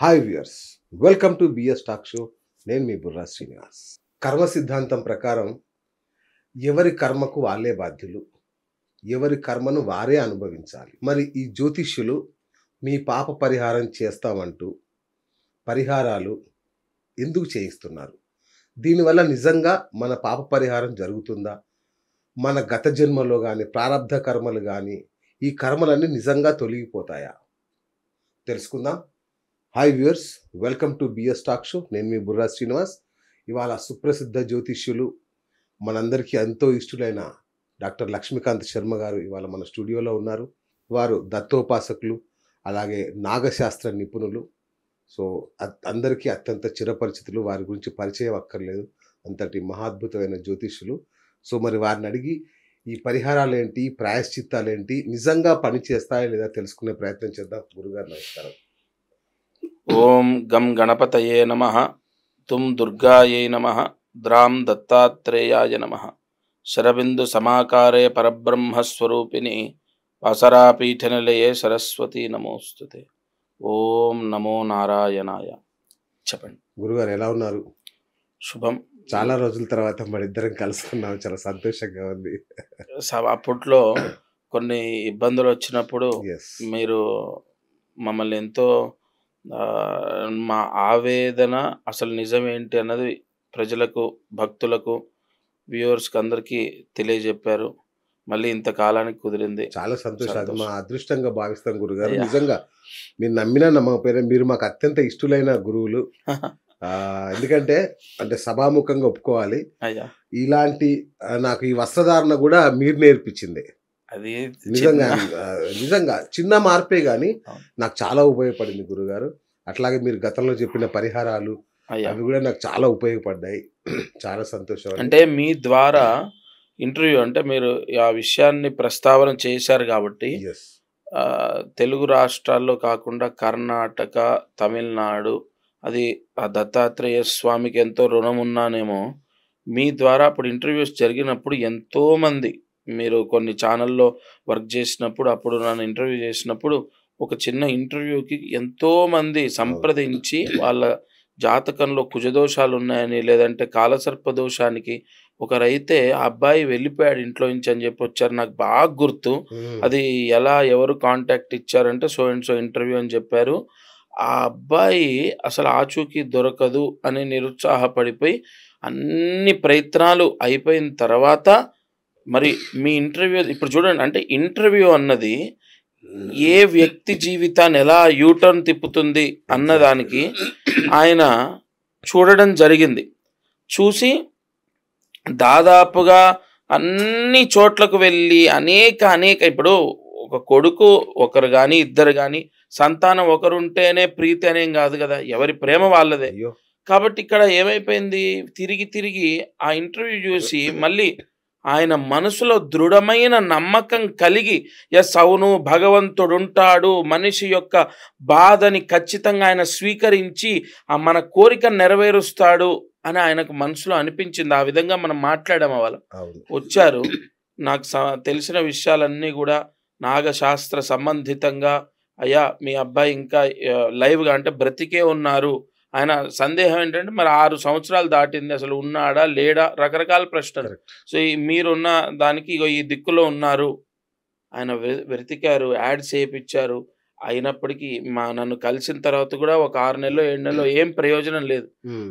Hi viewers, welcome to BS talk show. నేను మీ బుర్రా శ్రీనివాస్. కర్మ సిద్ధాంతం ప్రకారం ఎవరి కర్మకు వాళ్ళే బాధ్యులు, ఎవరి కర్మను వారే అనుభవించాలి. మరి ఈ జ్యోతిష్యులు మీ పాప పరిహారం చేస్తామంటూ పరిహారాలు ఎందుకు చేయిస్తున్నారు? దీనివల్ల నిజంగా మన పాప పరిహారం జరుగుతుందా? మన గత జన్మలో కానీ ప్రారబ్ధ కర్మలు కానీ ఈ కర్మలన్నీ నిజంగా తొలగిపోతాయా? తెలుసుకుందాం. Hi viewers, welcome to BS talk show. నేను మీ బుర్రా శ్రీనివాస్. ఇవాళ సుప్రసిద్ధ జ్యోతిష్యులు, మనందరికీ ఎంతో ఇష్టలైన డాక్టర్ లక్ష్మీకాంత్ శర్మ గారు ఇవాళ మన స్టూడియోలో ఉన్నారు. వారు దత్తోపాసకులు, అలాగే నాగశాస్త్ర నిపుణులు. సో అందరికీ అత్యంత చిరపరిచితులు, వారి గురించి పరిచయం అక్కర్లేదు, అంతటి మహాద్భుతమైన జ్యోతిష్యులు. సో మరి వారిని అడిగి ఈ పరిహారాలు ఏంటి, ప్రాయశ్చిత్తాలు ఏంటి, నిజంగా పని చేస్తాయా లేదా తెలుసుకునే ప్రయత్నం చేద్దాం. గురుగారు నమస్కారం. ఓం గం గణపతయే నమః, తుం దుర్గాయై నమః, ద్రాం దత్తాత్రేయాయ నమః. శరబిందు సమాకారే పరబ్రహ్మస్వరూపిణి వాసరాపీఠనిలయే సరస్వతి నమోస్తుతే. ఓం నమో నారాయణాయ. చెప్పండి గురుగారు, ఎలా ఉన్నారు? శుభం. చాలా రోజుల తర్వాత మన ఇద్దరం కలుసుకున్నాం, చాలా సంతోషంగా ఉంది. అప్పట్లో కొన్ని ఇబ్బందులు వచ్చినప్పుడు ఎస్, మీరు మమ్మల్ని ఎంతో మా ఆవేదన అసలు నిజమేంటి అన్నది ప్రజలకు, భక్తులకు, వ్యూవర్స్కి అందరికీ తెలియజెప్పారు. మళ్ళీ ఇంతకాలానికి కుదిరింది. చాలా సంతోషం. అది మా సంతోషం. అదృష్టంగా భావిస్తాం గురుగారు. అయ్యా. నిజంగా మీరు నమ్మినా నమ్మకపోయినా మీరు మాకు అత్యంత ఇష్టలైన గురువులు. ఎందుకంటే అంటే సభాముఖంగా ఒప్పుకోవాలి, అయ్యా, ఇలాంటి నాకు ఈ వస్త్రధారణ కూడా మీరు నేర్పించింది. అది నిజంగా చిన్న- నిజంగా చిన్న మార్పే కానీ అవును. నాకు చాలా ఉపయోగపడింది గురుగారు. అట్లాగే మీరు గతంలో చెప్పిన పరిహారాలు అయ్యా, అవి కూడా నాకు చాలా ఉపయోగపడ్డాయి. చాలా సంతోషం. అంటే మీ ద్వారా ఇంటర్వ్యూ, అంటే మీరు ఆ విషయాన్ని ప్రస్తావన చేశారు కాబట్టి ఎస్, తెలుగు రాష్ట్రాల్లో కాకుండా కర్ణాటక, తమిళనాడు, అది ఆ దత్తాత్రేయ స్వామికి ఎంతో రుణం ఉన్నానేమో. మీ ద్వారా అప్పుడు ఇంటర్వ్యూస్ జరిగినప్పుడు ఎంతోమంది, మీరు కొన్ని ఛానల్లో వర్క్ చేసినప్పుడు, అప్పుడు నన్ను ఇంటర్వ్యూ చేసినప్పుడు ఒక చిన్న ఇంటర్వ్యూకి ఎంతోమంది సంప్రదించి వాళ్ళ జాతకంలో కుజదోషాలు ఉన్నాయని, లేదంటే కాలసర్ప దోషానికి ఒకరైతే ఆ అబ్బాయి వెళ్ళిపోయాడు ఇంట్లో నుంచి అని చెప్పి వచ్చారు. నాకు బాగా గుర్తు. అది ఎలా, ఎవరు కాంటాక్ట్ ఇచ్చారంటే సో అండ్ సో ఇంటర్వ్యూ అని చెప్పారు. ఆ అబ్బాయి అసలు ఆచూకీ దొరకదు అని నిరుత్సాహపడిపోయి అన్ని ప్రయత్నాలు అయిపోయిన తర్వాత మరి మీ ఇంటర్వ్యూ ఇప్పుడు చూడండి. అంటే ఇంటర్వ్యూ అన్నది ఏ వ్యక్తి జీవితాన్ని ఎలా యూటర్న్ తిప్పుతుంది అన్నదానికి ఆయన చూడడం జరిగింది. చూసి దాదాపుగా అన్ని చోట్లకు వెళ్ళి అనేక ఇప్పుడు ఒక కొడుకు ఒకరు కానీ ఇద్దరు కానీ సంతానం ఒకరు ఉంటేనే ప్రీతి అనేం కాదు కదా, ఎవరి ప్రేమ వాళ్ళదే. అయ్యో, కాబట్టి ఇక్కడ ఏమైపోయింది, తిరిగి ఆ ఇంటర్వ్యూ చూసి మళ్ళీ ఆయన మనసులో దృఢమైన నమ్మకం కలిగి, ఎస్ అవును భగవంతుడు ఉంటాడు, మనిషి యొక్క బాధని ఖచ్చితంగా ఆయన స్వీకరించి మన కోరిక నెరవేరుస్తాడు అని ఆయనకు మనసులో అనిపించింది. ఆ విధంగా మనం మాట్లాడాము. వాళ్ళు అవును. వచ్చారు. నాకు తెలిసిన విషయాలన్నీ కూడా నాగశాస్త్ర సంబంధితంగా, అయ్యా మీ అబ్బాయి ఇంకా లైవ్గా అంటే బ్రతికే ఉన్నారు. ఆయన సందేహం ఏంటంటే మరి 6 సంవత్సరాలు దాటింది, అసలు ఉన్నాడా లేడా, రకరకాల ప్రశ్నలు. Correct. సో మీరున్న దానికి ఇగో ఈ దిక్కులో ఉన్నారు. ఆయన వెతికారు, యాడ్స్ చేయించారు. అయినప్పటికీ నన్ను కలిసిన తర్వాత కూడా ఒక 6 నెలలో 7 నెలలో ఏం ప్రయోజనం లేదు.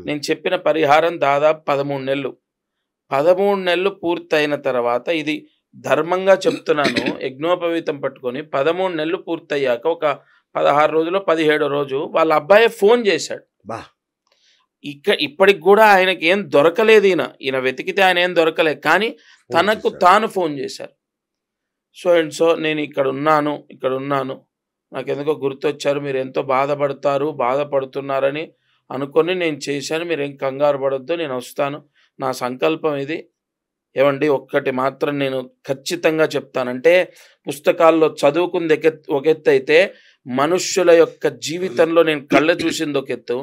నేను చెప్పిన పరిహారం దాదాపు 13 నెలలు. 13 నెలలు పూర్తయిన తర్వాత, ఇది ధర్మంగా చెప్తున్నాను, యజ్ఞోపవీతం పట్టుకొని 13 నెలలు పూర్తయ్యాక ఒక 16 రోజులో 17వ రోజు వాళ్ళ అబ్బాయి ఫోన్ చేశాడు. బా, ఇప్పటికి కూడా ఆయనకి ఏం దొరకలేదు. ఈయన వెతికితే ఆయన ఏం దొరకలేదు, కానీ తనకు తాను ఫోన్ చేశారు. సో అండ్ సో నేను ఇక్కడ ఉన్నాను, నాకు ఎందుకో గుర్తొచ్చారు, మీరు ఎంతో బాధపడుతున్నారని అనుకొని నేను చేశాను, మీరేం కంగారు పడొద్దు, నేను వస్తాను, నా సంకల్పం ఇది. ఏమండి, ఒక్కటి మాత్రం నేను ఖచ్చితంగా చెప్తానంటే, పుస్తకాల్లో చదువుకుంది ఒక ఎత్తు అయితే మనుష్యుల యొక్క జీవితంలో నేను కళ్ళ చూసింది ఒక ఎత్తు.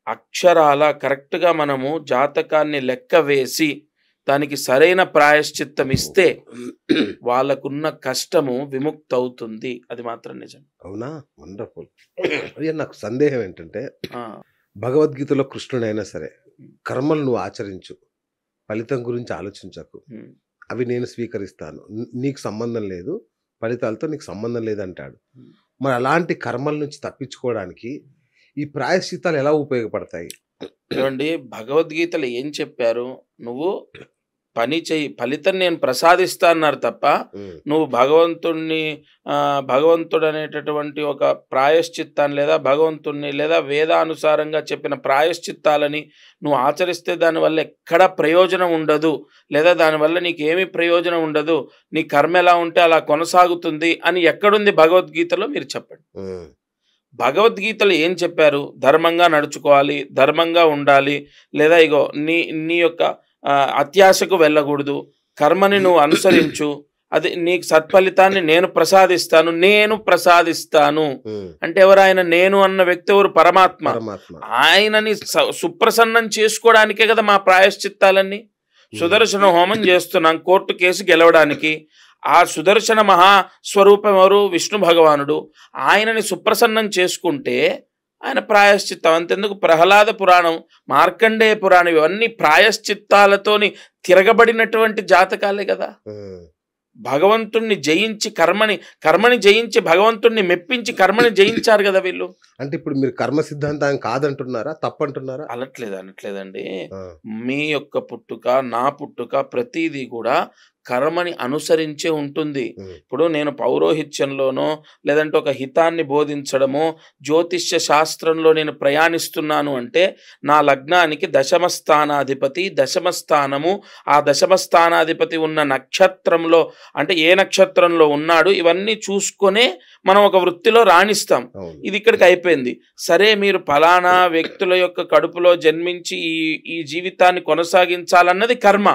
అక్షరాల కరెక్ట్గా మనము జాతకాన్ని లెక్క వేసి దానికి సరైన ప్రాయశ్చిత్తం ఇస్తే వాళ్ళకున్న కష్టము విముక్తి అవుతుంది. అది మాత్రం నిజం. అవునా? వండర్ఫుల్. అయ్యా నాకు సందేహం ఏంటంటే, ఆ! భగవద్గీతలో కృష్ణుడైనా సరే, కర్మలు నువ్వు ఆచరించు, ఫలితం గురించి ఆలోచించకు, హ్మ్. అవి నేను స్వీకరిస్తాను, నీకు సంబంధం లేదు, ఫలితాలతో నీకు సంబంధం లేదంటాడు. హ్మ్. మరి అలాంటి కర్మల నుంచి తప్పించుకోవడానికి ఈ ప్రాయశ్చిత్తాలు ఎలా ఉపయోగపడతాయి? ఏవండి, భగవద్గీతలో ఏం చెప్పారు? నువ్వు పని చెయ్యి, ఫలితం నేను ప్రసాదిస్తా అన్నారు తప్ప, ఉమ్, నువ్వు భగవంతుడు అనేటటువంటి ఒక ప్రాయశ్చిత్తాన్ని లేదా భగవంతుణ్ణి లేదా వేదానుసారంగా చెప్పిన ప్రాయశ్చిత్తాలని నువ్వు ఆచరిస్తే దానివల్ల ఎక్కడ ప్రయోజనం ఉండదు, లేదా దానివల్ల నీకేమీ ప్రయోజనం ఉండదు, నీ కర్మ ఎలా ఉంటే అలా కొనసాగుతుంది అని ఎక్కడుంది భగవద్గీతలో? మీరు చెప్పండి. ఉమ్, భగవద్గీతలో ఏం చెప్పారు? ధర్మంగా నడుచుకోవాలి, ధర్మంగా ఉండాలి, లేదా ఇగో నీ నీ యొక్క అత్యాశకు వెళ్ళకూడదు, కర్మని నువ్వు అనుసరించు, అది నీకు సత్ఫలితాన్ని నేను ప్రసాదిస్తాను ఉమ్, అంటే ఎవరు? ఆయన నేను అన్న వ్యక్తి ఎవరు? పరమాత్మ. పరమాత్మ. ఆయనని సుప్రసన్నం చేసుకోవడానికే కదా మా ప్రాయశ్చిత్తాలన్నీ. సుదర్శన హోమం చేస్తున్నాం కోర్టు కేసు గెలవడానికి. ఆ సుదర్శన మహాస్వరూపం ఎవరు? విష్ణు భగవానుడు. ఆయనని సుప్రసన్నం చేసుకుంటే ఆయన ప్రాయశ్చిత్తం. అంతెందుకు, ప్రహ్లాద పురాణం, మార్కండేయ పురాణం ఇవన్నీ ప్రాయశ్చిత్తాలతోని తిరగబడినటువంటి జాతకాలే కదా. ఉమ్, భగవంతుణ్ణి జయించి కర్మని జయించి భగవంతుణ్ణి మెప్పించి కర్మని జయించారు కదా వీళ్ళు. అంటే ఇప్పుడు మీరు కర్మ సిద్ధాంతం కాదంటున్నారా, తప్పంటున్నారా? అనట్లేదండి. ఆ, మీ యొక్క పుట్టుక, నా పుట్టుక, ప్రతిదీ కూడా కర్మని అనుసరించే ఉంటుంది. ఉమ్, ఇప్పుడు నేను పౌరోహిత్యంలోనో లేదంటే ఒక హితాన్ని బోధించడమో జ్యోతిష్య శాస్త్రంలో నేను ప్రయాణిస్తున్నాను అంటే నా లగ్నానికి దశమ స్థానాధిపతి, దశమ స్థానము, ఆ దశమ స్థానాధిపతి ఉన్న నక్షత్రంలో అంటే ఏ నక్షత్రంలో ఉన్నాడు ఇవన్నీ చూసుకొనే మనం ఒక వృత్తిలో రాణిస్తాం. అవును. ఇది ఇక్కడికి అయిపోయింది. సరే, మీరు ఫలానా వ్యక్తుల యొక్క కడుపులో జన్మించి ఈ జీవితాన్ని కొనసాగించాలన్నది కర్మ.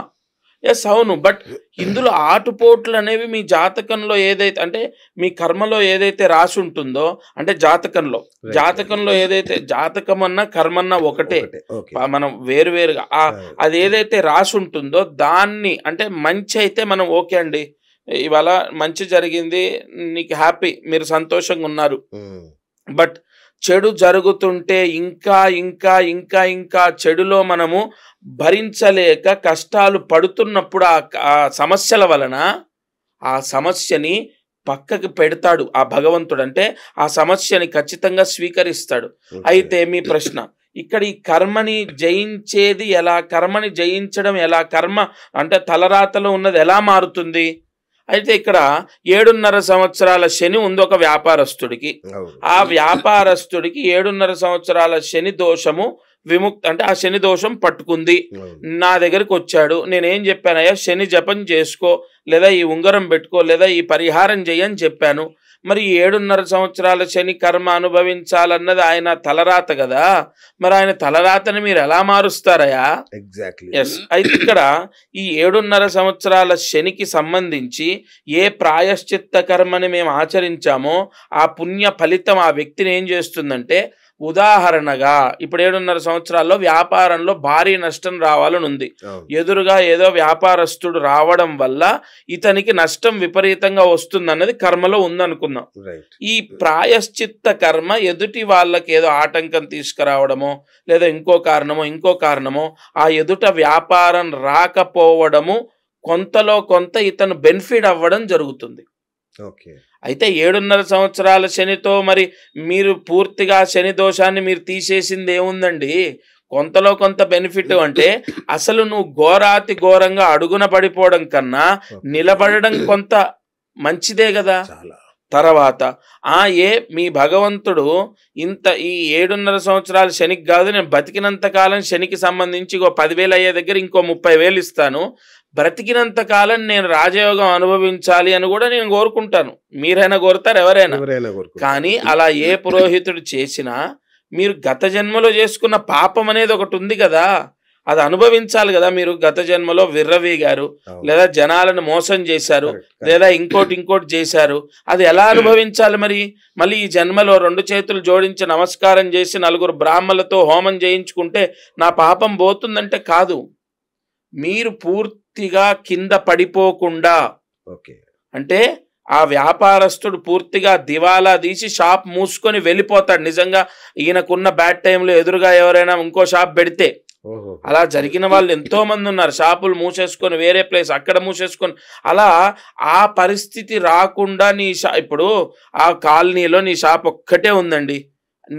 ఎస్, అవును. బట్ ఇందులో ఆటుపోట్లు అనేవి మీ జాతకంలో ఏదైతే అంటే మీ కర్మలో ఏదైతే రాసి ఉంటుందో, అంటే జాతకంలో ఏదైతే, జాతకం అన్నా కర్మన్నా ఒకటే, ఓకే. మనం వేరువేరుగా అది ఏదైతే రాసి ఉంటుందో దాన్ని, అంటే మంచి అయితే మనం ఓకే అండి, ఇవాళ మంచి జరిగింది, నీకు హ్యాపీ, మీరు సంతోషంగా ఉన్నారు. ఉమ్, బట్ చెడు జరుగుతుంటే ఇంకా ఇంకా ఇంకా ఇంకా చెడులో మనము భరించలేక కష్టాలు పడుతున్నప్పుడు ఆ సమస్యల వలన ఆ సమస్యని పక్కకి పెడతాడు ఆ భగవంతుడు. అంటే ఆ సమస్యని ఖచ్చితంగా స్వీకరిస్తాడు. అయితే మీ ప్రశ్న, ఇక్కడ ఈ కర్మని జయించేది ఎలా? కర్మని జయించడం ఎలా? కర్మ అంటే తలరాతలో ఉన్నది ఎలా మారుతుంది? అయితే ఇక్కడ 7.5 సంవత్సరాల శని ఉంది ఒక వ్యాపారస్తుడికి. ఆ వ్యాపారస్తుడికి 7.5 సంవత్సరాల శని దోషము విముక్తి, అంటే ఆ శని దోషం పట్టుకుంది. నా దగ్గరికి వచ్చాడు, నేనేం చెప్పానయ్యా, శని జపం చేసుకో, లేదా ఈ ఉంగరం పెట్టుకో, లేదా ఈ పరిహారం చెయ్యని చెప్పాను. మరి 7.5 సంవత్సరాల శని కర్మ అనుభవించాలన్నది ఆయన తలరాత కదా. మరి ఆయన తలరాతని మీరు ఎలా మారుస్తారయ్యా? ఎగ్జాక్ట్లీ. ఎస్. అయితే ఇక్కడ ఈ 7.5 సంవత్సరాల శనికి సంబంధించి ఏ ప్రాయశ్చిత్త కర్మని మేము ఆచరించామో ఆ పుణ్య ఫలితం ఆ వ్యక్తిని ఏం చేస్తుందంటే, ఉదాహరణగా ఇప్పుడు 7.5 సంవత్సరాల్లో వ్యాపారంలో భారీ నష్టం రావాలని ఉంది. ఎదురుగా ఏదో వ్యాపారస్తుడు రావడం వల్ల ఇతనికి నష్టం విపరీతంగా వస్తుందన్నది కర్మలో ఉందనుకుందాం. ఈ ప్రాయశ్చిత్త కర్మ ఎదుటి వాళ్ళకి ఏదో ఆటంకం తీసుకురావడమో లేదా ఇంకో కారణమో ఆ ఎదుట వ్యాపారం రాకపోవడము కొంతలో కొంత ఇతను బెనిఫిట్ అవ్వడం జరుగుతుంది. అయితే 7.5 సంవత్సరాల శనితో మరి మీరు పూర్తిగా శని దోషాన్ని మీరు తీసేసింది ఏముందండి? కొంతలో కొంత బెనిఫిట్ అంటే అసలు నువ్వు ఘోరంగా అడుగున పడిపోవడం కన్నా నిలబడడం కొంత మంచిదే కదా. తర్వాత మీ భగవంతుడు ఈ 7.5 సంవత్సరాల శనికి కాదు, నేను బతికినంత కాలం శనికి సంబంధించి 10,000 అయ్యే దగ్గర ఇంకో 30,000 ఇస్తాను, బ్రతికినంత కాలం నేను రాజయోగం అనుభవించాలి అని కూడా నేను కోరుకుంటాను. మీరైనా కోరుతారు, ఎవరైనా. కానీ అలా ఏ పురోహితుడు చేసినా మీరు గత జన్మలో చేసుకున్న పాపం అనేది ఒకటి ఉంది కదా, అది అనుభవించాలి కదా. మీరు గత జన్మలో విర్రవీగారు, లేదా జనాలను మోసం చేశారు, లేదా ఇంకోటి చేశారు, అది ఎలా అనుభవించాలి? మళ్ళీ ఈ జన్మలో 2 చేతులు జోడించి నమస్కారం చేసి 4 బ్రాహ్మణులతో హోమం చేయించుకుంటే నా పాపం పోతుందంటే కాదు. మీరు పూర్తిగా కింద పడిపోకుండా, ఓకే. అంటే ఆ వ్యాపారస్తుడు పూర్తిగా దివాలా తీసి షాప్ మూసుకొని వెళ్ళిపోతాడు. నిజంగా ఈయనకున్న బ్యాడ్ టైంలో ఎదురుగా ఎవరైనా ఇంకో షాప్ పెడితే. అలా జరిగిన వాళ్ళు ఎంతో మంది ఉన్నారు. షాపులు మూసేసుకొని వేరే ప్లేస్ అక్కడ మూసేసుకొని, అలా ఆ పరిస్థితి రాకుండా నీ ఇప్పుడు ఆ కాలనీలో నీ షాప్ ఒక్కటే ఉందండి.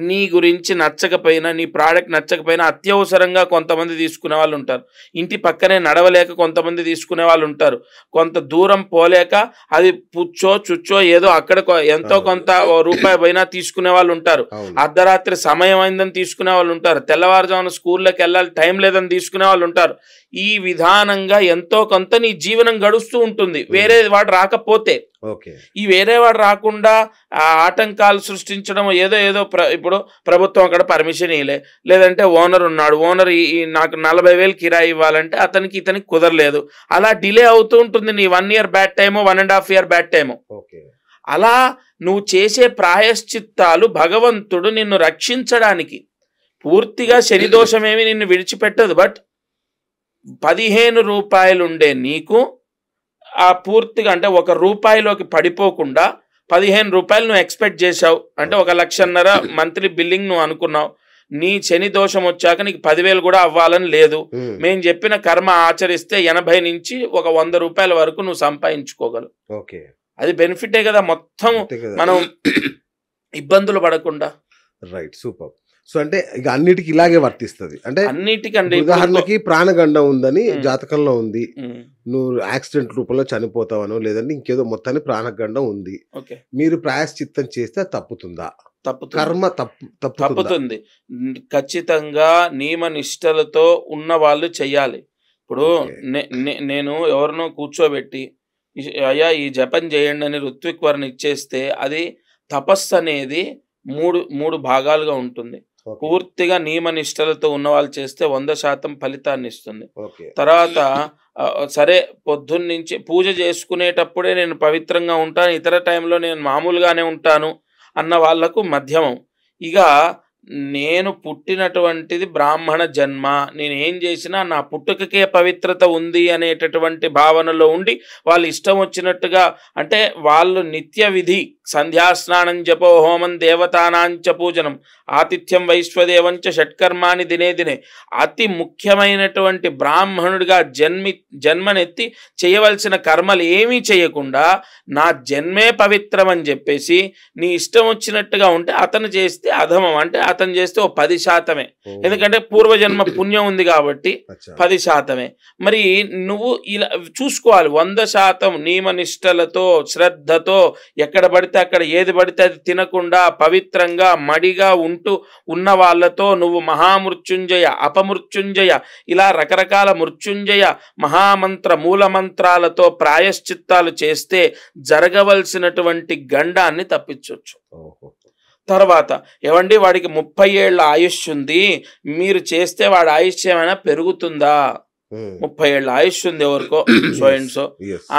నీ గురించి నచ్చకపోయినా, నీ ప్రోడక్ట్ నచ్చకపోయినా అత్యవసరంగా కొంతమంది తీసుకునే వాళ్ళు ఉంటారు. ఇంటి పక్కనే నడవలేక కొంతమంది తీసుకునే వాళ్ళు ఉంటారు. కొంత దూరం పోలేక అది పుచ్చో చుచ్చో ఏదో అక్కడ ఎంతో కొంత రూపాయి పోయినా తీసుకునే వాళ్ళు ఉంటారు. అర్ధరాత్రి సమయం అయిందని తీసుకునే వాళ్ళు ఉంటారు. తెల్లవారుజామున స్కూల్లోకి వెళ్ళాలి, టైం లేదని తీసుకునే వాళ్ళు ఉంటారు. ఈ విధానంగా ఎంతో కొంత నీ జీవనం గడుస్తూ ఉంటుంది వేరే వాడు రాకపోతే. ఈ వేరే వాడు రాకుండా ఆటంకాలు సృష్టించడం ఏదో ఇప్పుడు ప్రభుత్వం అక్కడ పర్మిషన్ ఇవ్వలే, లేదంటే ఓనర్ ఉన్నాడు, ఓనర్ నాకు 40,000 కిరాయి ఇవ్వాలంటే అతనికి ఇతనికి కుదరలేదు, అలా డిలే అవుతూ ఉంటుంది. నీ 1 year bad time, 1.5 year bad time. అలా నువ్వు చేసే ప్రాయశ్చిత్తాలు భగవంతుడు నిన్ను రక్షించడానికి. పూర్తిగా శనిదోషమేమి నిన్ను విడిచిపెట్టదు. బట్ 15 రూపాయలు ఉండే నీకు ఆ పూర్తిగా అంటే 1 రూపాయిలోకి పడిపోకుండా 15 రూపాయలు నువ్వు ఎక్స్పెక్ట్ చేసావు అంటే 1,50,000 మంత్లీ బిల్లింగ్ నువ్వు అనుకున్నావు. నీ శని దోషం వచ్చాక నీకు 10,000 కూడా అవ్వాలని లేదు. మేము చెప్పిన కర్మ ఆచరిస్తే 80 నుంచి 100 రూపాయల వరకు నువ్వు సంపాదించుకోగలవు. అది బెనిఫిటే కదా, మొత్తం మనం ఇబ్బందులు పడకుండా. Right, super. సో అంటే ఇక అన్నిటికి ఇలాగే వర్తిస్తుంది. అంటే అన్నిటికండి, ఉదాహరణకి ప్రాణగండం ఉందని జాతకంలో ఉంది, నువ్వు యాక్సిడెంట్ రూపంలో చనిపోతావనో లేదంటే ఇంకేదో మొత్తాన్ని ప్రాణగండం ఉంది, మీరు ప్రాయశ్చిత్తం చేస్తే తప్పుతుందా? కర్మ తప్పుతుంది. ఖచ్చితంగా నియమ నిష్టలతో ఉన్న వాళ్ళు చెయ్యాలి. ఇప్పుడు నేను ఎవరినో కూర్చోబెట్టి అయ్యా ఈ జపం చేయండి అని ఋత్విక్ వర్ణ ఇచ్చేస్తే అది తపస్సు అనేది మూడు భాగాలుగా ఉంటుంది. పూర్తిగా నియమ నిష్టలతో ఉన్న వాళ్ళు చేస్తే 100% ఫలితాన్ని ఇస్తుంది. తర్వాత సరే పొద్దున్నుంచి పూజ చేసుకునేటప్పుడే నేను పవిత్రంగా ఉంటాను, ఇతర టైంలో నేను మామూలుగానే ఉంటాను అన్న వాళ్లకు మధ్యమం. ఇక నేను పుట్టినటువంటిది బ్రాహ్మణ జన్మ, నేను ఏం చేసినా నా పుట్టుకకే పవిత్రత ఉంది అనేటటువంటి భావనలో ఉండి వాళ్ళు ఇష్టం వచ్చినట్టుగా, అంటే వాళ్ళు నిత్య విధి సంధ్యాస్నానం జపో హోమం దేవతానాంచ పూజనం ఆతిథ్యం వైశ్వదేవంచ షట్కర్మాని దినే దినే, అతి ముఖ్యమైనటువంటి బ్రాహ్మణుడిగా జన్మనెత్తి చేయవలసిన కర్మలు ఏమీ చేయకుండా నా జన్మే పవిత్రం అని చెప్పేసి నీ ఇష్టం వచ్చినట్టుగా ఉంటే అతను చేస్తే అధమం. అంటే అతను చేస్తే 10%, ఎందుకంటే పూర్వజన్మ పుణ్యం ఉంది కాబట్టి 10%. మరి నువ్వు ఇలా చూసుకోవాలి, 100% నియమ నిష్టలతో శ్రద్ధతో ఎక్కడ పడితే అక్కడ ఏది పడితే అది తినకుండా పవిత్రంగా మడిగా ఉన్న వాళ్ళతో నువ్వు మహామృత్యుంజయ అపమృత్యుంజయ ఇలా రకరకాల మృత్యుంజయ మహామంత్ర మూల మంత్రాలతో ప్రాయశ్చిత్తాలు చేస్తే జరగవలసినటువంటి గండాన్ని తప్పించవచ్చు. తర్వాత ఏమండి వాడికి 30 ఏళ్ల ఆయుష్ ఉంది, మీరు చేస్తే వాడి ఆయుష్ ఏమైనా పెరుగుతుందా? 30 ఏళ్ల ఆయుష్ ఉంది ఎవరికో సో అండ్ సో,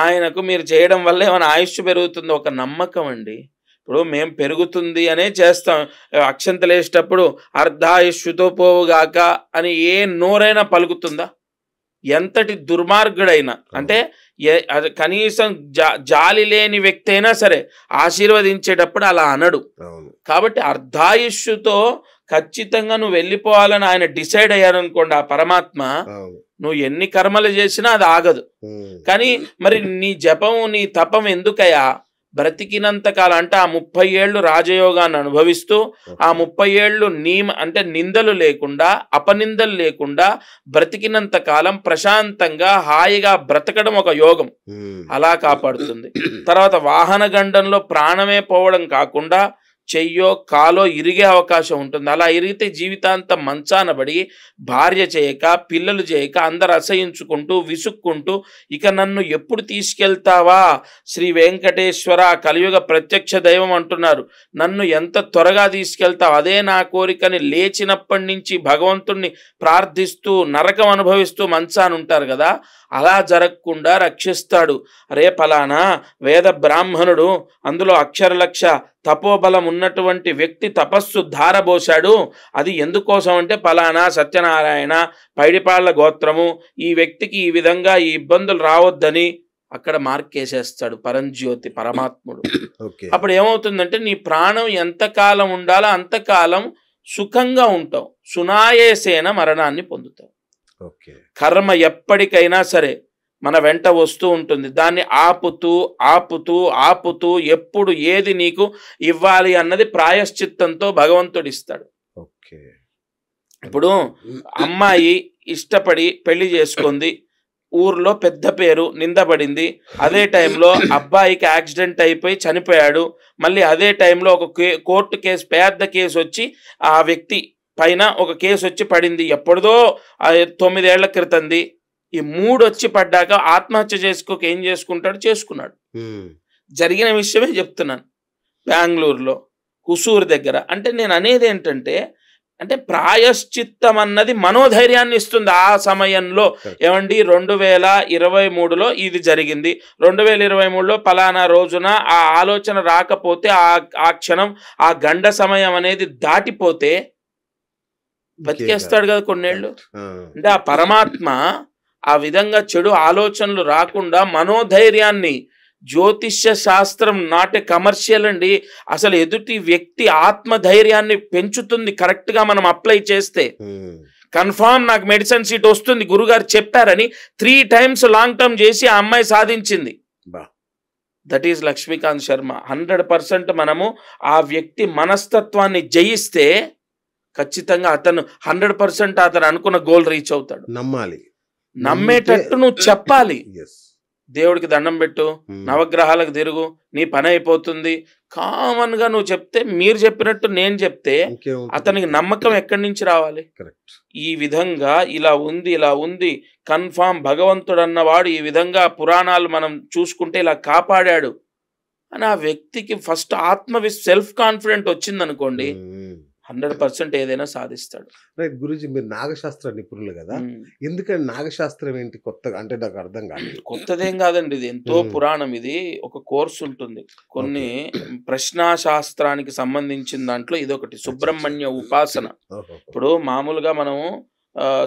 ఆయనకు మీరు చేయడం వల్ల ఏమైనా ఆయుష్ పెరుగుతుందో? ఒక నమ్మకం అండి. ఇప్పుడు మేము పెరుగుతుంది అనే చేస్తాం. అక్షంతలు వేసేటప్పుడు అర్ధాయుష్యుతో పోవుగాక అని ఏ నోరైనా పలుకుతుందా? ఎంతటి దుర్మార్గుడైనా, అంటే కనీసం జాలి లేని వ్యక్తి అయినా సరే ఆశీర్వదించేటప్పుడు అలా అనడు. కాబట్టి అర్ధాయుష్యుతో ఖచ్చితంగా నువ్వు వెళ్ళిపోవాలని ఆయన డిసైడ్ అయ్యారనుకోండి, ఆ పరమాత్మ, నువ్వు ఎన్ని కర్మలు చేసినా అది ఆగదు. కానీ మరి నీ జపం నీ తపం ఎందుకయ్యా? బ్రతికినంత కాలం అంటే ఆ 30 ఏళ్ళు రాజయోగాన్ని అనుభవిస్తూ ఆ 30 ఏళ్ళు అంటే నిందలు లేకుండా అపనిందలు లేకుండా బ్రతికినంత కాలం ప్రశాంతంగా హాయిగా బ్రతకడం ఒక యోగం, అలా కాపాడుతుంది. తర్వాత వాహన గండంలో ప్రాణమే పోవడం కాకుండా చెయ్యో కాలో ఇరిగే అవకాశం ఉంటుంది. అలా ఇరిగితే జీవితాంతం మంచానబడి భార్య చేయక పిల్లలు చేయక అందరు అసహించుకుంటూ విసుక్కుంటూ ఇక నన్ను ఎప్పుడు తీసుకెళ్తావా శ్రీ వెంకటేశ్వర కలియుగ ప్రత్యక్ష దైవం అంటున్నారు, నన్ను ఎంత త్వరగా తీసుకెళ్తావు అదే నా కోరికని లేచినప్పటి నుంచి భగవంతుణ్ణి ప్రార్థిస్తూ నరకం అనుభవిస్తూ మంచానుంటారు కదా, అలా జరగకుండా రక్షిస్తాడు. రే ఫలానా వేద బ్రాహ్మణుడు అందులో అక్షరలక్ష తపోబలం ఉన్నటువంటి వ్యక్తి తపస్సు ధారబోశాడు. అది ఎందుకోసం అంటే పలానా సత్యనారాయణ పైడిపాళ్ల గోత్రము, ఈ వ్యక్తికి ఈ విధంగా ఈ ఇబ్బందులు రావద్దని అక్కడ మార్కేసేస్తాడు పరంజ్యోతి పరమాత్ముడు. అప్పుడు ఏమవుతుందంటే నీ ప్రాణం ఎంతకాలం ఉండాలో అంతకాలం సుఖంగా ఉంటావు, సునాయేసేన మరణాన్ని పొందుతావు. కర్మ ఎప్పటికైనా సరే మన వెంట వస్తూ ఉంటుంది. దాన్ని ఆపుతూ ఆపుతూ ఆపుతూ ఎప్పుడు ఏది నీకు ఇవ్వాలి అన్నది ప్రాయశ్చిత్తంతో భగవంతుడు ఇస్తాడు. ఇప్పుడు అమ్మాయి ఇష్టపడి పెళ్లి చేసుకుంది, ఊర్లో పెద్ద పేరు నిందపడింది. అదే టైంలో అబ్బాయికి యాక్సిడెంట్ అయిపోయి చనిపోయాడు. మళ్ళీ అదే టైంలో ఒక కోర్టు కేసు, పెద్ద కేసు వచ్చి ఆ వ్యక్తి పైన ఒక కేసు వచ్చి పడింది. ఎప్పుడుదో 9 ఏళ్ల క్రితంది. ఈ 3 వచ్చి పడ్డాక ఆత్మహత్య చేసుకోక ఏం చేసుకుంటాడు, చేసుకున్నాడు. జరిగిన విషయమే చెప్తున్నాను. బెంగళూరులో హుసూరు దగ్గర. అంటే నేను అనేది ఏంటంటే, అంటే ప్రాయశ్చిత్తం అన్నది మనోధైర్యాన్ని ఇస్తుంది. ఆ సమయంలో ఏమండి 2023లో ఇది జరిగింది, 2023లో పలానా రోజున ఆ ఆలోచన రాకపోతే ఆ క్షణం ఆ గండ సమయం అనేది దాటిపోతే బతికేస్తాడు కదా కొన్నేళ్ళు. అంటే ఆ పరమాత్మ ఆ విధంగా చెడు ఆలోచనలు రాకుండా మనోధైర్యాన్ని, జ్యోతిష్య శాస్త్రం నాట్ ఏ కమర్షియల్ అండి, అసలు ఎదుటి వ్యక్తి ఆత్మధైర్యాన్ని పెంచుతుంది. కరెక్ట్ గా మనం అప్లై చేస్తే కన్ఫామ్ నాకు మెడిసిన్ సీట్ వస్తుంది గురుగారు చెప్పారని 3 టైమ్స్ లాంగ్ టర్మ్ చేసి ఆ అమ్మాయి సాధించింది. That is Lakshmikanth Sharma. 100% మనము ఆ వ్యక్తి మనస్తత్వాన్ని జయిస్తే ఖచ్చితంగా అతను 100% అతను అనుకున్న గోల్ రీచ్ అవుతాడు. నమ్మాలి, నమ్మేటట్టు నువ్వు చెప్పాలి. దేవుడికి దండం పెట్టు, నవగ్రహాలకు తిరుగు, నీ పని అయిపోతుంది. కామన్ గా నువ్వు చెప్తే, మీరు చెప్పినట్టు నేను చెప్తే అతనికి నమ్మకం ఎక్కడి నుంచి రావాలి? ఈ విధంగా ఇలా ఉంది కన్ఫామ్ భగవంతుడు అన్నవాడు ఈ విధంగా పురాణాలు మనం చూసుకుంటే ఇలా కాపాడాడు అని ఆ వ్యక్తికి ఫస్ట్ సెల్ఫ్ కాన్ఫిడెంట్ వచ్చిందనుకోండి, 100% ఏదైనా సాధిస్తాడు. రైట్ గురూజీ, మీరు నాగశాస్త్ర నిపుణులు కదా, ఎందుకంటే నాగశాస్త్రం ఏంటి కొత్తగా అంటే నాకు అర్థం కాదు. కొత్తదేం కాదండి, ఇది ఎంతో పురాణం. ఇది ఒక కోర్సు ఉంటుంది, కొన్ని ప్రశ్నాశాస్త్రానికి సంబంధించిన దాంట్లో ఇదొకటి. సుబ్రహ్మణ్య ఉపాసన. ఇప్పుడు మామూలుగా మనము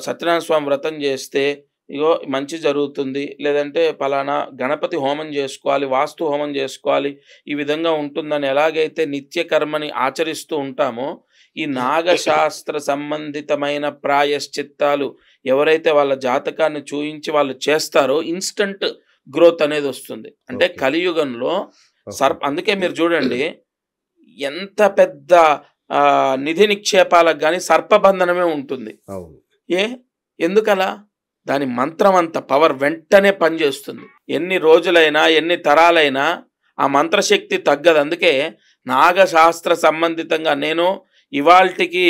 సత్యనారాయణ స్వామి వ్రతం చేస్తే ఇగో మంచి జరుగుతుంది, లేదంటే పలానా గణపతి హోమం చేసుకోవాలి, వాస్తు హోమం చేసుకోవాలి, ఈ విధంగా ఉంటుందని ఎలాగైతే నిత్య కర్మని ఆచరిస్తూ ఉంటామో, ఈ నాగశాస్త్ర సంబంధితమైన ప్రాయశ్చిత్తాలు ఎవరైతే వాళ్ళ జాతకాన్ని చూయించి వాళ్ళు చేస్తారో ఇన్స్టంట్ గ్రోత్ అనేది వస్తుంది. అంటే కలియుగంలో అందుకే మీరు చూడండి, ఎంత పెద్ద నిధి నిక్షేపాలకు కానీ సర్పబంధనమే ఉంటుంది. ఎందుకలా? దాని మంత్రం అంత పవర్ వెంటనే పనిచేస్తుంది. ఎన్ని రోజులైనా ఎన్ని తరాలైనా ఆ మంత్రశక్తి తగ్గదు. అందుకే నాగశాస్త్ర సంబంధితంగా నేను ఇవాల్టికి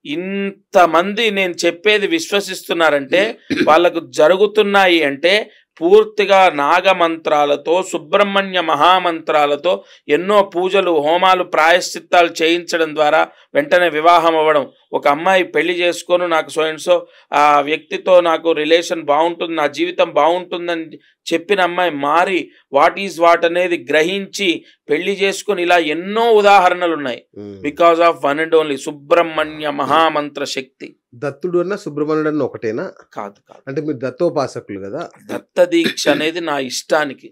ఇంతమంది నేను చెప్పేది విశ్వసిస్తున్నారంటే వాళ్ళకు జరుగుతున్నాయి అంటే పూర్తిగా నాగమంత్రాలతో, సుబ్రహ్మణ్య మహామంత్రాలతో ఎన్నో పూజలు, హోమాలు, ప్రాయశ్చిత్తాలు చేయించడం ద్వారా వెంటనే వివాహం అవ్వడం. ఒక అమ్మాయి పెళ్లి చేసుకొని నాకు సో ఆ వ్యక్తితో నాకు రిలేషన్ బాగుంటుంది, నా జీవితం బాగుంటుందని చెప్పిన అమ్మాయి మారి వాట్ ఈజ్ వాట్ అనేది గ్రహించి పెళ్లి చేసుకొని ఇలా ఎన్నో ఉదాహరణలు ఉన్నాయి. Because of one and only Subrahmanya మహామంత్ర శక్తి. దత్తుడు అన్న సుబ్రహ్మణ్యుడు అన్న ఒకటేనా? కాదు. అంటే మీరు దత్తోపాసకులు కదా. దత్త దీక్ష అనేది నా ఇష్టానికి,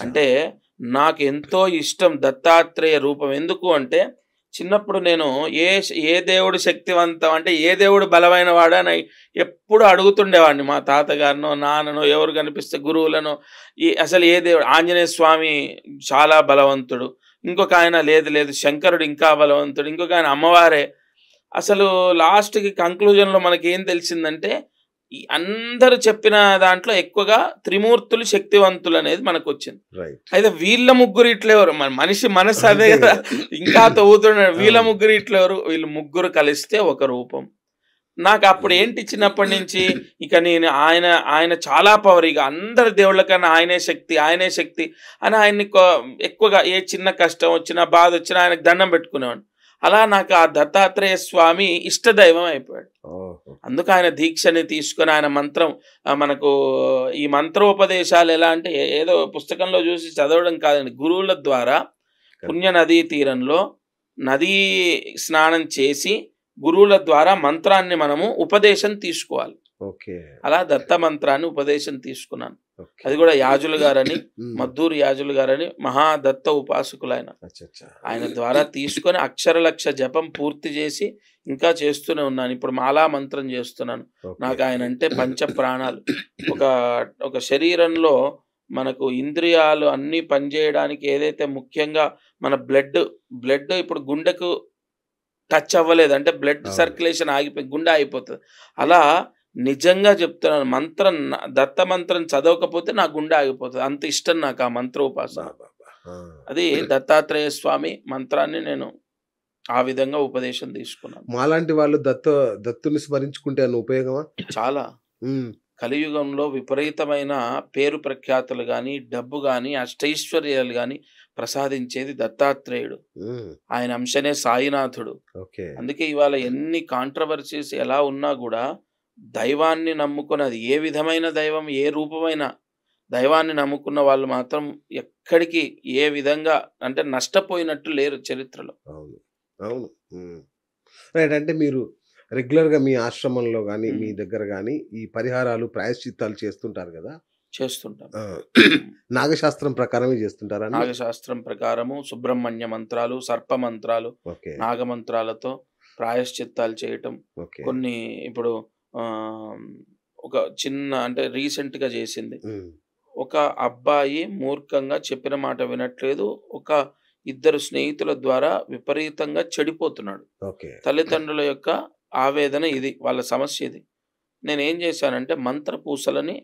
అంటే నాకు ఎంతో ఇష్టం దత్తాత్రేయ రూపం. ఎందుకు అంటే చిన్నప్పుడు నేను ఏ దేవుడు శక్తివంతం అంటే ఏ దేవుడు బలమైన వాడని ఎప్పుడు అడుగుతుండేవాడిని. మా తాతగారినో నాన్ననో ఎవరు కనిపిస్తే గురువులను, అసలు ఏ దేవుడు, ఆంజనేయ స్వామి చాలా బలవంతుడు, ఇంకొక ఆయన లేదు శంకరుడు ఇంకా బలవంతుడు, ఇంకొక ఆయన అమ్మవారే. అసలు లాస్ట్కి కంక్లూజన్లో మనకి ఏం తెలిసిందంటే అందరూ చెప్పిన దాంట్లో ఎక్కువగా త్రిమూర్తులు శక్తివంతులు అనేది మనకు వచ్చింది. అయితే వీళ్ళ ముగ్గురు ఇట్లెవరు, మనిషి మనసు అదే కదా, ఇంకా తవ్వుతున్నాడు. వీళ్ళ ముగ్గురు ఇట్లెవరు, వీళ్ళు ముగ్గురు కలిస్తే ఒక రూపం. నాకు అప్పుడు ఏంటి, చిన్నప్పటి నుంచి ఇక నేను ఆయన చాలా పవర్, ఇక అందరి దేవుళ్ళ కన్నా ఆయనే శక్తి అని ఆయన్ని ఎక్కువగా ఏ చిన్న కష్టం వచ్చినా బాధ వచ్చినా ఆయనకు దండం పెట్టుకునేవాడు. అలా నాకు ఆ దత్తాత్రేయ స్వామి ఇష్టదైవం అయిపోయాడు. అందుకు ఆయన దీక్షని తీసుకొని ఆయన మంత్రం, మనకు ఈ మంత్రోపదేశాలు ఎలా అంటే ఏదో పుస్తకంలో చూసి చదవడం కాదండి, గురువుల ద్వారా పుణ్య నదీ తీరంలో నదీ స్నానం చేసి గురువుల ద్వారా మంత్రాన్ని మనము ఉపదేశం తీసుకోవాలి. ఓకే. అలా దత్త మంత్రాన్ని ఉపదేశం తీసుకున్నాను. ఓకే. అది కూడా యాజులు గారని, హ్మ్. మద్దూరు యాజులు గారని మహాదత్త ఉపాసకులు ఆయన. అచ్చచ్చా! ఆయన ద్వారా తీసుకొని అక్షరలక్ష జపం పూర్తి చేసి ఇంకా చేస్తూనే ఉన్నాను. ఇప్పుడు మాలా మంత్రం చేస్తున్నాను. ఓకే. నాకు ఆయన అంటే పంచ ప్రాణాలు. ఒక ఒక శరీరంలో మనకు ఇంద్రియాలు అన్నీ పనిచేయడానికి ఏదైతే ముఖ్యంగా మన బ్లడ్ ఇప్పుడు గుండెకు టచ్ అవ్వలేదు అంటే బ్లడ్ అవును. సర్క్యులేషన్ ఆగిపోయి గుండె ఆగిపోతుంది. అలా నిజంగా చెప్తున్నాను, మంత్రం దత్త మంత్రం చదవకపోతే నా గుండె ఆగిపోతుంది. అంత ఇష్టం నాకు ఆ మంత్రోపాసన. అబ్బబ్బా! ఆ! అది దత్తాత్రేయ స్వామి మంత్రాన్ని నేను ఆ విధంగా ఉపదేశం తీసుకున్నాను. మాలాంటి వాళ్ళు దత్తుని స్మరించుకుంటే అన్న ఉపయోగమా? చాలా. హ్మ్. కలియుగంలో విపరీతమైన పేరు ప్రఖ్యాతులు గాని, డబ్బు గాని, అష్టైశ్వర్యాలు గాని ప్రసాదించేది దత్తాత్రేయుడు. హ్మ్. ఆయన అంశనే సాయినాథుడు. ఓకే. అందుకే ఇవాళ ఎన్ని కాంట్రవర్సీస్ ఎలా ఉన్నా గూడా దైవాన్ని నమ్ముకొని, అది ఏ విధమైన దైవం, ఏ రూపమైన దైవాన్ని నమ్ముకున్న వాళ్ళు మాత్రం ఎక్కడికి ఏ విధంగా అంటే నష్టపోయినట్టు లేరు చరిత్రలో. అవును. అవును. హ్మ్. రైట్. అంటే మీరు రెగ్యులర్‌గా మీ ఆశ్రమంలో గాని, మీ హ్మ్. దగ్గర గాని ఈ పరిహారాలు, ప్రాయశ్చిత్తాలు చేస్తుంటారు గదా! చేస్తుంటాం. ఆ! హ్మ్. నాగశాస్త్రం ప్రకారమే చేస్తుంటారా అన్నీ? నాగశాస్త్రం ప్రకారము సుబ్రహ్మణ్య మంత్రాలు, సర్ప మంత్రాలు, ఓకే. నాగమంత్రాలతో ప్రాయశ్చిత్తాలు చేయటం. ఓకే. కొన్ని ఇప్పుడు ఆహ్, ఒక చిన్న అంటే రీసెంట్‌గా చేసింది. హ్మ్. ఒక అబ్బాయి మూర్ఖంగా చెప్పిన మాట వినట్లేదు. ఒక ఇద్దరు స్నేహితుల ద్వారా విపరీతంగా చెడిపోతున్నాడు. ఓకే. తల్లిదండ్రుల యొక్క ఆవేదన ఇది. వాళ్ళ సమస్య ఇది. నేనేం చేశానంటే మంత్రపూసలని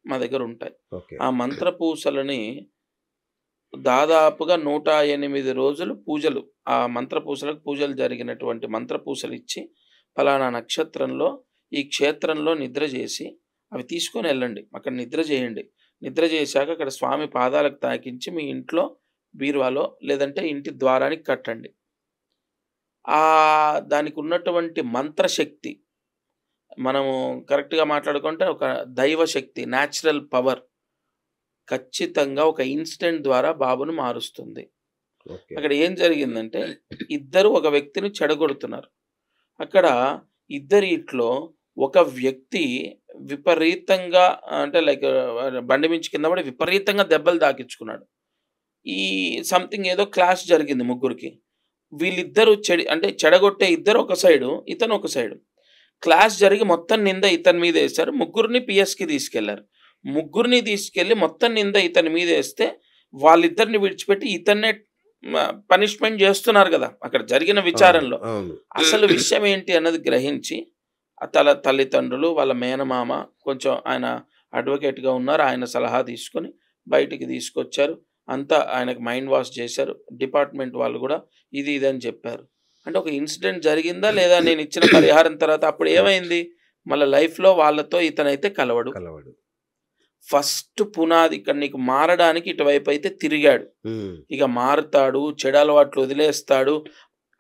మా దగ్గరుంటాయి. ఓకే. ఆ మంత్రపూసలని దాదాపుగా 108 రోజులు పూజలు, ఆ మంత్రపూసలకు పూజలు జరిగినటువంటి మంత్రపూసలిచ్చి, పలానా నక్షత్రంలో ఈ క్షేత్రంలో నిద్ర జేసి, అవి తీసుకొనెళ్ళండి. అక్కడ నిద్ర జేయండి. నిద్ర జేశాక అక్కడ స్వామి పాదాలకు తాకించి మీ ఇంట్లో బీరువాలో లేదంటే ఇంటి ద్వారానికి కట్టండి. దానికున్నటువంటి మంత్రశక్తి మనము కరెక్ట్‌గా మాట్లాడుకుంటే ఒక దైవ శక్తి, న్యాచురల్ పవర్ ఖచ్చితంగా ఒక ఇన్‌స్టంట్ ద్వారా బాబును మారుస్తుంది. ఓకే. అక్కడ ఏం జరిగిందంటే, ఇద్దరు ఒక వ్యక్తిని చెడగొడుతున్నారు. అక్కడ ఇద్దరిట్లో ఒక వ్యక్తి విపరీతంగా అంటే లైక్ బండి మించి కింద పడి విపరీతంగా దెబ్బలు తాకిచ్చుకున్నాడు. ఈ సంథింగ్ ఏదో క్లాష్ జరిగింది ముగ్గురికి. వీళ్ళిద్దరూ అంటే చెడగొట్టే ఇద్దరు ఒక సైడు, ఇతను ఒక సైడు. క్లాష్ జరిగి మొత్తం నింద ఇతని మీదేశారు. ముగ్గురిని పీఎస్‌కి తీసుకెళ్లారు. ముగ్గురిని తీసుకెళ్ళి మొత్తం నింద ఇతని మీదేస్తే, వాళ్ళిద్దరిని విడిచిపెట్టి ఇతన్నే పనిష్మెంట్ చేస్తున్నారు గదా! అక్కడ జరిగిన అవును. విచారణలో. అవును. అసలు విషయం ఏంటి అన్నది గ్రహించి, తల్లిదండ్రులు, వాళ్ళ మేనమామ కొంచెం ఆయన అడ్వకేట్‌గా ఉన్నారు. ఆయన సలహా తీసుకొని బయటికి తీసుకొచ్చారు. అంతా ఆయనకు మైండ్ వాష్ చేశారు. డిపార్ట్‌మెంట్ వాళ్ళు గూడా ఇది అని చెప్పారు. అంటే ఒక ఇన్సిడెంట్ జరిగిందా? లేదా నేనిచ్చిన పరిహారం తర్వాత అప్పుడు కరెక్ట్. ఏమైంది? మళ్ళా లైఫ్‌లో వాళ్ళతో ఇతనైతే కలవడు. కలవడు. ఫస్ట్ పునాది ఇక్కడ నీకు మారడానికి ఇటువైపయితే తిరిగాడు. హ్మ్. ఇక మారుతాడు, చెడు అలవాట్లు వదిలేస్తాడు.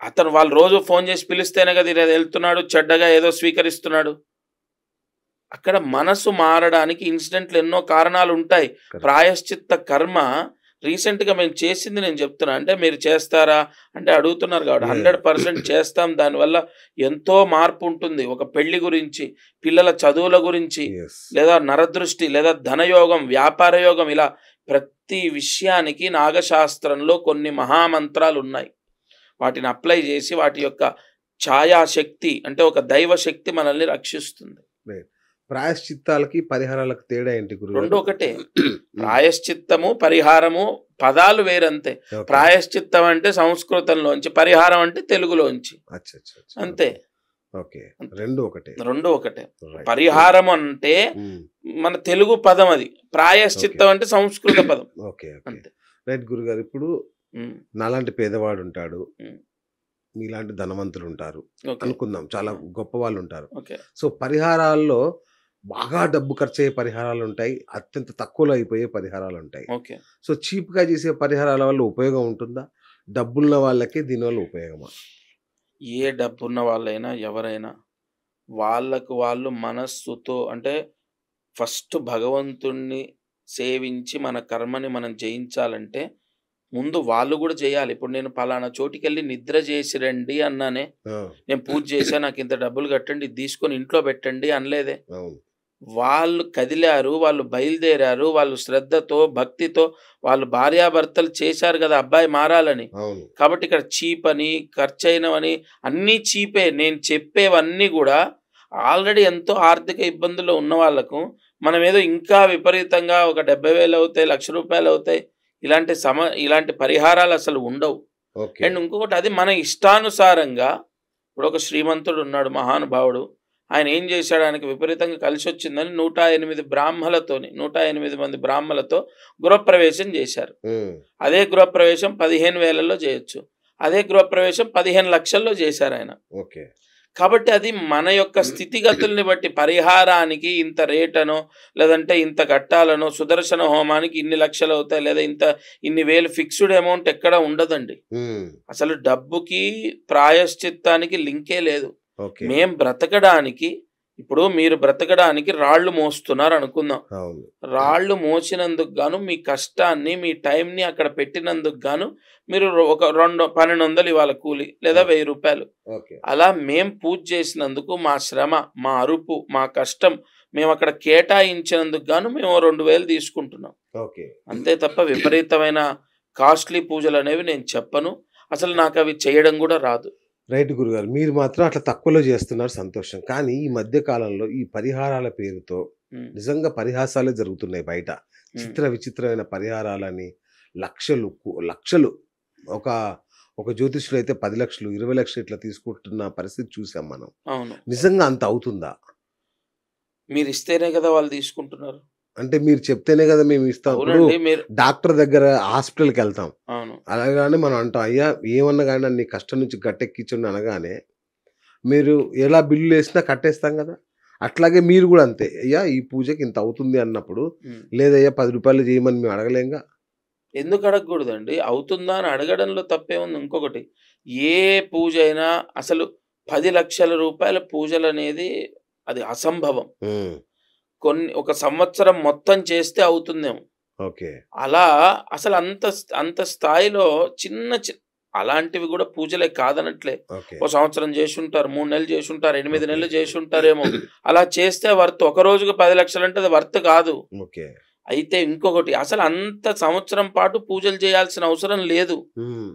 అతను వాళ్ళు రోజు ఫోను చేసి పిలిస్తేనే కదా ఇలా వెళ్తున్నాడు, చెడ్డగా ఏదో స్వీకరిస్తున్నాడు. అక్కడ మనసు మారడానికి ఇన్సిడెంట్లు ఎన్నో కారణాలుంటాయి. కరెక్ట్. ప్రాయశ్చిత్త కర్మ రీసెంట్‌గా మేము చేసింది నేను చెప్తున్నా. అంటే మీరు చేస్తారా? అంటే అడుగుతున్నారు కాబట్టి యాహ్! 100% చేస్తాం. దానివల్ల ఎంతో మార్పుంటుంది. ఒక పెళ్లి గురించి, పిల్లల చదువుల గురించి, యెస్. లేదా నరదృష్టి, లేదా ధనయోగం, వ్యాపార యోగం ఇలా ప్రతి విషయానికి నాగశాస్త్రంలో కొన్ని మహామంత్రాలున్నాయి. వాటిని అప్లై చేసి వాటి యొక్క ఛాయాశక్తి అంటే ఒక దైవ శక్తి మనల్ని రక్షిస్తుంది. రైట్. ప్రాయశ్చిత్తాలకి, పరిహారాలకు తేడా ఏంటి గురుగారు? రెండు ఒకటే. ప్రాయశ్చిత్తము, పరిహారము పదాలు వేరంతే. ఓకే. ప్రాయశ్చిత్తం అంటే సంస్కృతంలోంచి, పరిహారం అంటే తెలుగులోంచి. అచ్చచ్చ! అంతే. ఓకే. 2 ఒకటే. రెండు ఒకటే. రైట్. పరిహారం అంటే హ్మ్. మన తెలుగు పదం అది. ప్రాయశ్చిత్తం అంటే సంస్కృత పదం. ఓకే. ఓకే. అంతే. రైట్ గురుగారు. ఇప్పుడు హ్మ్. నాలాంటి పేదవాడుంటాడు. హ్మ్. మీలాంటి ధనవంతులుంటారు. ఓకే. అనుకుందాం. చాలా గొప్పవాళ్ళుంటారు. ఓకే. సో, పరిహారాల్లో బాగా డబ్బు ఖర్చయ్యే పరిహారాలుంటాయి. అత్యంత తక్కువలో అయిపోయే పరిహారాలుంటాయి. ఓకే. సో, చీప్‌గా చేసే పరిహారాల వల్ల ఉపయోగం ఉంటుందా? డబ్బున్న వాళ్ళకి దీనివల్ల ఉపయోగమా? ఏ డబ్బున్న వాళ్ళైనా, ఎవరైనా వాళ్ళకు వాళ్ళు మనస్సుతో అంటే ఫస్ట్ భగవంతుణ్ణి సేవించి మన కర్మని మనం జయించాలంటే ముందు వాళ్ళు కూడా చేయాలి. ఇప్పుడు నేను పలానా చోటికెళ్ళి నిద్ర చేసి రండి అన్నానే, ఆ, నేను పూజ చేశా, నాకు ఇంత డబ్బులు కట్టండి, ఇది తీసుకొని ఇంట్లో పెట్టండి అనలేదే. అవును. వాళ్ళు కదిలారు, వాళ్ళు బయలుదేరారు, వాళ్ళు శ్రద్ధతో, భక్తితో వాళ్ళు భార్యాభర్తలు చేశారు కదా అబ్బాయి మారాలని. అవును. కాబట్టి ఇక్కడ చీప్ అని, ఖర్చయినవని అన్నీ చీపే. నేను చెప్పేవన్నీ కూడా ఆల్రెడీ ఎంతో ఆర్థిక ఇబ్బందుల్లో ఉన్న వాళ్ళకు మనమేదో ఇంకా విపరీతంగా ఒక 70,000 అవుతాయి, ₹1,00,000 అవుతాయి, ఇలాంటి పరిహారాలు అసలు ఉండవు. ఓకే. అండ్ ఇంకొకటి, అది మన ఇష్టానుసారంగా. ఇప్పుడు ఒక శ్రీమంతుడు ఉన్నాడు, మహానుభావుడు. ఆయన ఏం చేశాడు, ఆయనకి విపరీతంగా కలిసొచ్చిందని 108 మంది బ్రాహ్మలతో గృహప్రవేశం చేశారు. ఉమ్, అదే గృహప్రవేశం 15,000లో చేయొచ్చు. అదే గృహప్రవేశం 15 లక్షల్లో చేశారు ఆయన. ఓకే. కాబట్టి అది మన యొక్క స్థితిగతుల్ని బట్టి పరిహారానికి ఇంత రేటనో, లేదంటే ఇంత కట్టాలనో, సుదర్శన హోమానికి ఇన్ని లక్షలు అవుతాయి, లేదా ఇన్ని వేలు ఫిక్స్డ్ అమౌంట్ ఎక్కడ ఉండదండి. ఉమ్, అసలు డబ్బుకి ప్రాయశ్చిత్తానికి లింకే లేదు. ఓకే. మేం బ్రతకడానికి, ఇప్పుడు మీరు బ్రతకడానికి రాళ్ళు మోస్తున్నారు అనుకుందాం. అవును. రాళ్ళు మోసినందుకు గాను, మీ కష్టాన్ని, మీ టైంని అక్కడ పెట్టినందుకు గాను మీరు ఒక 1200 ఇవాళ కూలి, లేదా ₹1000. ఓకే. అలా మేం పూజ చేసినందుకు మా శ్రమ, మా అరుపు, మా కష్టం మేము అక్కడ కేటాయించినందుకు గాను మేము 2000 తీసుకుంటున్నాం. ఓకే. అంతే తప్ప విపరీతమైన కాస్ట్లీ పూజలు అనేవి నేను చెప్పను. అసలు నాకు అవి చేయడం కూడా రాదు. రైట్ గురుగారు. మీరు మాత్రం అట్లా తక్కువలో చేస్తున్నారు, సంతోషం. కానీ ఈ మధ్య కాలంలో ఈ పరిహారాల పేరుతో ఉమ్, నిజంగా పరిహాసాలే జరుగుతున్నాయి బయట. చిత్ర విచిత్రమైన పరిహారాలని లక్షలు ఒక ఒక జ్యోతిష్యుడు అయితే 10 లక్షలు, 20 లక్షలు ఇట్లా తీసుకుంటున్న పరిస్థితి చూసాం మనం. అవును. నిజంగా అంత అవుతుందా? మీరు ఇస్తేనే కదా వాళ్ళు తీసుకుంటున్నారు. అంటే మీరు చెప్తేనే కదా మేము ఇస్తాం. ఇప్పుడు అవునండి. మీరు డాక్టర్ దగ్గర హాస్పిటల్కి వెళ్తాం, అవును. అలాగానే మనం అంటాం, అయ్యా ఏమన్నా కానీ నన్ను నీ కష్టం నుంచి గట్టెక్కించండి అనగానే మీరు ఎలా బిల్లులు వేసినా కట్టేస్తాం కదా. అట్లాగే మీరు కూడా అంతే, అయ్యా ఈ పూజకి ఇంత అవుతుంది అన్నప్పుడు, ఉమ్. లేదయ్యా 10 రూపాయలు చేయమని మేము అడగలేంగా. ఎందుకు అడగకూడదండి? అవుతుందా అని అడగడంలో తప్పేముంది? ఇంకొకటి, ఏ పూజ అయినా అసలు 10 లక్షల రూపాయల పూజలనేది అది అసంభవం. ఉమ్, ఒక సంవత్సరం మొత్తం చేస్తే అవుతుందేమో. ఓకే. అలా అసలు అంత స్థాయిలో అలాంటివి కూడా పూజలే కాదనట్లే. ఓకే. ఓ సంవత్సరం చేసుంటారు, 3 నెలలు చేసుంటారు, 8 నెలలు చేసుంటారేమో. అలా చేస్తే వర్త్. ఒక రోజుకి 10 లక్షలు అంటే అది వర్త్ కాదు. ఓకే. అయితే ఇంకొకటి, అసలు అంత సంవత్సరం పాటు పూజలు చేయాల్సిన అవసరం లేదు. ఉమ్,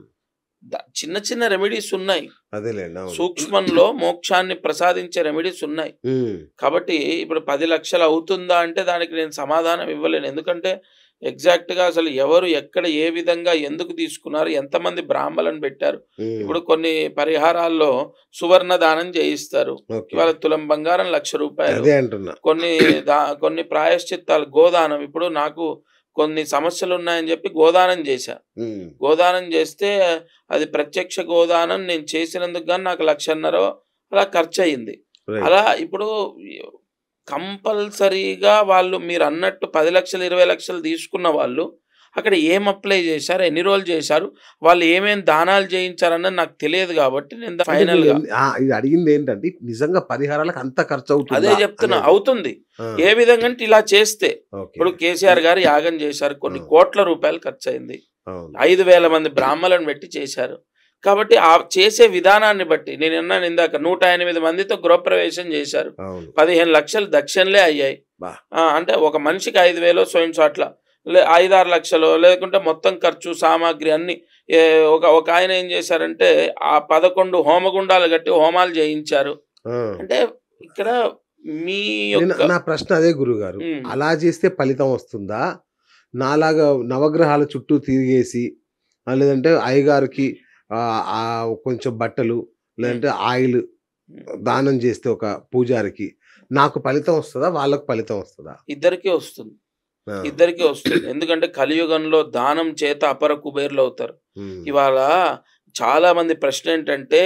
చిన్న చిన్న రెమెడీస్ ఉన్నాయి. అదేలేండి. అవును. సూక్ష్మంలో మోక్షాన్ని ప్రసాదించే రెమెడీస్ ఉన్నాయి. ఉమ్, కాబట్టి ఇప్పుడు 10 లక్షలు అవుతుందా అంటే దానికి నేను సమాధానం ఇవ్వలేను. ఎందుకంటే ఎగ్జాక్ట్‌గా అసలు ఎవరు, ఎక్కడ, ఏ విధంగా, ఎందుకు తీసుకున్నారు, ఎంతమంది బ్రాహ్మలను పెట్టారు. ఉమ్, ఇప్పుడు కొన్ని పరిహారాల్లో సువర్ణ దానం చేయిస్తారు. ఓకే. ఇవాళ తులం బంగారం ₹1,00,000. అదే అంటున్నా. కొన్ని ప్రాయశ్చిత్తాలు, గోదానం. ఇప్పుడు నాకు కొన్ని సమస్యలు ఉన్నాయని చెప్పి గోదానం చేశా. ఉమ్, గోదానం చేస్తే అది ప్రత్యక్ష గోదానం. నేను చేసినందుకు గాను నాకు 1,50,000 అలా ఖర్చయింది. రైట్. అలా ఇప్పుడు కంపల్సరీగా వాళ్ళు మీరు అన్నట్టు 10 లక్షలు, 20 లక్షలు తీసుకున్న వాళ్ళు అక్కడ ఏం అప్లై చేశారు, ఎన్ని రోజులు చేశారు, వాళ్ళు ఏమేం దానాలు చేయించారన్నది నాకు తెలియదు. కాబట్టి నేను అంటే ఫైనల్ గా ఇది అడిగింది ఏంటంటే, నిజంగా పరిహారాలకు అంత ఖర్చు అదే అవుతుందా చెప్తున్నా. అనేది. అవుతుంది. ఆ, ఏ విధంగా అంటే ఇలా చేస్తే, ఓకే. ఇప్పుడు కేసీఆర్ గారు యాగం చేశారు, కొన్ని కోట్ల రూపాయలు ఖర్చు అయింది, అవును. 5,000 మంది బ్రాహ్మలను పెట్టి చేశారు. కాబట్టి ఆ చేసే విధానాన్ని బట్టి నేను అన్నాను ఇందాక, 108 మందితో గృహప్రవేశం చేశారు, అవును. 15 లక్షలు దక్షిణలే అయ్యాయి. బా. అంటే ఒక మనిషికి 5,000 స్వయం అట్లా 5-6 లక్షలు, లేకుంటే మొత్తం ఖర్చు, సామాగ్రి అన్ని. ఒక ఆయన ఏం చేశారంటే ఆ 11 హోమగుండాలు కట్టి హోమాలు చేయించారు. ఆ. అంటే ఇక్కడ మీ నా ప్రశ్న అదే గురుగారు, ఉమ్. అలా చేస్తే ఫలితం వస్తుందా, నాలాగా నవగ్రహాల చుట్టూ తిరిగేసి లేదంటే అయ్యగారికి కొంచెం బట్టలు లేదంటే ఆయిల్ దానం చేస్తే ఒక పూజారికి నాకు ఫలితం వస్తుందా, వాళ్ళకు ఫలితం వస్తుందా? ఇద్దరికీ వస్తుంది. ఇద్దరికీ వస్తుంది. ఎందుకంటే కలియుగంలో దానం చేత అపర కుబేర్లు అవుతారు. ఇవాళ చాలా మంది ప్రశ్న ఏంటంటే,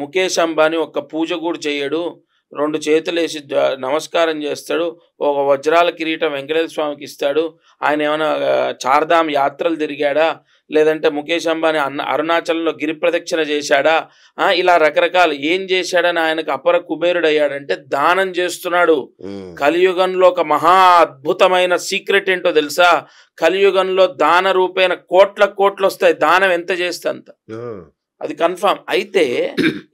ముఖేష్ అంబానీ ఒక్క పూజ కూడా చేయడు, 2 చేతులేసి నమస్కారం చేస్తాడు. ఒక వజ్రాల కిరీటం వెంకటేశ్వర స్వామికి ఇస్తాడు. ఆయన ఏమైనా చార్ధామ్ యాత్రలు తిరిగాడా, లేదంటే ముఖేష్ అంబానీ అరుణాచలంలో గిరి ప్రదక్షిణ చేశాడా, ఇలా రకరకాలు ఏం చేశాడని ఆయనకు అపర కుబేరుడు అయ్యాడంటే దానం చేస్తున్నాడు. కలియుగంలో ఒక మహా అద్భుతమైన సీక్రెట్ ఏంటో తెలుసా? కలియుగంలో దాన రూపేణ కోట్లు వస్తాయి. దానం ఎంత చేస్తే అంత, అది కన్ఫామ్. అయితే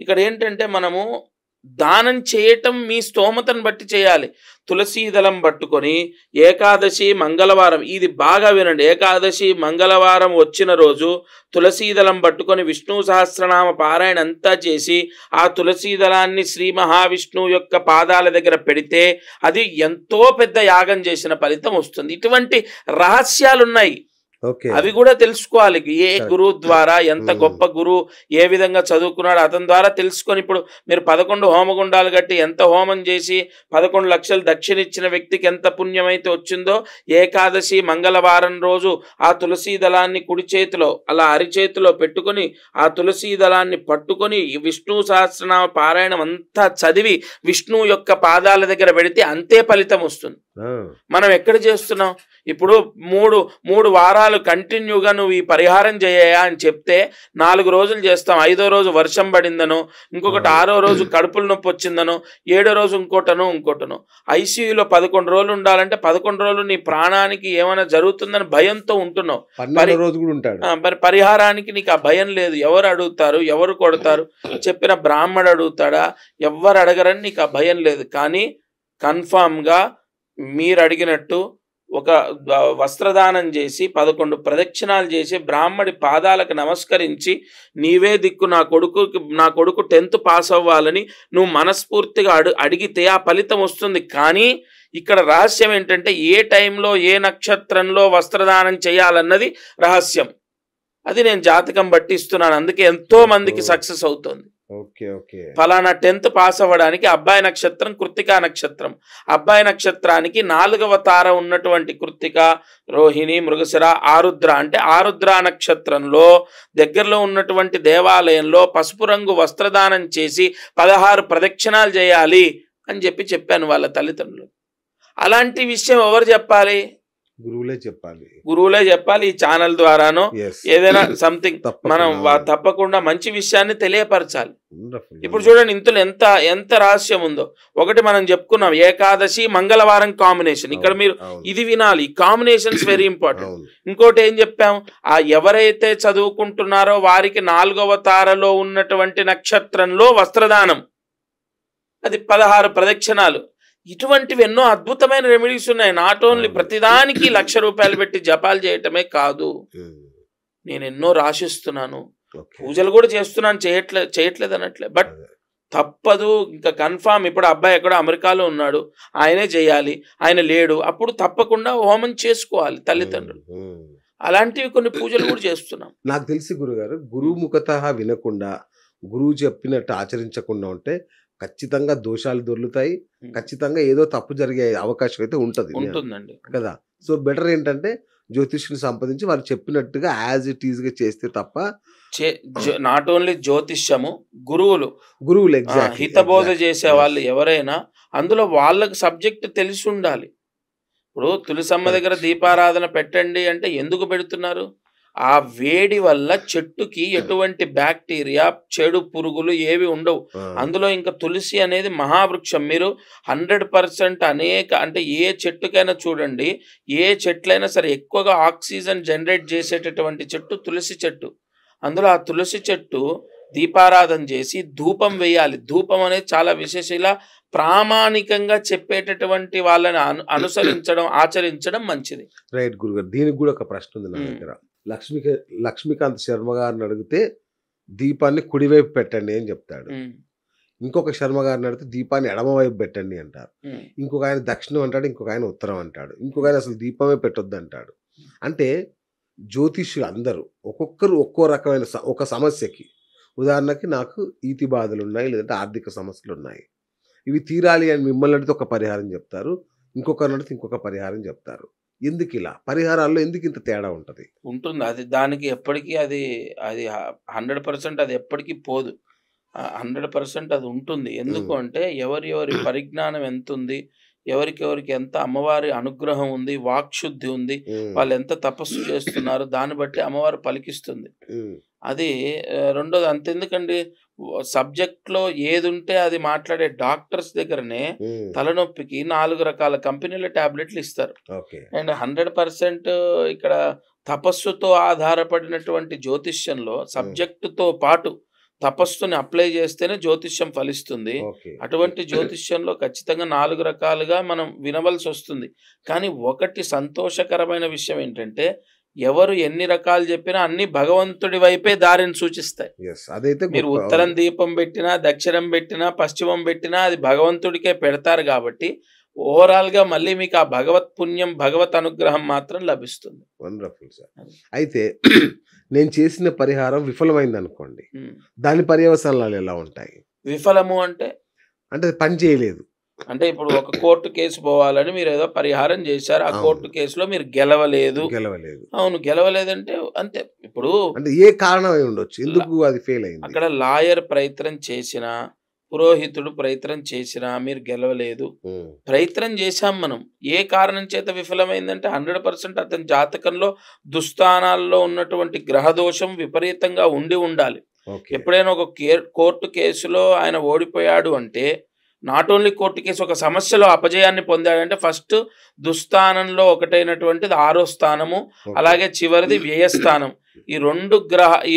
ఇక్కడ ఏంటంటే మనము దానం చేయటం మీ స్తోమతను బట్టి చేయాలి. తులసీదళం పట్టుకొని ఏకాదశి మంగళవారం, ఇది బాగా వినండి, ఏకాదశి మంగళవారం వచ్చిన రోజు తులసీదళం పట్టుకొని విష్ణు సహస్రనామ పారాయణ అంతా చేసి ఆ తులసీదళాన్ని శ్రీ మహావిష్ణువు యొక్క పాదాల దగ్గర పెడితే అది ఎంతో పెద్ద యాగం చేసిన ఫలితం వస్తుంది. ఇటువంటి రహస్యాలున్నాయి, అవి కూడా తెలుసుకోవాలి. ఏ గురువు ద్వారా, ఎంత గొప్ప గురువు, ఏ విధంగా చదువుకున్నాడు, అతని ద్వారా తెలుసుకొని ఇప్పుడు మీరు 11 హోమగుండాలు కట్టి ఎంత హోమం చేసి 11 లక్షలు దక్షిణ ఇచ్చిన వ్యక్తికి ఎంత పుణ్యం అయితే వచ్చిందో, ఏకాదశి మంగళవారం రోజు ఆ తులసీ దళాన్ని కుడి చేతిలో అలా అరిచేతిలో పెట్టుకొని ఆ తులసీ దళాన్ని పట్టుకొని విష్ణు సహస్రనామ పారాయణం అంతా చదివి విష్ణువు యొక్క పాదాల దగ్గర పెడితే అంతే ఫలితం వస్తుంది. మనం ఎక్కడ చేస్తున్నాం? ఇప్పుడు మూడు వారాలు కంటిన్యూగా నువ్వు ఈ పరిహారం చేయయా అని చెప్తే 4 రోజులు చేస్తాం. 5వ రోజు వర్షం పడిందనో, ఇంకొకటి 6వ రోజు కడుపుల నొప్పి వచ్చిందనో, 7వ రోజు ఇంకోటనో. ఐసీయూలో 11 రోజులు ఉండాలంటే 11 రోజులు నీ ప్రాణానికి ఏమైనా జరుగుతుందని భయంతో ఉంటున్నావు. మరి పరిహారానికి నీకు ఆ భయం లేదు. ఎవరు అడుగుతారు, ఎవరు కొడతారు, చెప్పిన బ్రాహ్మడు అడుగుతాడా, ఎవరు అడగరని నీకు ఆ భయం లేదు. కానీ కన్ఫామ్గా మీరు అడిగినట్టు ఒక వస్త్రదానం చేసి 11 ప్రదక్షిణాలు చేసి బ్రాహ్మడి పాదాలకు నమస్కరించి నీవే దిక్కు, నా కొడుకు 10th పాస్ అవ్వాలని నువ్వు మనస్ఫూర్తిగా అడిగితే ఆ ఫలితం వస్తుంది. కానీ ఇక్కడ రహస్యం ఏంటంటే ఏ టైంలో ఏ నక్షత్రంలో వస్త్రదానం చేయాలన్నది రహస్యం. అది నేను జాతకం బట్టి ఇస్తున్నాను, అందుకే ఎంతో మందికి సక్సెస్ అవుతుంది. ఫలానా 10th పాస్ అవ్వడానికి అబ్బాయి నక్షత్రం కృత్తికా నక్షత్రం, అబ్బాయి నక్షత్రానికి 4వ తార ఉన్నటువంటి కృత్తిక, రోహిణి, మృగశిర, ఆరుద్ర అంటే ఆరుద్ర నక్షత్రంలో దగ్గరలో ఉన్నటువంటి దేవాలయంలో పసుపు రంగు వస్త్రదానం చేసి 16 ప్రదక్షిణాలు చేయాలి అని చెప్పాను వాళ్ళ తల్లిదండ్రులు. అలాంటి విషయం ఎవరు చెప్పాలి? గురువులే చెప్పాలి. ఈ ఛానల్ ద్వారానో ఏదైనా సంథింగ్ మనం తప్పకుండా మంచి విషయాన్ని తెలియపరచాలి. ఇప్పుడు చూడండి ఇందులో ఎంత రహస్యం ఉందో. ఒకటి మనం చెప్పుకున్నాం ఏకాదశి మంగళవారం కాంబినేషన్, ఇక్కడ మీరు ఇది వినాలి, కాంబినేషన్స్ వెరీ ఇంపార్టెంట్. ఇంకోటి ఏం చెప్పాం, ఆ ఎవరైతే చదువుకుంటున్నారో వారికి 4వ తారలో ఉన్నటువంటి నక్షత్రంలో వస్త్రదానం, అది 16 ప్రదక్షిణాలు. ఇటువంటివి ఎన్నో అద్భుతమైన రెమెడీస్ ఉన్నాయి. నాట్ ఓన్లీ ప్రతిదానికి 1,00,000 రూపాయలు పెట్టి జపాలు చేయటమే కాదు, నేను ఎన్నో రాసిస్తున్నాను, పూజలు కూడా చేస్తున్నాను, చేయట్లేదు అనట్లే. బట్ తప్పదు, ఇంకా కన్ఫామ్. ఇప్పుడు అబ్బాయి ఎక్కడో అమెరికాలో ఉన్నాడు, ఆయనే చేయాలి, ఆయన లేడు, అప్పుడు తప్పకుండా హోమం చేసుకోవాలి తల్లిదండ్రులు. అలాంటివి కొన్ని పూజలు కూడా చేస్తున్నాం. నాకు తెలిసి గురుగారు, గురువు ముఖతః వినకుండా గురువు చెప్పినట్టు ఆచరించకుండా ఉంటే ఖచ్చితంగా దోషాలు దొర్లుతాయి, ఖచ్చితంగా ఏదో తప్పు జరిగే అవకాశం అయితే ఉంటుందండి కదా. సో బెటర్ ఏంటంటే జ్యోతిష్యుని సంపాదించి వాళ్ళు చెప్పినట్టుగా యాజ్ ఇట్ ఈజ్ గా చేస్తే తప్ప, నాట్ ఓన్లీ జ్యోతిష్యము, గురువులు హితబోధ చేసే వాళ్ళు ఎవరైనా అందులో వాళ్ళకి సబ్జెక్ట్ తెలిసి ఉండాలి. ఇప్పుడు తులసమ్మ దగ్గర దీపారాధన పెట్టండి అంటే ఎందుకు పెడుతున్నారు? ఆ వేడి వల్ల చెట్టుకి ఎటువంటి బ్యాక్టీరియా, చెడు పురుగులు ఏవి ఉండవు. అందులో ఇంకా తులసి అనేది మహావృక్షం. మీరు 100% అంటే ఏ చెట్టుకైనా చూడండి, ఏ చెట్లైనా సరే ఎక్కువగా ఆక్సిజన్ జనరేట్ చేసేటటువంటి చెట్టు తులసి చెట్టు. అందులో ఆ తులసి చెట్టు దీపారాధన చేసి ధూపం వేయాలి. ధూపం అనేది చాలా విశేష. ఇలా ప్రామాణికంగా చెప్పేటటువంటి వాళ్ళని అనుసరించడం, ఆచరించడం మంచిది. రైట్ గురుగారు. దీనికి కూడా ఒక ప్రశ్న ఉంది నా దగ్గర. లక్ష్మీకాంత్ శర్మ గారిని అడిగితే దీపాన్ని కుడివైపు పెట్టండి అని చెప్తాడు. ఇంకొక శర్మ గారిని అడిగితే దీపాన్ని ఎడమవైపు పెట్టండి అంటారు. ఇంకొక ఆయన దక్షిణం అంటాడు, ఇంకొక ఆయన ఉత్తరం అంటాడు, ఇంకొక ఆయన అసలు దీపమే పెట్టొద్దు అంటాడు. అంటే జ్యోతిష్యులు అందరూ ఒక్కొక్కరు ఒక్కో రకమైన ఒక సమస్యకి, ఉదాహరణకి నాకు ఈతి బాధలు ఉన్నాయి, లేదంటే ఆర్థిక సమస్యలు ఉన్నాయి, ఇవి తీరాలి అని మిమ్మల్ని అడిగితే ఒక పరిహారం చెప్తారు, ఇంకొకరిని అడిగితే ఇంకొక పరిహారం చెప్తారు. ఎందుకు ఇలా పరిహారాల్లో ఎందుకు ఇంత తేడా ఉంటుంది? అది దానికి ఎప్పటికీ అది 100% అది ఎప్పటికీ పోదు. 100% అది ఉంటుంది. ఎందుకు హ్మ్. అంటే ఎవరి పరిజ్ఞానం ఎంతుంది, ఎవరికెవరికి ఎంత అమ్మవారి అనుగ్రహం ఉంది, వాక్శుద్ధి ఉంది, హ్మ్. వాళ్ళెంత తపస్సు చేస్తున్నారో దాన్ని బట్టి అమ్మవారు పలికిస్తుంది. హ్మ్. అది రెండోది అంతెందుకండి, సబ్జెక్ట్‌లో ఏదుంటే అది మాట్లాడే డాక్టర్స్ దగ్గరనే హ్మ్. తలనొప్పికి 4 రకాల కంపెనీల టాబ్లెట్లు ఇస్తారు. ఓకే. అండ్ 100% ఇక్కడ తపస్సుతో ఆధారపడినటువంటి జ్యోతిష్యంలో హ్మ్. సబ్జెక్టుతో పాటు తపస్సుని అప్లై చేస్తేనే జ్యోతిష్యం ఫలిస్తుంది. ఓకే. అటువంటి జ్యోతిష్యంలో ఖచ్చితంగా 4 రకాలుగా మనం వినవలసొస్తుంది. కానీ ఒకటి సంతోషకరమైన విషయం ఏంటంటే, ఎవరు ఎన్ని రకాలు చెప్పినా అన్నీ భగవంతుడి వైపే దారిని సూచిస్తాయి. యెస్. అదైతే మీరు గొప్ప. ఉత్తరం అవును. దీపం పెట్టినా, దక్షిణం పెట్టినా, పశ్చిమం పెట్టినా అది భగవంతుడికే పెడతారు గాబట్టి, ఓవరాల్‌గా మళ్ళీ మీకు ఆ భగవత్ పుణ్యం, భగవత్ అనుగ్రహం మాత్రం లభిస్తుంది. Wonderful sir. అది. అయితే నేను చేసిన పరిహారం విఫలమైందనుకోండి. హ్మ్. దాని పర్యవసానాలు ఎలా ఉంటాయి? విఫలము అంటే, అంటే అది పని చేయలేదు. అంటే ఇప్పుడు ఒక కోర్టు కేసు పోవాలని మీరేదో పరిహారం జేశారు. ఆ కోర్టు అవును. కేసులో మీరు గెలవలేదు. గెలవలేదు. అవును. గెలవలేదంటే అంతే. ఇప్పుడు అంటే ఏ కారణం అయి ఉండొచ్చు? ల ఎందుకు అది ఫెయిల్ అయింది? అక్కడ లాయర్ ప్రయత్నం చేసినా, పురోహితుడు ప్రయత్నం చేసినా మీరు గెలవలేదు. హ్మ్. ప్రయత్నం చేశాం మనం. ఏ కారణం చేత విఫలమైందంటే 100% అతని జాతకంలో దుస్థానాల్లో ఉన్నటువంటి గ్రహదోషం విపరీతంగా ఉండాలి. ఓకే. ఎప్పుడైనా ఒక కోర్టు కేసులో ఆయన ఓడిపోయాడు అంటే, నాట్ ఓన్లీ కోర్టు కేసు, ఒక సమస్యలో అపజయాన్ని పొందాడంటే ఫస్ట్ దుస్థానంలో ఒకటైనటువంటిది 6వ స్థానము, ఓకే. అలాగే చివరిది వ్యయస్థానం. ఈ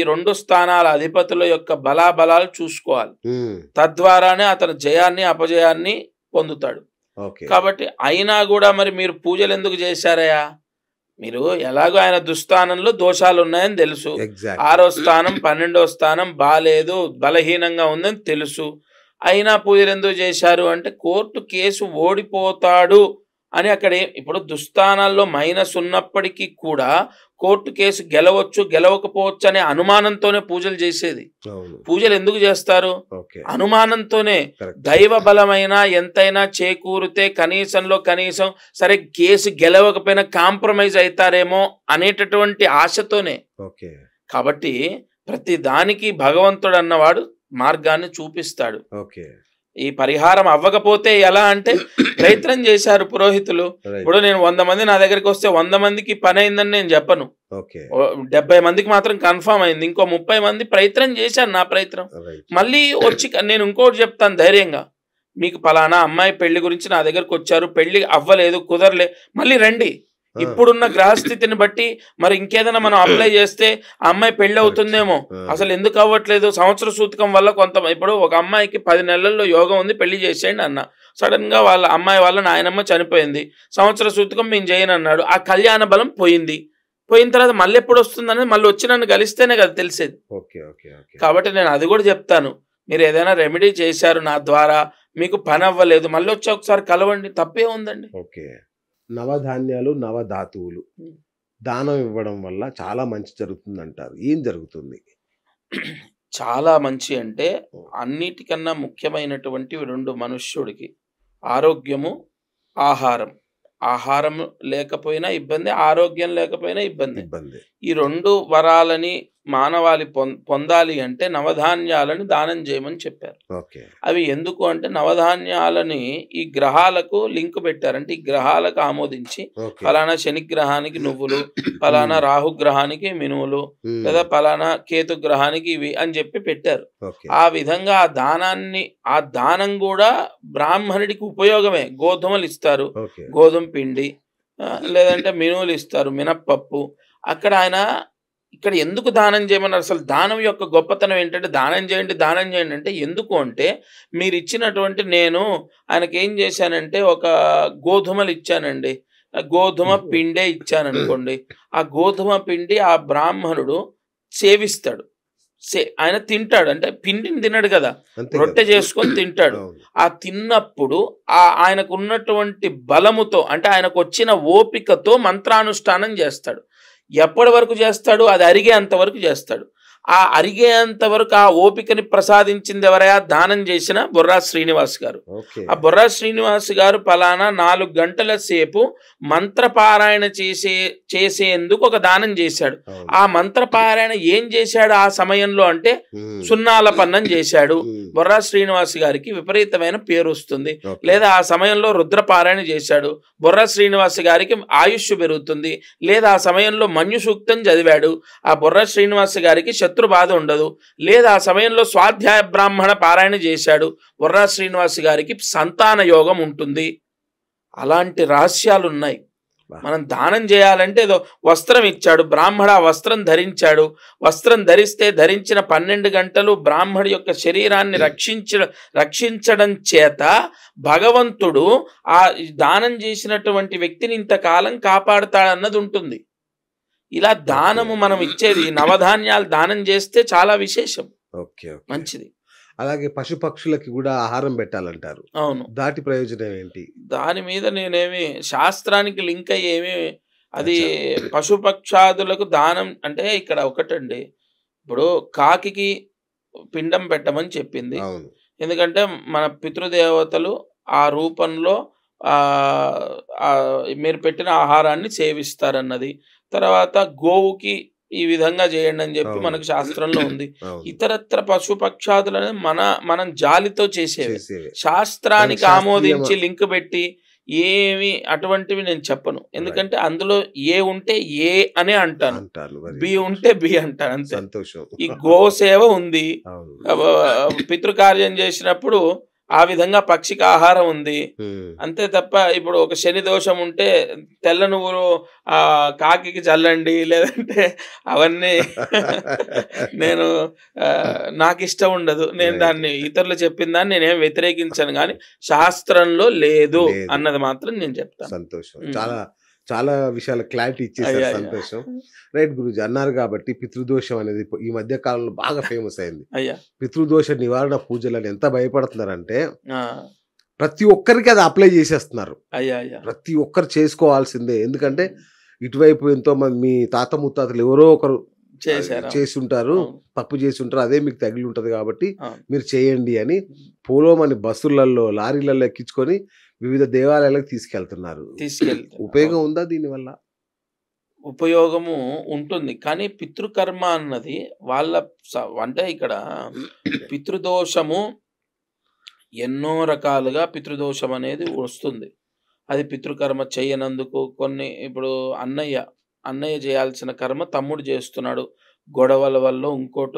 2 స్థానాల అధిపతుల యొక్క బలాబలాలు చూసుకోవాలి. హ్మ్. తద్వారానే అతను జయాన్ని, అపజయాన్ని పొందుతాడు. ఓకే. కాబట్టి అయినా గూడా మరి మీరు పూజలెందుకు చేశారయ్యా? మీరు ఎలాగో ఆయన దుస్థానంలో దోషాలున్నాయని తెలుసు. ఎగ్జాక్ట్‌లీ. 6వ స్థానం, 12వ స్థానం బాలేదు, బలహీనంగా ఉందని తెలుసు. అయినా పూజలెందుకు చేశారు అంటే, కోర్టు కేసు ఓడిపోతాడు అని ఇప్పుడు దుస్థానాల్లో మైనస్ ఉన్నప్పటికీ కూడా కోర్టు కేసు గెలవచ్చు, గెలవకపోవచ్చు అనే అనుమానంతోనే పూజలు చేసేది. అవును. పూజలు ఎందుకు చేస్తారు? ఓకే. అనుమానంతోనే. కరెక్ట్. దైవ బలమైన ఎంతైనా చేకూరితే కనీసంలో కనీసం సరే కేసు గెలవకపోయినా కాంప్రమైజ్ అయితారేమో అనేటటువంటి ఆశతోనే. ఓకే. కాబట్టి ప్రతి దానికి భగవంతుడు అన్నవాడు మార్గాన్ని చూపిస్తాడు. ఓకే. ఈ పరిహారం అవ్వకపోతే ఎలా అంటే, ప్రయత్నం చేశారు పురోహితులు. రైట్. ఇప్పుడు నేను 100 మంది నా దగ్గరికి వస్తే 100 మందికి పని అయిందని నేను చెప్పను. ఓకే. 70 మందికి మాత్రం కన్ఫర్మ్ అయింది. ఇంకో 30 మంది ప్రయత్నం చేశారు నా ప్రయత్నం. రైట్. మళ్ళీ వచ్చి నేను ఇంకోటి చెప్తాను ధైర్యంగా, మీకు పలానా అమ్మాయి పెళ్లి గురించి నా దగ్గరకు వచ్చారు, పెళ్లి అవ్వలేదు, కుదరలే, మళ్ళీ రండి. ఆ! ఇప్పుడున్న గ్రహస్థితిని బట్టి మరి ఇంకేదైనా మనం అప్లై చేస్తే ఆ అమ్మాయి పెళ్లి కరెక్ట్. అవుతుందేమో. ఆ! అసలు ఎందుకు అవ్వట్లేదు? సంవత్సర సూతకం వల్ల ఇప్పుడు ఒక అమ్మాయికి 10 నెలల్లో యోగం ఉంది, పెళ్లి చేసేయండి అన్న. సడన్‌గా వాళ్ళ అమ్మాయి వాళ్ళ నాయనమ్మ చనిపోయింది. సంవత్సర సూతకం మేము చేయనన్నాడు. ఆ కళ్యాణ బలం పోయింది. పోయిన తర్వాత మళ్ళీ ఎప్పుడు వస్తుందనేది మళ్ళీ వచ్చి నన్ను కలిస్తేనే కదా తెలిసేది. ఓకే. ఓకే. ఓకే. కాబట్టి నేను అది కూడా చెప్తాను. మీరు ఏదైనా రెమెడీ చేశారు నా ద్వారా, మీకు పని అవ్వలేదు, మళ్ళీ వచ్చి ఒకసారి కలవండి, తప్పే ఉందండి. ఓకే. నవధాన్యాలు, నవధాతువులు హ్మ్. దానం ఇవ్వడం వల్ల చాలా మంచి జరుగుతుందంటారు. ఏం జరుగుతుంది? చాలా మంచి అంటే, అన్నిటికన్నా ముఖ్యమైనటువంటివి 2 మనుష్యుడికి: ఆరోగ్యము, ఆహారం. ఆహారం లేకపోయినా ఇబ్బందే, ఆరోగ్యం లేకపోయినా ఇబ్బందే. ఇబ్బంది. ఈ 2 వరాలని మానవాళి పొందాలి అంటే నవధాన్యాలను దానం చేయమని చెప్పారు. ఓకే. అవి ఎందుకు అంటే, నవధాన్యాలని ఈ గ్రహాలకు లింక్ పెట్టారు. అంటే ఈ గ్రహాలకు ఆమోదించి ఓకే. ఫలానా శని గ్రహానికి నువ్వులు, ఫలానా హ్మ్. రాహు గ్రహానికి మినువులు, హ్మ్. లేదా ఫలానా కేతు గ్రహానికి ఇవి అని చెప్పి పెట్టారు. ఓకే. ఆ విధంగా ఆ దానం కూడా బ్రాహ్మణుడికి ఉపయోగమే. గోధుమలు ఇస్తారు, ఓకే. గోధుమ పిండి, లేదంటే మినువులు ఇస్తారు, మినప్పప్పు. అక్కడ ఆయన ఇక్కడ ఎందుకు దానం చేయమన్నారు? అసలు దానం యొక్క గొప్పతనం ఏంటంటే, దానం చేయండి, దానం చేయండి అంటే ఎందుకు అంటే, మీరు ఇచ్చినటువంటి నేను ఆయనకేం చేశానంటే ఒక గోధుమలు ఇచ్చానండి. గోధుమ పిండే ఇచ్చాననుకోండి. ఆ గోధుమ పిండి ఆ బ్రాహ్మణుడు సేవిస్తాడు. ఆయన తింటాడు. అంటే పిండిని తినడు కదా, అంతే రొట్టె కదా. చేసుకొని తింటాడు. అవును. ఆ తిన్నప్పుడు ఆయనకు ఉన్నటువంటి బలముతో, అంటే ఆయనకు వచ్చిన ఓపికతో మంత్రానుష్ఠానం చేస్తాడు. ఎప్పటి వరకు చేస్తాడు? అది అరిగే అంతవరకు చేస్తాడు. ఆ అరిగేంత వరకు ఆ ఓపికని ప్రసాదించింది ఎవరయా? దానం చేసిన బొర్రా శ్రీనివాస్ గారు. ఓకే. ఆ బొర్రా శ్రీనివాస్ గారు పలానా 4 గంటల సేపు మంత్రపారాయణ చేసేందుకు ఒక దానం చేశాడు. అవును. ఆ మంత్రపారాయణ ఏం చేశాడు ఆ సమయంలో అంటే ఉమ్. సున్నాల పన్నం చేశాడు. ఉమ్. బొర్రా శ్రీనివాస్ గారికి విపరీతమైన పేరు వస్తుంది. ఓకే. లేదా ఆ సమయంలో రుద్రపారాయణ చేశాడు, బొర్రా శ్రీనివాస్ గారికి ఆయుష్ పెరుగుతుంది. లేదా ఆ సమయంలో మన్యు సూక్తం చదివాడు, ఆ బొర్రా శ్రీనివాస్ గారికి శత్రు బాధ ఉండదు. లేదా ఆ సమయంలో స్వాధ్యాయ బ్రాహ్మణ పారాయణ చేశాడు, బొర్రా శ్రీనివాస్ గారికి సంతాన యోగం ఉంటుంది. అలాంటి రహస్యాలు ఉన్నాయి. మనం దానం చేయాలంటే ఏదో వస్త్రం ఇచ్చాడు, బ్రాహ్మణ వస్త్రం ధరించాడు. వస్త్రం ధరించిన 12 గంటలు బ్రాహ్మడి యొక్క శరీరాన్ని రక్షించడం చేత భగవంతుడు ఆ దానం చేసినటువంటి వ్యక్తిని ఇంతకాలం కాపాడుతాడన్నది ఉంటుంది. ఇలా దానము మనం ఇచ్చేది నవధాన్యాలు దానం చేస్తే చాలా విశేషం. ఓకే. ఓకే. మంచిది. అలాగే పశుపక్షులకి కూడా ఆహారం పెట్టాలంటారు. అవును. దాటి ప్రయోజనం ఏంటి? దాని మీద నేనేమి శాస్త్రానికి లింక్ అయ్యేమి అది అచ్చా. పశుపక్షాదులకు దానం అంటే ఇక్కడ ఒకటండి. ఇప్పుడు కాకికి పిండం పెట్టమని చెప్పింది. అవును. ఎందుకంటే మన పితృదేవతలు ఆ రూపంలో మీరు పెట్టిన ఆహారాన్ని సేవిస్తారన్నది. తర్వాత గోవుకి ఈ విధంగా చేయండి అని చెప్పి అవును. మనకు శాస్త్రంలో ఉంది. అవును. ఇతరత్ర పశుపక్షాదులను మనం జాలితో చేసేవి. చేసేవే. దానికి శాస్త్రీయమ ఆమోదించి లింక్ పెట్టి ఏమి అటువంటివి నేను చెప్పను. రైట్. ఎందుకంటే అందులో ఏ ఉంటే ఏ అనే అంటాను, అంటాను. మరి బి ఉంటే బి అంటాను అంతే. సంతోషం. ఈ గోసేవ ఉంది, అవును. పితృకార్యం చేసినప్పుడు ఆ విధంగా పక్షికి ఆహారం ఉంది. ఉమ్. అంతే తప్ప ఇప్పుడు ఒక శని దోషం ఉంటే తెల్ల నువ్వులు కాకికి చల్లండి, లేదంటే అవన్నీ నేను నాకు ఇష్టం ఉండదు. నేను రైట్. దాన్ని ఇతరులు చెప్పిన దాన్ని నేనేం వ్యతిరేకించాను, కానీ శాస్త్రంలో లేదు లేదు. అన్నది మాత్రం నేను చెప్తాను. సంతోషం. ఉమ్. చాలా చాలా విషయాల క్లారిటీ ఇచ్చేసారు. అయ్యా సంతోషం. రైట్ గురూజీ, అన్నారు కాబట్టి పితృదోషం అనేది ఈ మధ్య కాలంలో బాగా ఫేమస్ అయింది. అయ్యా. పితృదోష నివారణ పూజలని ఎంత భయపడుతున్నారంటే ఆ, ప్రతి ఒక్కరికి అది అప్లై చేసేస్తున్నారు. అయ్యా అయ్యా ప్రతి ఒక్కరు చేసుకోవాల్సిందే. ఎందుకంటే ఇటువైపు ఎంతో మంది మీ తాత ముత్తాతలు ఎవరో ఒకరు చేశారు. చేసి ఉంటారు, అవును. తప్పు చేసి ఉంటారు, అదే మీకు తగిలి ఉంటుంది కాబట్టి అవును. మీరు చేయండి అని పోలోమని బస్సులలో లారీలలో ఎక్కించుకొని వివిధ దేవాలయాలకు తీసుకెళ్తున్నారు. ఉపయోగం ఉందా దీనివల్ల? ఉపయోగము ఉంటుంది, కానీ పితృకర్మ అన్నది వాళ్ళ అంటే ఇక్కడ పితృదోషము ఎన్నో రకాలుగా పితృదోషం అనేది వస్తుంది. అది పితృకర్మ చేయనందుకు కొన్ని ఇప్పుడు అన్నయ్య చేయాల్సిన కర్మ తమ్ముడు చేస్తున్నాడు, గొడవల వల్ల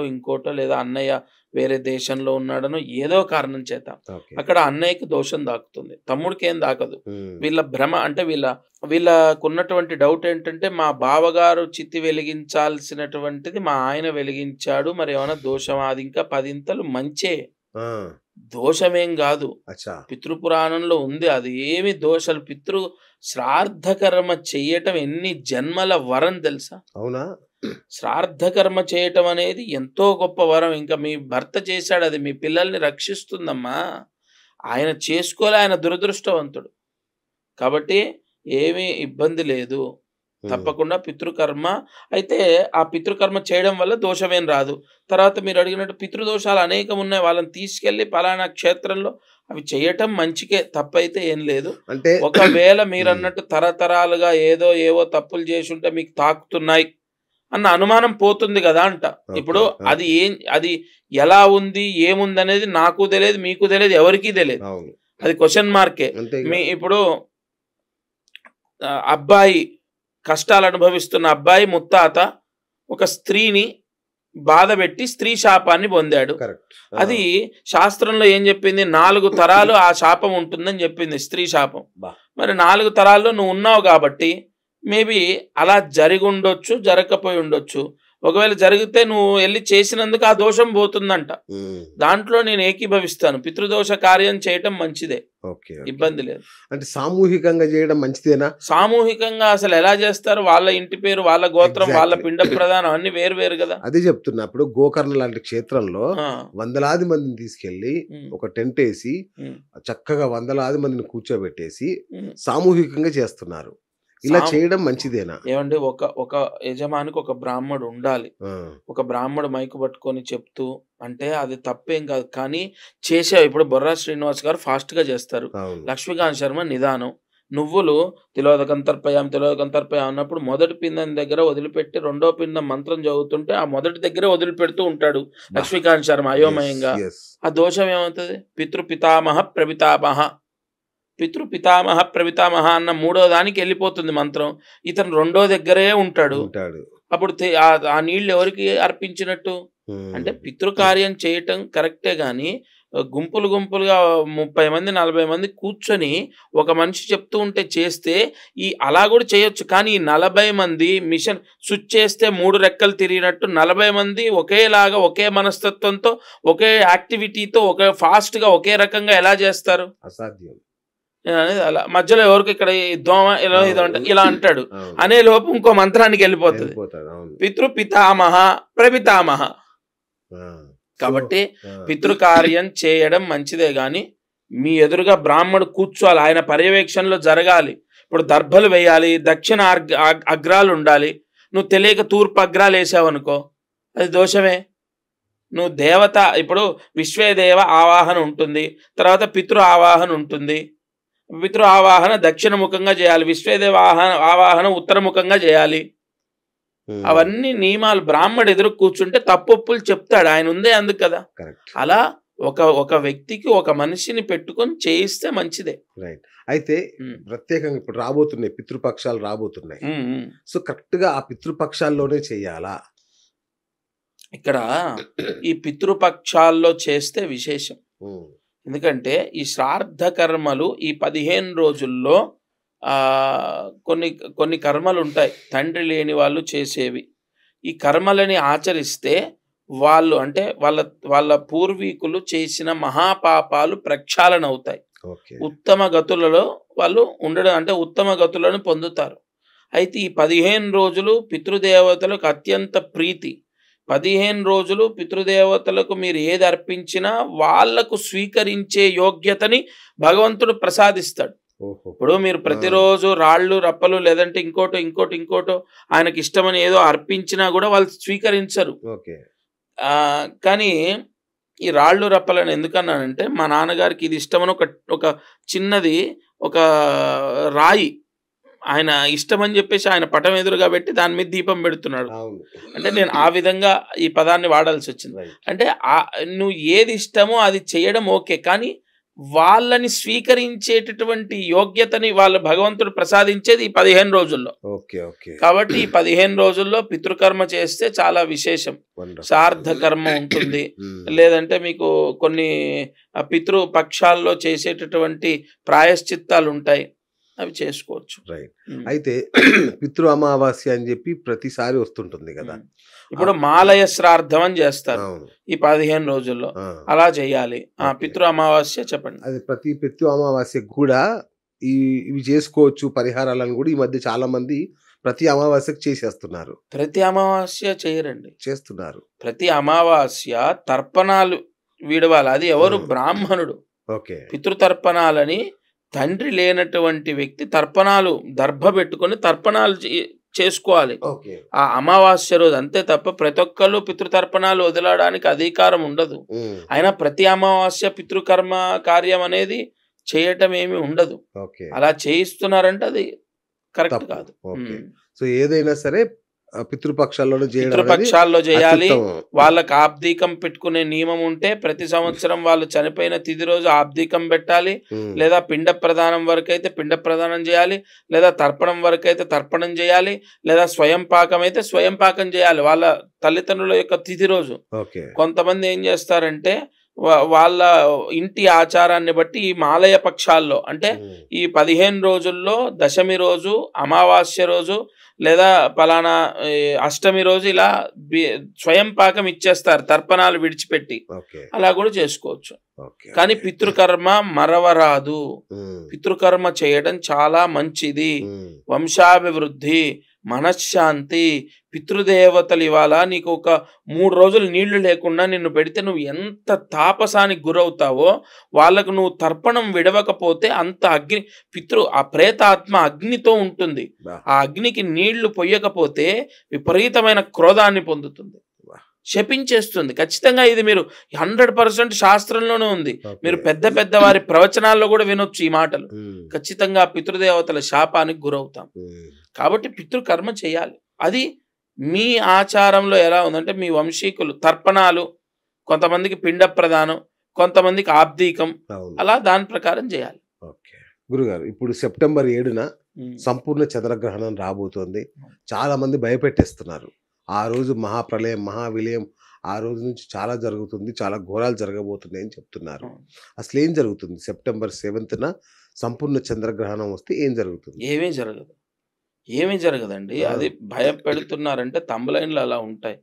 ఇంకోటో లేదా అన్నయ్య వేరే దేశంలో ఉన్నాడనో ఏదో కారణం చేత ఓకే. అక్కడ అన్నయ్యకి దోషం దాకుతుంది, తమ్ముడికి ఏం దాకదు. ఉమ్. వీళ్ళ భ్రమ అంటే వీళ్ళకున్నటువంటి డౌట్ ఏంటంటే మా బావగారు చిత్తి వెలిగించాల్సినటువంటిది మా ఆయన వెలిగించాడు, మరి ఏమైనా దోషం? అది ఇంకా 10 మంచే, ఆ. దోషమేం కాదు. అచ్చా. పితృపురాణంలో ఉంది, అది ఏమి దోషాలు. శ్రాద్ధకర్మ చెయ్యటం ఎన్ని జన్మల వరం తెలుసా? అవునా? శ్రాద్ధకర్మ చేయటం అనేది ఎంతో గొప్ప వరం. ఇంకా మీ భర్త చేశాడు, అది మీ పిల్లల్ని రక్షిస్తుందమ్మా. ఆయన చేసుకోలే, ఆయన దురదృష్టవంతుడు. కాబట్టి ఏమీ ఇబ్బంది లేదు, తప్పకుండా పితృకర్మ. అయితే ఆ పితృకర్మ చేయడం వల్ల దోషమేం రాదు. తర్వాత మీరు అడిగినట్టు పితృదోషాలు అనేకం ఉన్నాయి, వాళ్ళని తీసుకెళ్లి పలానా క్షేత్రంలో అవి చేయటం మంచికే, తప్పైతే ఏం లేదు. అంటే ఒకవేళ మీరు అన్నట్టు తరతరాలుగా ఏవో తప్పులు చేసి ఉంటే మీకు తాకుతున్నాయి అన్న అనుమానం పోతుంది కదా అంట. ఇప్పుడు అది ఎలా ఉంది ఏముంది అనేది నాకు తెలియదు, మీకు తెలియదు, ఎవరికీ తెలియదు. అది క్వశ్చన్ మార్కే. ఇప్పుడు అబ్బాయి కష్టాలు అనుభవిస్తున్న అబ్బాయి ముత్తాత ఒక స్త్రీని బాధ పెట్టి స్త్రీ శాపాన్ని పొందాడు. అది శాస్త్రంలో ఏం చెప్పింది? 4 తరాలు ఆ శాపం ఉంటుందని చెప్పింది, స్త్రీ శాపం. మరి 4 తరాల్లో నువ్వు ఉన్నావు కాబట్టి మేబీ అలా జరిగి ఉండొచ్చు, జరగకపోయి ఉండొచ్చు. ఒకవేళ జరిగితే నువ్వు వెళ్ళి చేసినందుకు ఆ దోషం పోతుందంట. దాంట్లో నేను ఏకీభవిస్తాను. పితృదోష కార్యం చేయటం మంచిదే, ఇబ్బంది లేదు. అంటే సామూహికంగా చేయడం మంచిదేనా? సామూహికంగా అసలు ఎలా చేస్తారు? వాళ్ళ ఇంటి పేరు, వాళ్ళ గోత్రం, వాళ్ళ పిండ ప్రధానం అన్ని వేరు వేరు కదా. అదే చెప్తున్నా. ఇప్పుడు గోకర్ణ లాంటి క్షేత్రంలో వందలాది మందిని తీసుకెళ్లి ఒక టెంట్ వేసి చక్కగా వందలాది మందిని కూర్చోబెట్టేసి సామూహికంగా చేస్తున్నారు. ఇలా చేయడం మంచిదేనా? ఏమండి, ఒక ఒక యజమానికి ఒక బ్రాహ్మడు ఉండాలి. ఒక బ్రాహ్మడు మైకు పట్టుకొని చెప్తూ అంటే అది తప్పేం కాదు. కానీ ఇప్పుడు బొర్రా శ్రీనివాస్ గారు ఫాస్ట్‌గా చేస్తారు. లక్ష్మీకాంత్ శర్మ నిదానం. నువ్వులు తిలోదకం తర్పయాం అన్నప్పుడు మొదటి పిండం దగ్గర వదిలిపెట్టి రెండో పిండం మంత్రం చదువుతుంటే ఆ మొదటి దగ్గరే వదిలిపెడుతూ ఉంటాడు లక్ష్మీకాంత్ శర్మ అయోమయంగా. ఆ దోషం ఏమవుతుంది? పితృపితామహ ప్రపితామహ అన్న మూడో దానికి వెళ్ళిపోతుంది మంత్రం. ఇతను రెండో దగ్గరే ఉంటాడు. అప్పుడు ఆ నీళ్లు ఎవరికి అర్పించినట్టు? అంటే పితృకార్యం చేయటం కరెక్టే గాని గుంపులుగా 30 మంది 40 మంది కూర్చొని ఒక మనిషి చెప్తూ ఉంటే చేస్తే అలా కూడా చేయొచ్చు. కానీ 40 మంది మిషన్ స్విచ్ చేస్తే 3 రెక్కలు తిరిగినట్టు 40 మంది ఒకేలాగా ఒకే మనస్తత్వంతో ఒకే యాక్టివిటీతో ఫాస్ట్‌గా ఒకే రకంగా ఎలా చేస్తారు? అసాధ్యం. అలా మధ్యలో ఎవరికి ఇక్కడ దోమ ఇలా అంటాడు అనే లోపు ఇంకో మంత్రానికి వెళ్ళిపోతుంది. పితృపితామహ ప్రపితామహ. కాబట్టి పితృకార్యం చేయడం మంచిదే గాని మీ ఎదురుగా బ్రాహ్మడు కూర్చోవాలి, ఆయన పర్యవేక్షణలో జరగాలి. ఇప్పుడు దర్భలు వేయాలి, దక్షిణ అగ్రాలు ఉండాలి. నువ్వు తెలియక తూర్పు అగ్రాలు వేసావనుకో అది దోషమే. నువ్వు దేవత ఇప్పుడు విశ్వేదేవ ఆవాహన ఉంటుంది, తర్వాత పితృ ఆవాహన ఉంటుంది. పితృ ఆవాహన దక్షిణ ముఖంగా చేయాలి, విశ్వేదేవ ఆవాహన ఉత్తరముఖంగా చేయాలి. అవన్నీ నియమాలు. బ్రాహ్మడు ఎదురు కూర్చుంటే తప్పొప్పులు చెప్తాడు, ఆయన ఉందే అందుకు కదా. అలా ఒక వ్యక్తికి ఒక మనిషిని పెట్టుకొని చేయిస్తే మంచిదే. రైట్. అయితే ప్రత్యేకంగా ఇప్పుడు రాబోతున్నాయి పితృపక్షాలు రాబోతున్నాయి. సో కరెక్ట్ గా ఆ పితృపక్షాల్లోనే చెయ్యాలా? ఇక్కడ ఈ పితృపక్షాల్లో చేస్తే విశేషం. ఎందుకంటే ఈ శ్రాద్ధ కర్మలు ఈ 15 రోజుల్లో కొన్ని కర్మలు ఉంటాయి తండ్రి లేని వాళ్ళు చేసేవి. ఈ కర్మలని ఆచరిస్తే వాళ్ళు అంటే వాళ్ళ పూర్వీకులు చేసిన మహాపాపాలు ప్రక్షాళన అవుతాయి. ఉత్తమ గతులలో వాళ్ళు ఉండడం అంటే ఉత్తమ గతులను పొందుతారు. అయితే ఈ 15 రోజులు పితృదేవతలకు అత్యంత ప్రీతి. 15 రోజులు పితృదేవతలకు మీరు ఏది అర్పించినా వాళ్లకు స్వీకరించే యోగ్యతని భగవంతుడు ప్రసాదిస్తాడు. ఇప్పుడు మీరు ప్రతిరోజు రాళ్ళు రప్పలు లేదంటే ఇంకోటో ఆయనకి ఇష్టమని ఏదో అర్పించినా కూడా వాళ్ళు స్వీకరించరు. కానీ ఈ రాళ్ళు రప్పలని ఎందుకన్నానంటే మా నాన్నగారికి ఇది ఇష్టమని ఒక చిన్నది ఒక రాయి ఆయన ఇష్టమని చెప్పేసి ఆయన పటం ఎదురుగా పెట్టి దాని మీద దీపం పెడుతున్నాడు. అంటే నేను ఆ విధంగా ఈ పదాన్ని వాడాల్సి వచ్చింది. అంటే నువ్వు ఏది ఇష్టమో అది చేయడం ఓకే, కానీ వాళ్ళని స్వీకరించేటటువంటి యోగ్యతని వాళ్ళ భగవంతుడు ప్రసాదించేది ఈ 15 రోజుల్లో. కాబట్టి ఈ 15 రోజుల్లో పితృకర్మ చేస్తే చాలా విశేషం. శ్రాద్ధ కర్మ ఉంటుంది, లేదంటే మీకు కొన్ని పితృపక్షాల్లో చేసేటటువంటి ప్రాయశ్చిత్తాలు ఉంటాయి, అవి చేసుకోవచ్చు. రైట్. అయితే పితృ అమావాస్య అని చెప్పి ప్రతిసారి వస్తుంటుంది కదా. ఇప్పుడు మాలయ శ్రాద్ధం అని చేస్తారు ఈ 15 రోజుల్లో, అలా చేయాలి. పితృ అమావాస్య చెప్పండి. అది ప్రతి పితృ అమావాస్య కూడా ఇవి చేసుకోవచ్చు పరిహారాలను కూడా ఈ మధ్య చాలా మంది ప్రతి అమావాస్యకు చేసేస్తున్నారు. ప్రతి అమావాస్య చేయరండి, చేస్తున్నారు. ప్రతి అమావాస్య తర్పణాలు విడవాలి. అది ఎవరు? బ్రాహ్మణుడు. పితృతర్పణాలని తండ్రి లేనటువంటి వ్యక్తి తర్పణాలు దర్భ పెట్టుకొని తర్పణాలు చేసుకోవాలి ఆ అమావాస్య రోజు, అంతే తప్ప ప్రతి ఒక్కళ్ళు పితృతర్పణాలు వదలడానికి అధికారం ఉండదు. అయినా ప్రతి అమావాస్య పితృకర్మ కార్యం అనేది చేయటం ఏమి ఉండదు. అలా చేయిస్తున్నారంటే అది కరెక్ట్ కాదు. సో ఏదైనా సరే పితృపక్షాల్లో చేయాలి. వాళ్ళకి ఆబ్దీకం పెట్టుకునే నియమం ఉంటే ప్రతి సంవత్సరం వాళ్ళు చనిపోయిన తిథి రోజు ఆబ్దీకం పెట్టాలి, లేదా పిండ ప్రదానం వరకు అయితే పిండ ప్రదానం చేయాలి, లేదా తర్పణం వరకు అయితే తర్పణం చేయాలి, లేదా స్వయం పాకం అయితే స్వయం పాకం చేయాలి వాళ్ళ తల్లిదండ్రుల యొక్క తిథి రోజు. కొంతమంది ఏం చేస్తారంటే వాళ్ళ ఇంటి ఆచారాన్ని బట్టి ఈ మాలయ పక్షాల్లో అంటే ఈ 15 రోజుల్లో దశమి రోజు, అమావాస్య రోజు, లేదా పలానా అష్టమి రోజు ఇలా స్వయం పాకం ఇచ్చేస్తారు తర్పణాలు విడిచిపెట్టి. అలా కూడా చేసుకోవచ్చు. కానీ పితృకర్మ మరవరాదు. పితృకర్మ చేయడం చాలా మంచిది. వంశాభివృద్ధి, మనశ్శాంతి. పితృదేవతలు ఇవాళ నీకు ఒక 3 రోజులు నీళ్లు లేకుండా నిన్ను పెడితే నువ్వు ఎంత తాపసానికి గురవుతావో, వాళ్ళకు నువ్వు తర్పణం విడవకపోతే అంత అగ్ని ఆ ప్రేతాత్మ అగ్నితో ఉంటుంది. ఆ అగ్నికి నీళ్లు పొయ్యకపోతే విపరీతమైన క్రోధాన్ని పొందుతుంది, శపించేస్తుంది. ఖచ్చితంగా ఇది మీరు 100% శాస్త్రంలోనే ఉంది. మీరు పెద్ద పెద్ద వారి ప్రవచనాల్లో కూడా వినొచ్చు ఈ మాటలు. ఖచ్చితంగా పితృదేవతల శాపానికి గురవుతాం. కాబట్టి పితృకర్మ చేయాలి. అది మీ ఆచారంలో ఎలా ఉందంటే, మీ వంశీకులు తర్పణాలు, కొంతమందికి పిండ ప్రదానం, కొంతమందికి ఆబ్దీకం, అలా దాని ప్రకారం చేయాలి. ఓకే గురుగారు, ఇప్పుడు సెప్టెంబర్ 7న సంపూర్ణ చంద్రగ్రహణం రాబోతోంది. చాలా మంది భయపెట్టేస్తున్నారు. ఆ రోజు మహాప్రలయం, మహావిలయం, ఆ రోజు నుంచి చాలా జరుగుతుంది, చాలా ఘోరాలు జరగబోతున్నాయి అని చెప్తున్నారు. అసలు ఏం జరుగుతుంది? సెప్టెంబర్ 7న సంపూర్ణ చంద్రగ్రహణం వస్తే ఏం జరుగుతుంది? ఏమీ జరగదండి. అది భయపెడుతున్నారంటే తంబలైన్లు అలా ఉంటాయి.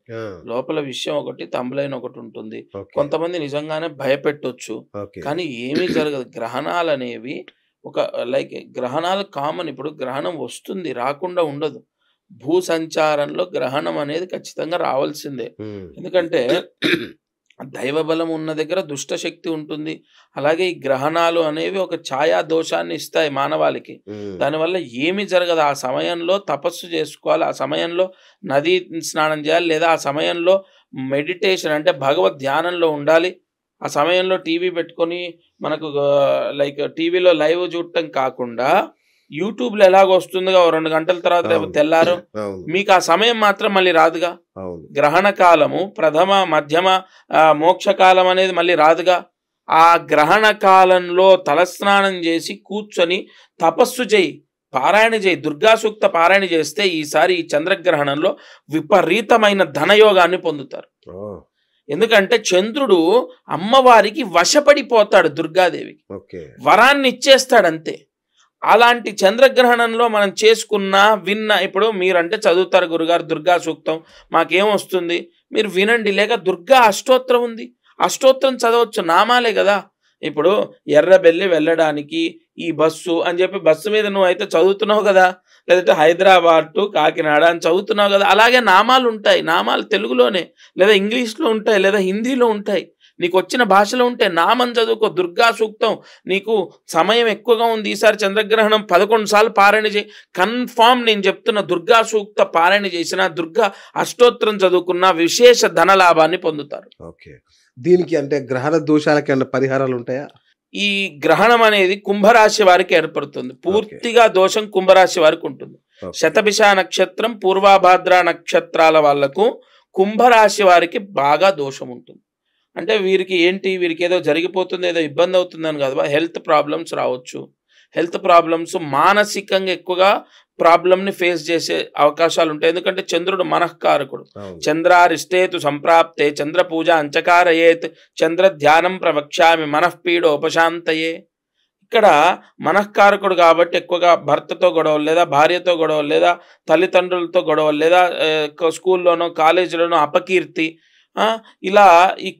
లోపల విషయం ఒకటి, తంబలైన్ ఒకటి ఉంటుంది. కొంతమంది నిజంగానే భయపెట్టొచ్చు, కానీ ఏమీ జరగదు. గ్రహణాలు అనేవి గ్రహణాలు కామన్. ఇప్పుడు గ్రహణం వస్తుంది, రాకుండా ఉండదు. భూ సంచారంలో గ్రహణం అనేది ఖచ్చితంగా రావాల్సిందే. ఎందుకంటే దైవ బలం ఉన్న దగ్గర దుష్ట శక్తి ఉంటుంది. అలాగే ఈ గ్రహణాలు అనేవి ఒక ఛాయా దోషాన్ని ఇస్తాయి మానవాళికి. దానివల్ల ఏమి జరగదు. ఆ సమయంలో తపస్సు చేసుకోవాలి, ఆ సమయంలో నదీ స్నానం చేయాలి, లేదా ఆ సమయంలో మెడిటేషన్ అంటే భగవద్ ధ్యానంలో ఉండాలి. ఆ సమయంలో టీవీ పెట్టుకొని మనకు టీవీలో లైవ్ చూడటం కాకుండా యూట్యూబ్లో ఎలాగో వస్తుందిగా 2 గంటల తర్వాత తెల్లారు, మీకు ఆ సమయం మాత్రం మళ్ళీ రాదుగా. గ్రహణ కాలము ప్రథమ మధ్యమ మోక్షకాలం అనేది మళ్ళీ రాదుగా. ఆ గ్రహణ కాలంలో తలస్నానం చేసి కూర్చొని తపస్సు చేయి, పారాయణ చేయి, దుర్గా సూక్త పారాయణ చేస్తే ఈసారి ఈ చంద్రగ్రహణంలో విపరీతమైన ధనయోగాన్ని పొందుతారు. ఎందుకంటే చంద్రుడు అమ్మవారికి వశపడిపోతాడు, దుర్గాదేవికి వరాన్ని ఇచ్చేస్తాడంతే. అలాంటి చంద్రగ్రహణంలో మనం విన్న ఇప్పుడు మీరంటే చదువుతారు గురుగారు దుర్గా సూక్తం, మాకేం వస్తుంది, మీరు వినండి. లేక దుర్గా అష్టోత్తరం ఉంది, అష్టోత్తరం చదవచ్చు, నామాలే కదా. ఇప్పుడు ఎర్రబెల్లి వెళ్ళడానికి ఈ బస్సు అని చెప్పి బస్సు మీద నువ్వు అయితే చదువుతున్నావు కదా, లేదంటే హైదరాబాద్ టు కాకినాడ అని చదువుతున్నావు కదా. అలాగే నామాలు ఉంటాయి, నామాలు తెలుగులోనే, లేదా ఇంగ్లీష్లో ఉంటాయి, లేదా హిందీలో ఉంటాయి. నీకు వచ్చిన భాషలో ఉంటే నామం చదువుకో. దుర్గా సూక్తం నీకు సమయం ఎక్కువగా ఉంది, ఈసారి చంద్రగ్రహణం 11 సార్లు పారాయణ చేయి. కన్ఫామ్ నేను చెప్తున్న దుర్గా సూక్త పారాయణ చేసిన, దుర్గా అష్టోత్తరం చదువుకున్న విశేష ధన లాభాన్ని పొందుతారు. ఓకే, దీనికి అంటే గ్రహణ దోషాలకి ఏమైనా పరిహారాలు ఉంటాయా? ఈ గ్రహణం అనేది కుంభరాశి వారికి ఏర్పడుతుంది. పూర్తిగా దోషం కుంభరాశి వారికి ఉంటుంది. శతభిష నక్షత్రం, పూర్వభాద్ర నక్షత్రాల వాళ్లకు కుంభరాశి వారికి బాగా దోషం ఉంటుంది. అంటే వీరికి వీరికి ఏదో జరిగిపోతుంది, ఏదో ఇబ్బంది అవుతుందని కాదు, హెల్త్ ప్రాబ్లమ్స్ రావచ్చు. హెల్త్ ప్రాబ్లమ్స్ మానసికంగా ఎక్కువగా ప్రాబ్లమ్ని ఫేస్ చేసే అవకాశాలు ఉంటాయి. ఎందుకంటే చంద్రుడు మనఃకారకుడు. చంద్రారిష్టేతు సంప్రాప్తే చంద్ర పూజ అంచకారయేత్ చంద్ర ధ్యానం ప్రవక్ష్యామి మనఃపీడోపశాంతయే. ఇక్కడ మనఃకారకుడు కాబట్టి ఎక్కువగా భర్తతో గొడవలు, లేదా భార్యతో గొడవలు, లేదా తల్లిదండ్రులతో గొడవలు, లేదా స్కూల్లోనో కాలేజీలోనో అపకీర్తి, ఇలా ఈ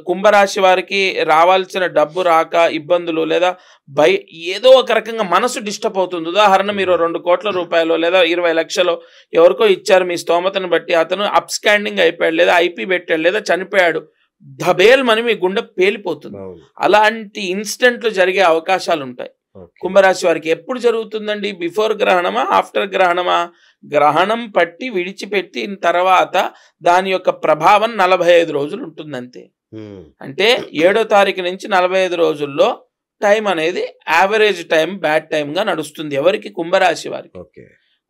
కుంభరాశి వారికి రావాల్సిన డబ్బు రాక ఇబ్బందులు, లేదా ఏదో ఒక రకంగా మనసు డిస్టర్బ్ అవుతుంది. ఉదాహరణ, మీరు 2 కోట్ల రూపాయలు లేదా 20 లక్షలు ఎవరికో ఇచ్చారు, మీ స్తోమతను బట్టి అతను అప్స్కాండింగ్ అయిపోయాడు, లేదా ఐపీ పెట్టాడు, లేదా చనిపోయాడు, ధబేల్మని మీ గుండె పేలిపోతుంది. అలాంటి ఇన్సిడెంట్లు జరిగే అవకాశాలు ఉంటాయి. కుంభరాశి వారికి ఎప్పుడు జరుగుతుందండి? బిఫోర్ గ్రహణమా, ఆఫ్టర్ గ్రహణమా? గ్రహణం పట్టి విడిచిపెట్టిన తర్వాత దాని యొక్క ప్రభావం 45 రోజులు ఉంటుంది అంతే. అంటే 7వ తారీఖు నుంచి 45 రోజుల్లో టైం అనేది యావరేజ్ టైం, బ్యాడ్ టైంగా నడుస్తుంది ఎవరికి? కుంభరాశి వారికి.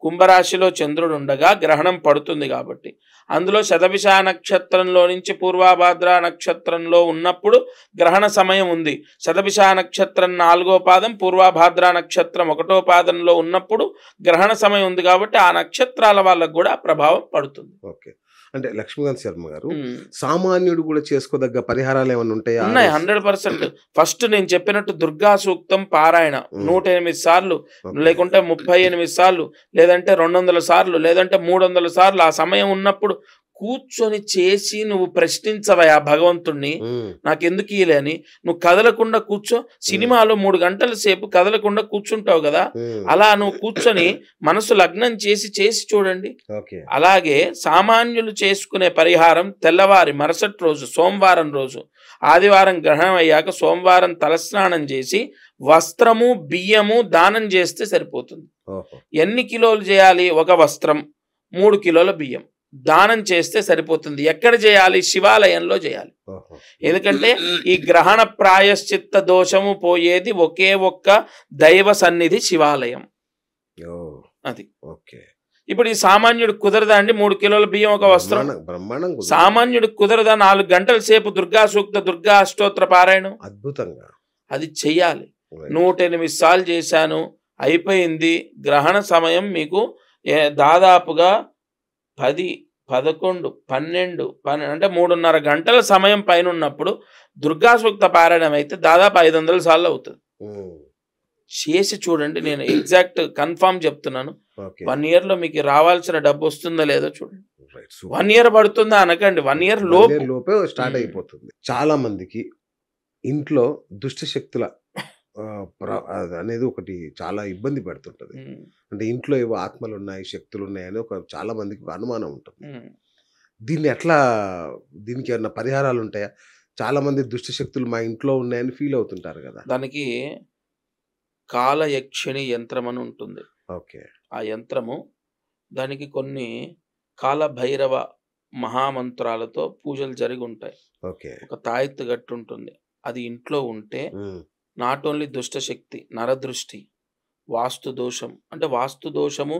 కుంభరాశిలో చంద్రుడు ఉండగా గ్రహణం పడుతుంది కాబట్టి, అందులో శతభిష నక్షత్రంలో నుంచి పూర్వభాద్ర నక్షత్రంలో ఉన్నప్పుడు గ్రహణ సమయం ఉంది. శతభిష నక్షత్రం 4వ పాదం, పూర్వభాద్ర నక్షత్రం 1వ పాదంలో ఉన్నప్పుడు గ్రహణ సమయం ఉంది కాబట్టి ఆ నక్షత్రాల వాళ్ళకు కూడా ప్రభావం పడుతుంది. ఓకే, అంటే లక్ష్మీకాంత్ శర్మ గారు, సామాన్యుడు కూడా చేసుకోదగ్గ పరిహారాలు ఏమైనా ఉంటాయా? ఉన్నాయి, 100%. ఫస్ట్ నేను చెప్పినట్టు దుర్గా సూక్తం పారాయణ 108 సార్లు, లేకుంటే 38 సార్లు, లేదంటే 200 సార్లు, లేదంటే 300 సార్లు ఆ సమయం ఉన్నప్పుడు కూర్చొని చేసి నువ్వు ప్రశ్నించవయా భగవంతుణ్ణి, నాకెందుకు ఇయలే అని. నువ్వు కదలకుండా కూర్చో. సినిమాలో 3 గంటల సేపు కదలకుండా కూర్చుంటావు కదా, అలా నువ్వు కూర్చొని మనసు లగ్నం చేసి చూడండి. అలాగే సామాన్యులు చేసుకునే పరిహారం తెల్లవారి మరుసటి రోజు సోమవారం రోజు, ఆదివారం గ్రహణం అయ్యాక సోమవారం తలస్నానం చేసి వస్త్రము బియ్యము దానం చేస్తే సరిపోతుంది. ఎన్ని కిలోలు చేయాలి? 1 వస్త్రం 3 కిలోల బియ్యం దానం చేస్తే సరిపోతుంది. ఎక్కడ చేయాలి? శివాలయంలో చేయాలి. ఎందుకంటే ఈ గ్రహణ ప్రాయశ్చిత్త దోషము పోయేది ఒకే ఒక్క దైవ సన్నిధి శివాలయం. అది ఇప్పుడు ఈ సామాన్యుడికి కుదరదా అండి? 3 కిలోల బియ్యం 1 వస్త్రం. సామాన్యుడికి కుదరదా? 4 గంటల సేపు దుర్గా సూక్త దుర్గా అష్టోత్తర పారాయణం అద్భుతంగా అది చెయ్యాలి. 108 సార్లు చేశాను, అయిపోయింది. గ్రహణ సమయం మీకు దాదాపుగా 10, 11, 12 అంటే 3.5 గంటల సమయం పైన ఉన్నప్పుడు దుర్గా సూక్త పారాయణం అయితే దాదాపు 500 సార్లు అవుతుంది. చేసి చూడండి. నేను ఎగ్జాక్ట్ కన్ఫామ్ చెప్తున్నాను. 1 ఇయర్ లో మీకు రావాల్సిన డబ్బు వస్తుందో లేదో చూడండి. 1 ఇయర్ పడుతుందా అనకండి, 1 ఇయర్ లోపే స్టార్ట్ అయిపోతుంది. చాలా మందికి ఇంట్లో దుష్ట శక్తుల అనేది ఒకటి చాలా ఇబ్బంది పెడుతుంటది. అంటే ఇంట్లో ఏవో ఆత్మలు ఉన్నాయి, శక్తులు ఉన్నాయని చాలా మందికి అనుమానం ఉంటుంది. దీనికి ఏమన్నా పరిహారాలు ఉంటాయా? చాలా మంది దుష్ట శక్తులు మా ఇంట్లో ఉన్నాయని ఫీల్ అవుతుంటారు కదా. దానికి కాలయక్షిణి యంత్రం అని ఉంటుంది. ఆ యంత్రము దానికి కొన్ని కాలభైరవ మహామంత్రాలతో పూజలు జరిగి ఉంటాయి. ఒక తాయెత్తు గట్టు ఉంటుంది. అది ఇంట్లో ఉంటే నాట్ ఓన్లీ దుష్ట శక్తి, నరదృష్టి, వాస్తు దోషం. అంటే వాస్తు దోషము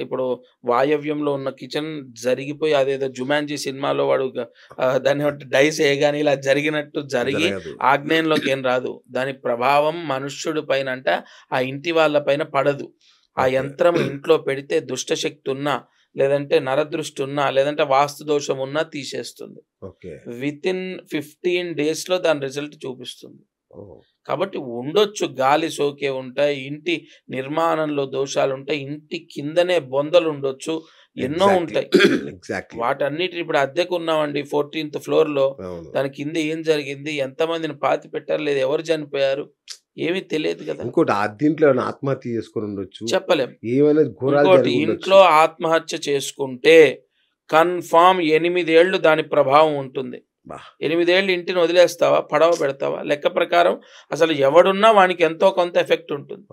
ఇప్పుడు వాయవ్యంలో ఉన్న కిచెన్ జరిగిపోయి అదేదో జుమాన్జీ సినిమాలో వాడు దాన్ని డైస్ వేయగానే ఇలా జరిగినట్టు జరిగి ఆగ్నేయంలోకి ఏం రాదు. దాని ప్రభావం మనుష్యుడి పైన అంటే ఆ ఇంటి వాళ్ళ పైన పడదు. ఆ యంత్రం ఇంట్లో పెడితే దుష్ట శక్తి ఉన్నా, లేదంటే నరదృష్టి ఉన్నా, లేదంటే వాస్తు దోషం ఉన్నా తీసేస్తుంది. వితిన్ 15 days లో దాని రిజల్ట్ చూపిస్తుంది. కాబట్టి ఉండొచ్చు, గాలి సోకే ఉంటాయి, ఇంటి నిర్మాణంలో దోషాలు ఉంటాయి, ఇంటి కిందనే బొందలు ఉండొచ్చు, ఎన్నో ఉంటాయి. వాటన్నిటిని ఇప్పుడు అద్దెకు ఉన్నామండి 14th floor లో, దాని కింద ఏం జరిగింది, ఎంతమందిని పాతి పెట్టారు, లేదు ఎవరు చనిపోయారు, ఏమీ తెలియదు కదా. ఇంకోటి దీంట్లో ఆత్మహత్య చేసుకుని ఉండొచ్చు, చెప్పలేం. ఇంకోటి ఇంట్లో ఆత్మహత్య చేసుకుంటే కన్ఫామ్ 8 ఏళ్ళు దాని ప్రభావం ఉంటుంది. 8 ఏళ్ళు ఇంటిని వదిలేస్తావా, పడవ పెడతావా? లెక్క ప్రకారం అసలు ఎవడున్నా వానికి ఎంతో కొంత ఎఫెక్ట్ ఉంటుంది.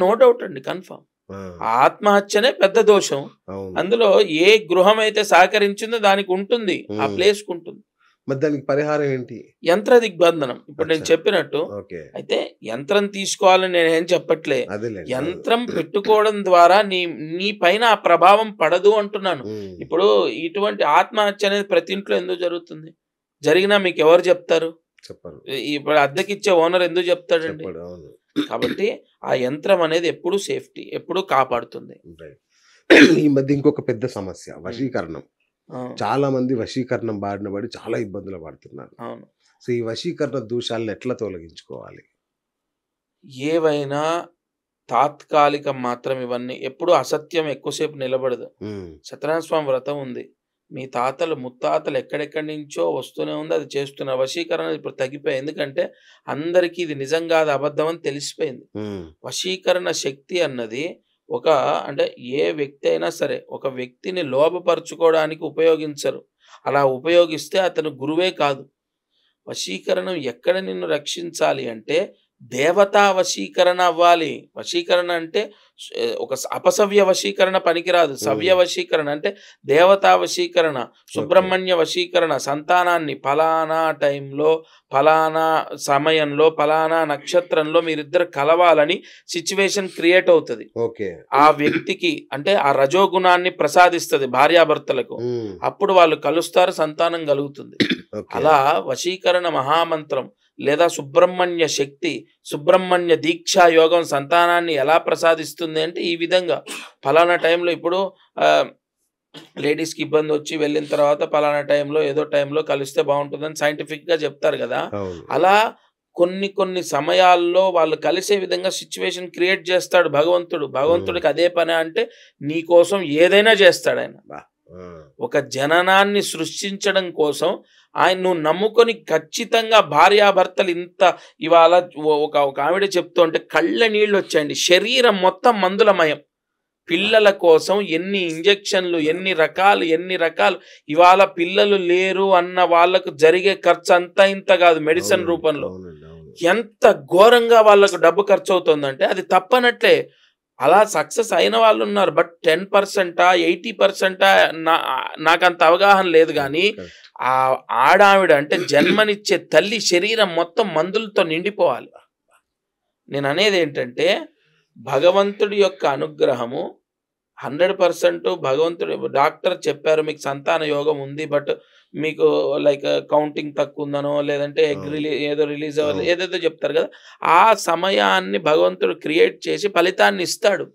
నో డౌట్ అండి, కన్ఫామ్. ఆత్మహత్యనే పెద్ద దోషం. అందులో ఏ గృహం అయితే సహకరించిందో దానికి ఉంటుంది, ఆ ప్లేస్ కు ఉంటుంది. దానికి పరిహారం ఏంటి? యంత్ర దిగ్బంధనం. ఇప్పుడు నేను చెప్పినట్టు అయితే యంత్రం తీసుకోవాలని నేను ఏం చెప్పట్లే, యంత్రం పెట్టుకోవడం ద్వారా నీ పైన ఆ ప్రభావం పడదు అంటున్నాను. ఇప్పుడు ఇటువంటి ఆత్మహత్య అనేది ప్రతి ఇంట్లో ఎందుకు జరుగుతుంది? జరిగినా మీకు ఎవరు చెప్తారు? చెప్పరు. ఇప్పుడు అద్దెకిచ్చే ఓనర్ ఎందుకు చెప్తాడండి? కాబట్టి ఆ యంత్రం అనేది ఎప్పుడు సేఫ్టీ, ఎప్పుడు కాపాడుతుంది. ఈ మధ్య ఇంకొక పెద్ద సమస్య వశీకరణం. చాలా మంది వశీకరణం బారిన పడి చాలా ఇబ్బందులు పడుతున్నారు. సో ఈ వశీకరణ దోషాలను ఎట్లా తొలగించుకోవాలి? ఏవైనా తాత్కాలికం మాత్రం. ఇవన్నీ ఎప్పుడు అసత్యం ఎక్కువసేపు నిలబడదు. సత్యనారాయణ స్వామి వ్రతం ఉంది, మీ తాతలు ముత్తాతలు ఎక్కడెక్కడి నుంచో వస్తూనే ఉంది, అది చేస్తున్న వశీకరణ ఇప్పుడు తగ్గిపోయింది. ఎందుకంటే అందరికీ ఇది నిజం కాదు, అబద్ధం అని తెలిసిపోయింది. వశీకరణ శక్తి అన్నది అంటే ఏ వ్యక్తి అయినా సరే ఒక వ్యక్తిని లోపపరుచుకోవడానికి ఉపయోగించరు. అలా ఉపయోగిస్తే అతను గురువే కాదు. వశీకరణం ఎక్కడ నిన్ను రక్షించాలి అంటే దేవతా వశీకరణ అవ్వాలి. వశీకరణ అంటే ఒక అపసవ్య వశీకరణ పనికిరాదు. సవ్య వశీకరణ అంటే దేవతా వశీకరణ, సుబ్రహ్మణ్య వశీకరణ. సంతానాన్ని ఫలానా టైంలో, ఫలానా సమయంలో, ఫలానా నక్షత్రంలో మీరిద్దరు కలవాలని సిచ్యువేషన్ క్రియేట్ అవుతుంది. ఆ వ్యక్తికి అంటే ఆ రజోగుణాన్ని ప్రసాదిస్తుంది భార్యాభర్తలకు. అప్పుడు వాళ్ళు కలుస్తారు, సంతానం కలుగుతుంది. అలా వశీకరణ మహామంత్రం లేదా సుబ్రహ్మణ్య శక్తి, సుబ్రహ్మణ్య దీక్షా యోగం సంతానాన్ని ఎలా ప్రసాదిస్తుంది అంటే ఈ విధంగా ఫలానా టైంలో ఇప్పుడు లేడీస్కి ఇబ్బంది వచ్చి వెళ్ళిన తర్వాత ఫలానా టైంలో ఏదో టైంలో కలిస్తే బాగుంటుందని సైంటిఫిక్గా చెప్తారు కదా. అలా కొన్ని సమయాల్లో వాళ్ళు కలిసే విధంగా సిచ్యువేషన్ క్రియేట్ చేస్తాడు భగవంతుడు. భగవంతుడికి అదే పని అంటే నీ కోసం ఏదైనా చేస్తాడు ఆయన. ఆ! ఒక జననాన్ని సృష్టించడం కోసం ఆయన నువ్వు నమ్ముకొని ఖచ్చితంగా భార్యాభర్తలు ఇంత ఇవాళ ఒక ఆవిడ చెప్తూ ఉంటే కళ్ళ నీళ్ళు వచ్చాయండి. శరీరం మొత్తం మందులమయం. పిల్లల కోసం ఎన్ని ఇంజెక్షన్లు, ఎన్ని రకాలు. ఇవాళ పిల్లలు లేరు అన్న వాళ్ళకు జరిగే ఖర్చు అంతా ఇంత కాదు మెడిసిన్ అవునండి. రూపంలో. అవునండి. అవును. ఎంత ఘోరంగా వాళ్ళకు డబ్బు ఖర్చవుతుందంటే అది తప్పనట్లే. అలా సక్సెస్ అయిన వాళ్ళున్నారు. బట్ 10%, 80% నాకంత అవగాహన లేదు గానీ, కరెక్ట్. ఆడావిడ అంటే జన్మనిచ్చే తల్లి శరీరం మొత్తం మందులతో నిండిపోవాలి. నేననేదేంటంటే, భగవంతుడి యొక్క అనుగ్రహము 100% భగవంతుడు డాక్టర్ చెప్పారు మీకు సంతాన యోగం ఉంది. బట్ మీకు లైక్ కౌంటింగ్ తక్కువుందనో, లేదంటే ఎగ్ అవును. ఏదో రిలీజ్ అవ్వలేదు అవును. ఏదేదో చెప్తారు కదా! ఆ సమయాన్ని భగవంతుడు క్రియేట్ చేసి ఫలితాన్ని ఇస్తాడు.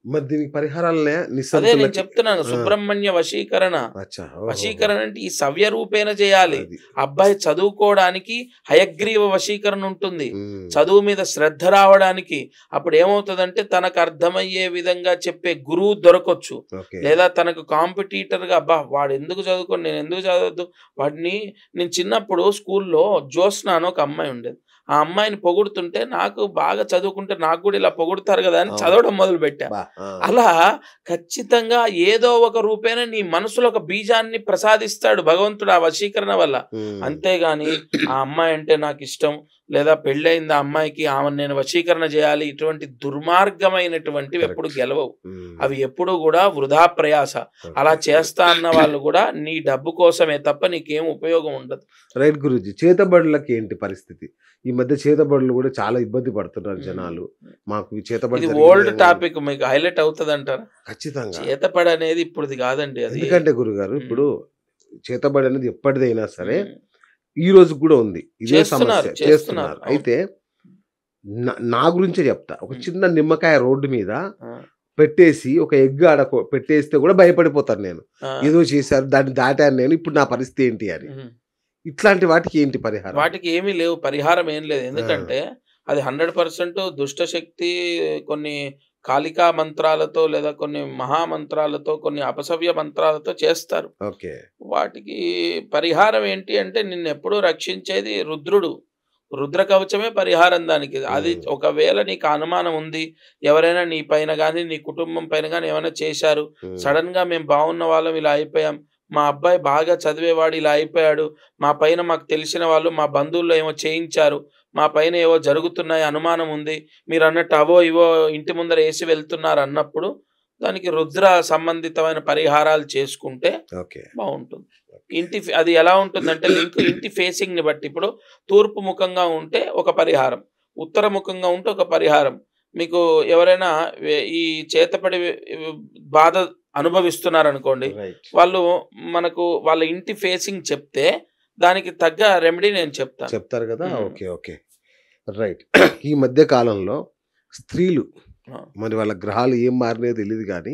మరి దీనికి పరిహారాలనే అదే నేను నిస్సంతులకి? చెప్తున్నాను. ఆ! సుబ్రహ్మణ్య వశీకరణ. అచ్చా! ఓహోహో! వశీకరణ అంటే ఈ సవ్య రూపేణ చేయాలి. అది. అబ్బాయి చదువుకోవడానికి హయగ్రీవ వశీకరణ ఉంటుంది. హ్మ్. చదువు మీద శ్రద్ధ రావడానికి. అప్పుడు ఏమవుతదంటే తనకు అర్థమయ్యే విధంగా చెప్పే గురువు దొరకొచ్చు. ఓకే. లేదా తనకు కాంపిటీటర్‌గా అబ్బా! వాడెందుకు చదువుకోను నేనెందుకు చదవద్దు. నేను చిన్నప్పుడు స్కూల్‌లో జ్యోత్స్న అని ఒక అమ్మాయి ఉండేది. ఆ అమ్మాయిని పొగుడుతుంటే నాకు బాగా చదువుకుంటే నాకు కూడా ఇలా పొగుడుతారు కదా! అని అవును. చదవడం మొదలుపెట్టా. ఆ! అలా ఖచ్చితంగా ఏదో ఒక రూపేణ నీ మనసులో ఒక బీజాన్ని ప్రసాదిస్తాడు భగవంతుడు ఆ వశీకరణ వల్ల. హ్మ్. అంతేగాని ఆ అమ్మాయి అంటే నాకిష్టం, లేదా పెళ్ళయింది ఆ అమ్మాయికి ఆమెను నేను వశీకరణ చేయాలి, ఇటువంటి దుర్మార్గమైనటువంటివి ఎప్పుడు కరెక్ట్. గెలవవు. హ్మ్. అవి ఎప్పుడూ కూడా వృధా ప్రయాస. అలా ఓకే. చేస్తా అన్న వాళ్ళు కూడా నీ డబ్బు కోసమే తప్ప నీకేం ఉపయోగం ఉండదు. రైట్ గురూజీ. చేతబడులకి ఏంటి పరిస్థితి? ఈ మధ్య చేతబడులు గూడా చాలా ఇబ్బంది పడుతున్నారు జనాలు. మాకు ఈ చేతబడి ఇది జరిగిందేమో ఓల్డ్ అని. టాపిక్ మీకు హైలైట్ అవుతదంటారా? ఖచ్చితంగా. చేతపడి అనేది ఇప్పుడుది కాదండి అది. ఎందుకంటే గురుగారు హ్మ్. ఇప్పుడు చేతబడి అనేది ఎప్పటిదైనా సరే హ్మ్. ఈ రోజు కూడా ఉంది. ఇదే చేస్తున్నారు. సమస్య చేస్తున్నారు. అవును. అయితే నా గురించే చెప్తా. ఒక హ్మ్. చిన్న నిమ్మకాయ రోడ్డు మీద ఆ! పెట్టేసి ఒక ఎగ్ ఆడ పెట్టేస్తే కూడా భయపడిపోతాను నేను. ఆ! ఏదో చేశారు దాన్ని దాటాను నేను. ఇప్పుడు నా పరిస్థితి ఏంటి అని. హ్మ్. ఇట్లాంటి వాటికి ఏంటి పరిహారం? వాటికి ఏమీ లేవు. పరిహారం ఏం లేదు. ఆ! ఎందుకంటే అది 100% దుష్టశక్తి కొన్ని కాళికా మంత్రాలతో లేదా కొన్ని మహామంత్రాలతో, కొన్ని అపసవ్య మంత్రాలతో చేస్తారు. ఓకే. వాటికి పరిహారం ఏంటి అంటే నిన్నెప్పుడూ రక్షించేది రుద్రుడు. రుద్ర కవచమే పరిహారం దానికి. అది హ్మ్. ఒకవేళ నీకు అనుమానం ఉంది. ఎవరైనా నీ పైన గాని, నీ కుటుంబం పైన గాని ఏమైనా చేశారు. హ్మ్. సడెన్‌గా మేము బాగున్న వాళ్ళం ఇలా అయిపోయాం. మా అబ్బాయి బాగా చదివేవాడు ఇలా అయిపోయాడు. మా పైన మాకు తెలిసిన వాళ్ళు మా బంధువుల్లో ఏమో చేయించారు. మా పైన ఏవో జరుగుతున్నాయి అనుమానం ఉంది. మీరన్నట్టు అవో ఇవో ఇంటి ముందర ఏసి వెళ్తున్నారు అన్నప్పుడు దానికి రుద్ర సంబంధితమైన పరిహారాలు చేసుకుంటే ఓకే. బావుంటుంది. అది ఎలా ఉంటుందంటే లింక్ ఇంటి ఫేసింగ్‌ని బట్టి ఇప్పుడు తూర్పు ముఖంగా ఉంటే ఒక పరిహారం. ఉత్తర ముఖంగా ఉంటే ఒక పరిహారం. మీకు ఎవరైనా ఈ చేతపడి బాధ అనుభవిస్తున్నారనుకోండి. రైట్. వాళ్ళు మనకు వాళ్ళ ఇంటి ఫేసింగ్ చెప్తే దానికి తగ్గ రెమెడీ నేను చెప్తాను. చెప్తారు గదా! హ్మ్. ఓకే. ఓకే. రైట్. ఈ మధ్య కాలంలో స్త్రీలు ఆ! మరి వాళ్ళ గ్రహాలు ఏం మారినాయో తెలీదు గానీ,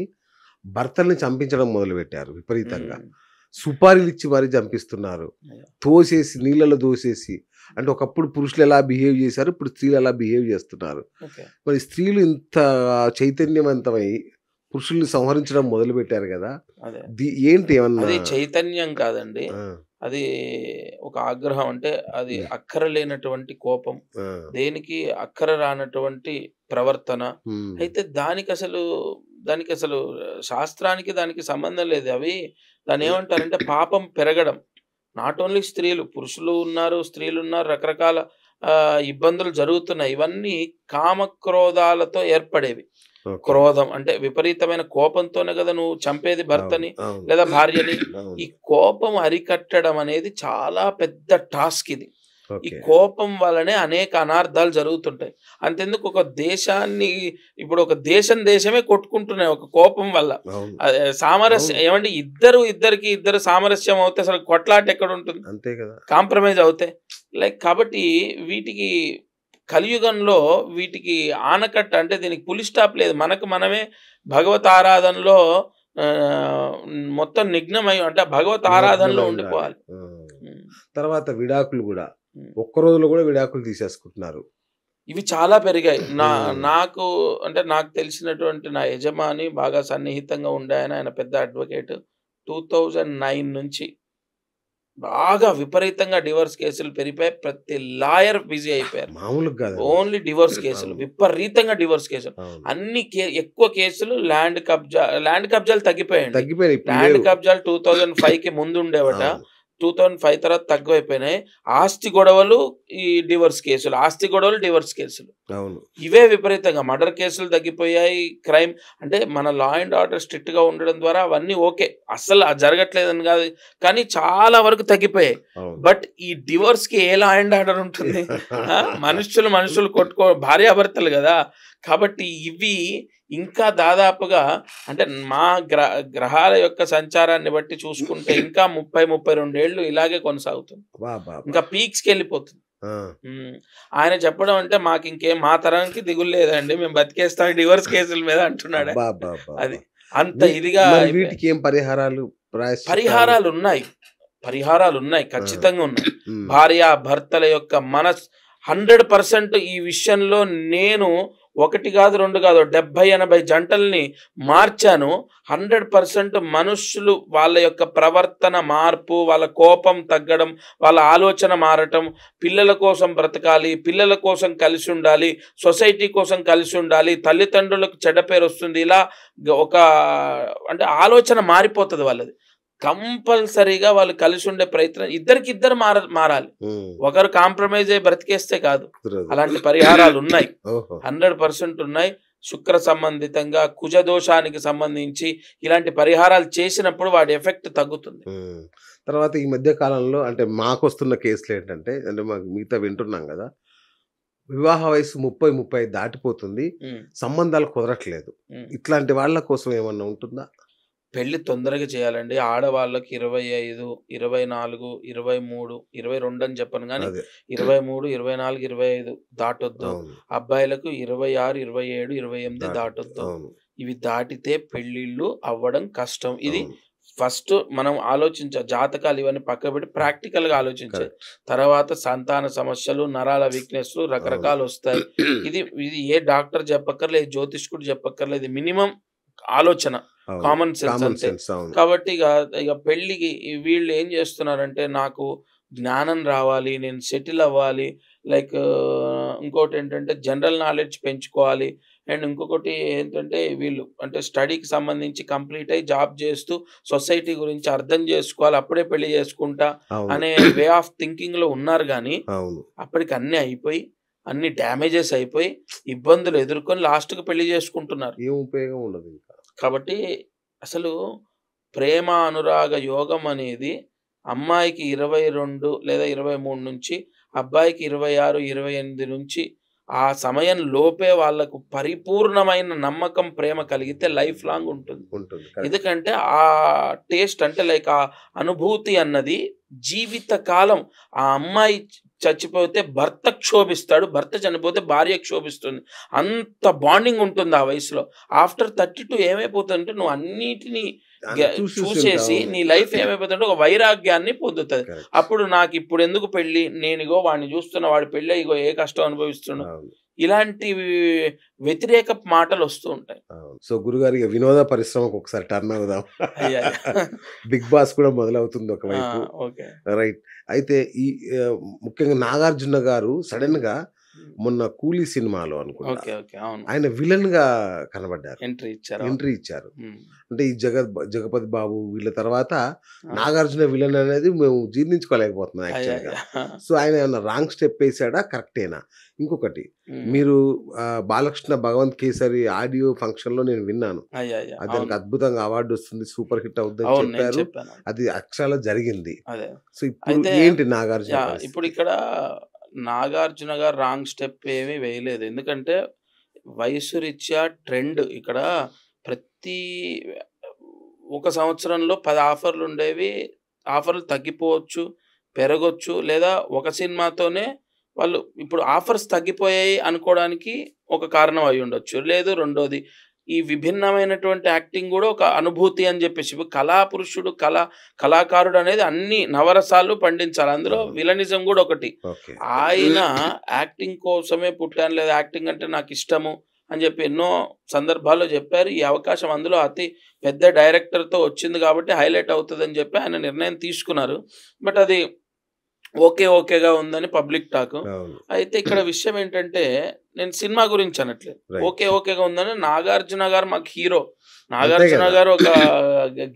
భర్తల్ని చంపించడం మొదలుపెట్టారు విపరీతంగా. హ్మ్. సుపారీలిచ్చి మరీ చంపిస్తున్నారు. అయ్యో! తోసేసి నీళ్ళలో దోసేసి. అంటే ఒకప్పుడు పురుషులు ఎలా బిహేవ్ చేశారు, ఇప్పుడు స్త్రీలు ఎలా బిహేవ్ చేస్తున్నారు. ఓకే. మరి స్త్రీలు ఇంత చైతన్యవంతమై పురుషుల్ని సంహరించడం మొదలుపెట్టారు గదా! అదే. ఏంటి ఏమన్నా? అది చైతన్యం కాదండి. ఆ! అది ఒక ఆగ్రహం. అంటే అది హ్మ్. అక్కర లేనటువంటి కోపం. ఆ! దేనికి అక్కర రానటువంటి ప్రవర్తన. హ్మ్. అయితే దానికసలు శాస్త్రానికి దానికి సంబంధం లేదు. దాన్నేమంటారంటే పాపం పెరగడం. నాట్ ఓన్లీ స్త్రీలు, పురుషులు ఉన్నారు, స్త్రీలున్నారు, రకరకాల ఇబ్బందులు జరుగుతున్నాయి. ఇవన్నీ కామక్రోధాలతో ఏర్పడేవి. ఓకే. క్రోధం అంటే విపరీతమైన కోపంతోనే గదా నువ్వు చంపేది అవును. భర్తని అవును. లేదా భార్యని. ఈ అవును. కోపం అరికట్టడం అనేది చాలా పెద్ద టాస్క్ ఇది. ఈ ఓకే. కోపం వల్లనే అనేక అనార్థాలు జరుగుతుంటాయి. అంతెందుకు ఇప్పుడు ఒక దేశమే కొట్టుకుంటున్నాయి ఒక కోపం వల్ల. అవును. సామరస్యం అవును. ఏమంటే ఇద్దరు సామరస్యం అవుతే అసలు కొట్లాట ఎక్కడుంటుంది? అంతే కదా! కాంప్రమైజ్ అవుతే. కాబట్టి వీటికి కలియుగంలో వీటికి ఆనకట్ట అంటే దీనికి ఫుల్ స్టాప్ లేదు. మనకు మనమే భగవత్ ఆరాధనలో ఆహ్, మొత్తం నిఘ్నమై అంటే భగవత్ ఆరాధనలో నిమగ్నమై ఉండాలి. ఉండిపోవాలి. ఆ! హ్మ్. తర్వాత విడాకులు గూడా. హ్మ్. ఒక్క రోజులో గూడా విడాకులు తీసేసుకుంటున్నారు. ఇవి చాలా పెరిగాయి. హ్మ్. నాకు అంటే నాకు తెలిసినటువంటి నా యజమాని బాగా సన్నిహితంగా ఉండే ఆయన పెద్ద అడ్వకేట్. 2009 నుంచి బాగా విపరీతంగా డివోర్స్ కేసులు పెరిగిపోయాయి. ప్రతి లాయర్ బిజీ అయిపోయారు. మామూలుగా కాదు. ఓన్లీ డివోర్స్ కేసులు, అవును. విపరీతంగా డివోర్స్ కేసులు. అవును. అన్ని ఎక్కువ కేసులు ల్యాండ్ కబ్జాలు తగ్గిపోయాయండి. తగ్గిపోయినాయి. ఇప్పుడు ల్యాండ్ లేవు. కబ్జాలు 2005కి ముందు ఉండేవట. అవును. 2005 తర్వాత తక్కువైపోయినాయి. ఆస్తి గొడవలు, ఈ డివోర్స్ కేసులు, ఆస్తి గొడవలు, డివోర్స్ కేసులు, అవును. ఇవే విపరీతంగా. మర్డర్ కేసులు తగ్గిపోయాయి. క్రైమ్ అంటే మన లా అండ్ ఆర్డర్ స్ట్రిక్ట్ గా ఉండడం ద్వారా అవన్నీ ఓకే, అస్సలు అది జరగట్లేదని కాదు, కానీ చాలా వరకు తగ్గిపోయాయి. అవును. బట్ ఈ డివోర్స్ కి ఏ లా అండ్ ఆర్డర్ ఉంటుంది? మనుషులు కొట్టుకో, భార్యాభర్తలు కదా. కాబట్టి ఇవి ఇంకా దాదాపుగా అంటే మా గ్రహాల యొక్క సంచారాన్ని బట్టి చూసుకుంటే ఇంకా 30-32 ఏళ్ళు ఇలాగే కొనసాగుతుంది. బా బా బా. ఇంకా పీక్స్కి వెళ్ళిపోతుంది. ఆ. ఆయన చెప్పడం అంటే మాకు ఇంకేం, మా తరానికి దిగులు లేదండి, మేము బతికేస్తాం డివోర్స్ కేసుల మీద అంటున్నాడు. బా బా బా అది బా. అంత ఇదిగా మరి అయిపోయింది. వీటికి ఏం పరిహారాలు, ప్రాయశ్చిత్తాలు? పరిహారాలు ఉన్నాయి, ఖచ్చితంగా ఉన్నాయి. ఉమ్. భార్య భర్తల యొక్క 100% ఈ విషయంలో నేను 1 కాదు 2 కాదు 70-80 జంటల్ని మార్చాను. 100% మనుషులు వాళ్ళ యొక్క ప్రవర్తన మార్పు, వాళ్ళ కోపం తగ్గడం, వాళ్ళ ఆలోచన మారటం, పిల్లల కోసం బ్రతకాలి, పిల్లల కోసం కలిసి ఉండాలి, సొసైటీ కోసం కలిసి ఉండాలి, తల్లిదండ్రులకు చెడ్డ పేరు వస్తుంది, ఇలా ఒక అంటే ఆలోచన మారిపోతుంది వాళ్ళది. కంపల్సరీగా వాళ్ళు కలిసి ఉండే ప్రయత్నం, ఇద్దరు మారాలి. ఉమ్. ఒకరు కాంప్రమైజ్ అయ్యి బ్రతికేస్తే కాదు. కుదరదు. అలాంటి పరిహారాలు ఉన్నాయి, ఓహో. 100% ఉన్నాయి. శుక్ర సంబంధితంగా, కుజ దోషానికి సంబంధించి ఇలాంటి పరిహారాలు చేసినప్పుడు వాటి ఎఫెక్ట్ తగ్గుతుంది. ఉమ్. తర్వాత ఈ మధ్య కాలంలో అంటే మాకు వస్తున్న కేసులు ఏంటంటే, అంటే మాకు మిగతా వింటున్నాం కదా, వివాహ వయసు 30-35 దాటిపోతుంది, ఉమ్, సంబంధాలు కుదరట్లేదు. ఉమ్. ఇట్లాంటి వాళ్ళ కోసం ఏమన్నా ఉంటుందా? పెళ్లి తొందరగా చేయాలండి. ఆడవాళ్ళకి 25, 24, 23, 22 అని చెప్పను కానీ అదే. 23, 24, 25 దాటొద్దు. అవును. అబ్బాయిలకు 26, 27, 28 దాటొద్దు. అవును. ఇవి దాటితే పెళ్ళిళ్ళు అవ్వడం కష్టం. ఇది అవును. ఫస్ట్ మనం జాతకాలు ఇవన్నీ పక్క పెట్టి ప్రాక్టికల్ గా ఆలోచించాలి. కరెక్ట్. తర్వాత సంతాన సమస్యలు, నరాల వీక్నెస్లు రకరకాలు వస్తాయి. ఇది ఏ డాక్టర్ చెప్పక్కర్లేదు, జ్యోతిష్కుడు చెప్పక్కర్లేదు, మినిమం ఆలోచన, అవును. కామన్ సెన్స్ కామన్ అంతే. సెన్స్. అవును. కాబట్టి ఇక పెళ్ళికి వీళ్ళు ఏం చేస్తున్నారంటే, నాకు జ్ఞానం రావాలి, నేను సెటిల్ అవ్వాలి, లైక్ ఇంకోటి ఏంటంటే జనరల్ నాలెడ్జ్ పెంచుకోవాలి, అండ్ ఇంకొకటి ఏంటంటే వీళ్ళు అంటే స్టడీకి సంబంధించి కంప్లీట్ అయ్యి జాబ్ చేస్తూ సొసైటీ గురించి అర్థం చేసుకోవాలి, అప్పుడే పెళ్లి చేసుకుంటా అవును. అనే వే ఆఫ్ థింకింగ్ లో ఉన్నారు. కానీ అవును. అప్పటికి అన్ని అయిపోయి, అన్ని డ్యామేజెస్ అయిపోయి, ఇబ్బందులు ఎదుర్కొని లాస్ట్కి పెళ్లి చేసుకుంటున్నారు. ఏం ఉపయోగం ఉండదు ఇంకా. కాబట్టి అసలు ప్రేమ అనురాగ యోగం అనేది అమ్మాయికి 22 లేదా 23 నుంచి, అబ్బాయికి 26, 28 నుంచి ఆ సమయం లోపే వాళ్ళకు పరిపూర్ణమైన నమ్మకం, ప్రేమ కలిగితే లైఫ్ లాంగ్ ఉంటుంది. ఉంటుంది. కరెక్ట్. ఎందుకంటే ఆ టేస్ట్ అంటే లైక్ ఆ అనుభూతి అన్నది జీవిత కాలం. ఆ అమ్మాయి చచ్చిపోతే భర్త క్షోభిస్తాడు, భర్త చనిపోతే భార్య క్షోభిస్తుంది. అంత బాండింగ్ ఉంటుంది ఆ వయసులో. ఆఫ్టర్ 32 ఏమైపోతుందంటే నువ్వు అన్నిటినీ చూసేసి నీ లైఫ్ ఏమైపోతుందంటే ఒక వైరాగ్యాన్ని పొందుతుంది. కరెక్ట్. అప్పుడు నాకు ఇప్పుడు ఎందుకు పెళ్లి, నేను ఇగో వాడిని చూస్తున్నా, వాడి పెళ్ళి ఇగో ఏ కష్టం అనుభవిస్తున్నా, అవును. ఇలాంటివి వ్యతిరేక మాటలు వస్తూ ఉంటాయి. అవును. సో గురుగారు, ఇక వినోద పరిశ్రమకు ఒకసారి టర్న్ అవుదాం. అయ్యా. బిగ్ బాస్ కూడా మొదలవుతుంది ఒకవైపు. ఓకే. రైట్. అయితే ఈ ముఖ్యంగా నాగార్జున గారు సడన్ గా మొన్న కూలీ సినిమాలో అనుకుంటా ఓకే ఓకే అవును ఆయన విలన్ గా కనబడ్డారు, ఎంట్రీ ఇచ్చారు. అంటే ఈ జగపతి బాబు వీళ్ళ తర్వాత నాగార్జున విలన్ అనేది మేము జీర్ణించుకోలేకపోతున్నాం యాక్చువల్గా. సో ఆయన ఏమన్నా రాంగ్ స్టెప్ వేసాడా, కరెక్టేనా? ఇంకొకటి, మీరు బాలకృష్ణ భగవంత్ కేసరి ఆడియో ఫంక్షన్ లో నేను విన్నాను, అది దానికి అద్భుతంగా అవార్డు వస్తుంది, సూపర్ హిట్ అవుతుందని చెప్పారు. అది అక్షరాల జరిగింది. సో ఇప్పుడు ఏంటి నాగార్జున? ఇప్పుడు ఇక్కడ నాగార్జున గారు రాంగ్ స్టెప్ ఏమీ వేయలేదు. ఎందుకంటే వయసు రీత్యా ట్రెండ్ ఇక్కడ ప్రతి ఒక సంవత్సరంలో 10 ఆఫర్లు ఉండేవి, ఆఫర్లు తగ్గిపోవచ్చు, పెరగొచ్చు, లేదా ఒక సినిమాతోనే వాళ్ళు ఇప్పుడు ఆఫర్స్ తగ్గిపోయాయి అనుకోవడానికి ఒక కారణం అయి ఉండొచ్చు. లేదు రెండోది ఈ విభిన్నమైనటువంటి యాక్టింగ్ కూడా ఒక అనుభూతి అని చెప్పేసి, కళాపురుషుడు కళాకారుడు అనేది అన్ని నవరసాలు పండించాలి, అందులో విలనిజం కూడా ఒకటి. ఆయన యాక్టింగ్ కోసమే పుట్టాను, లేదా యాక్టింగ్ అంటే నాకు ఇష్టము అని చెప్పి ఎన్నో సందర్భాల్లో చెప్పారు. ఈ అవకాశం అందులో అతి పెద్ద డైరెక్టర్‌తో వచ్చింది కాబట్టి హైలైట్ అవుతదని చెప్పి ఆయన నిర్ణయం తీసుకున్నారు. బట్ అది ఓకేగా ఉందని పబ్లిక్ టాక్. అవును. అయితే ఇక్కడ విషయం ఏంటంటే నేను సినిమా గురించి అనట్లేదు. రైట్. ఓకేగా ఉందని నాగార్జున గారు మాకు హీరో. అంతే నాగార్జున కదా. గారు ఒక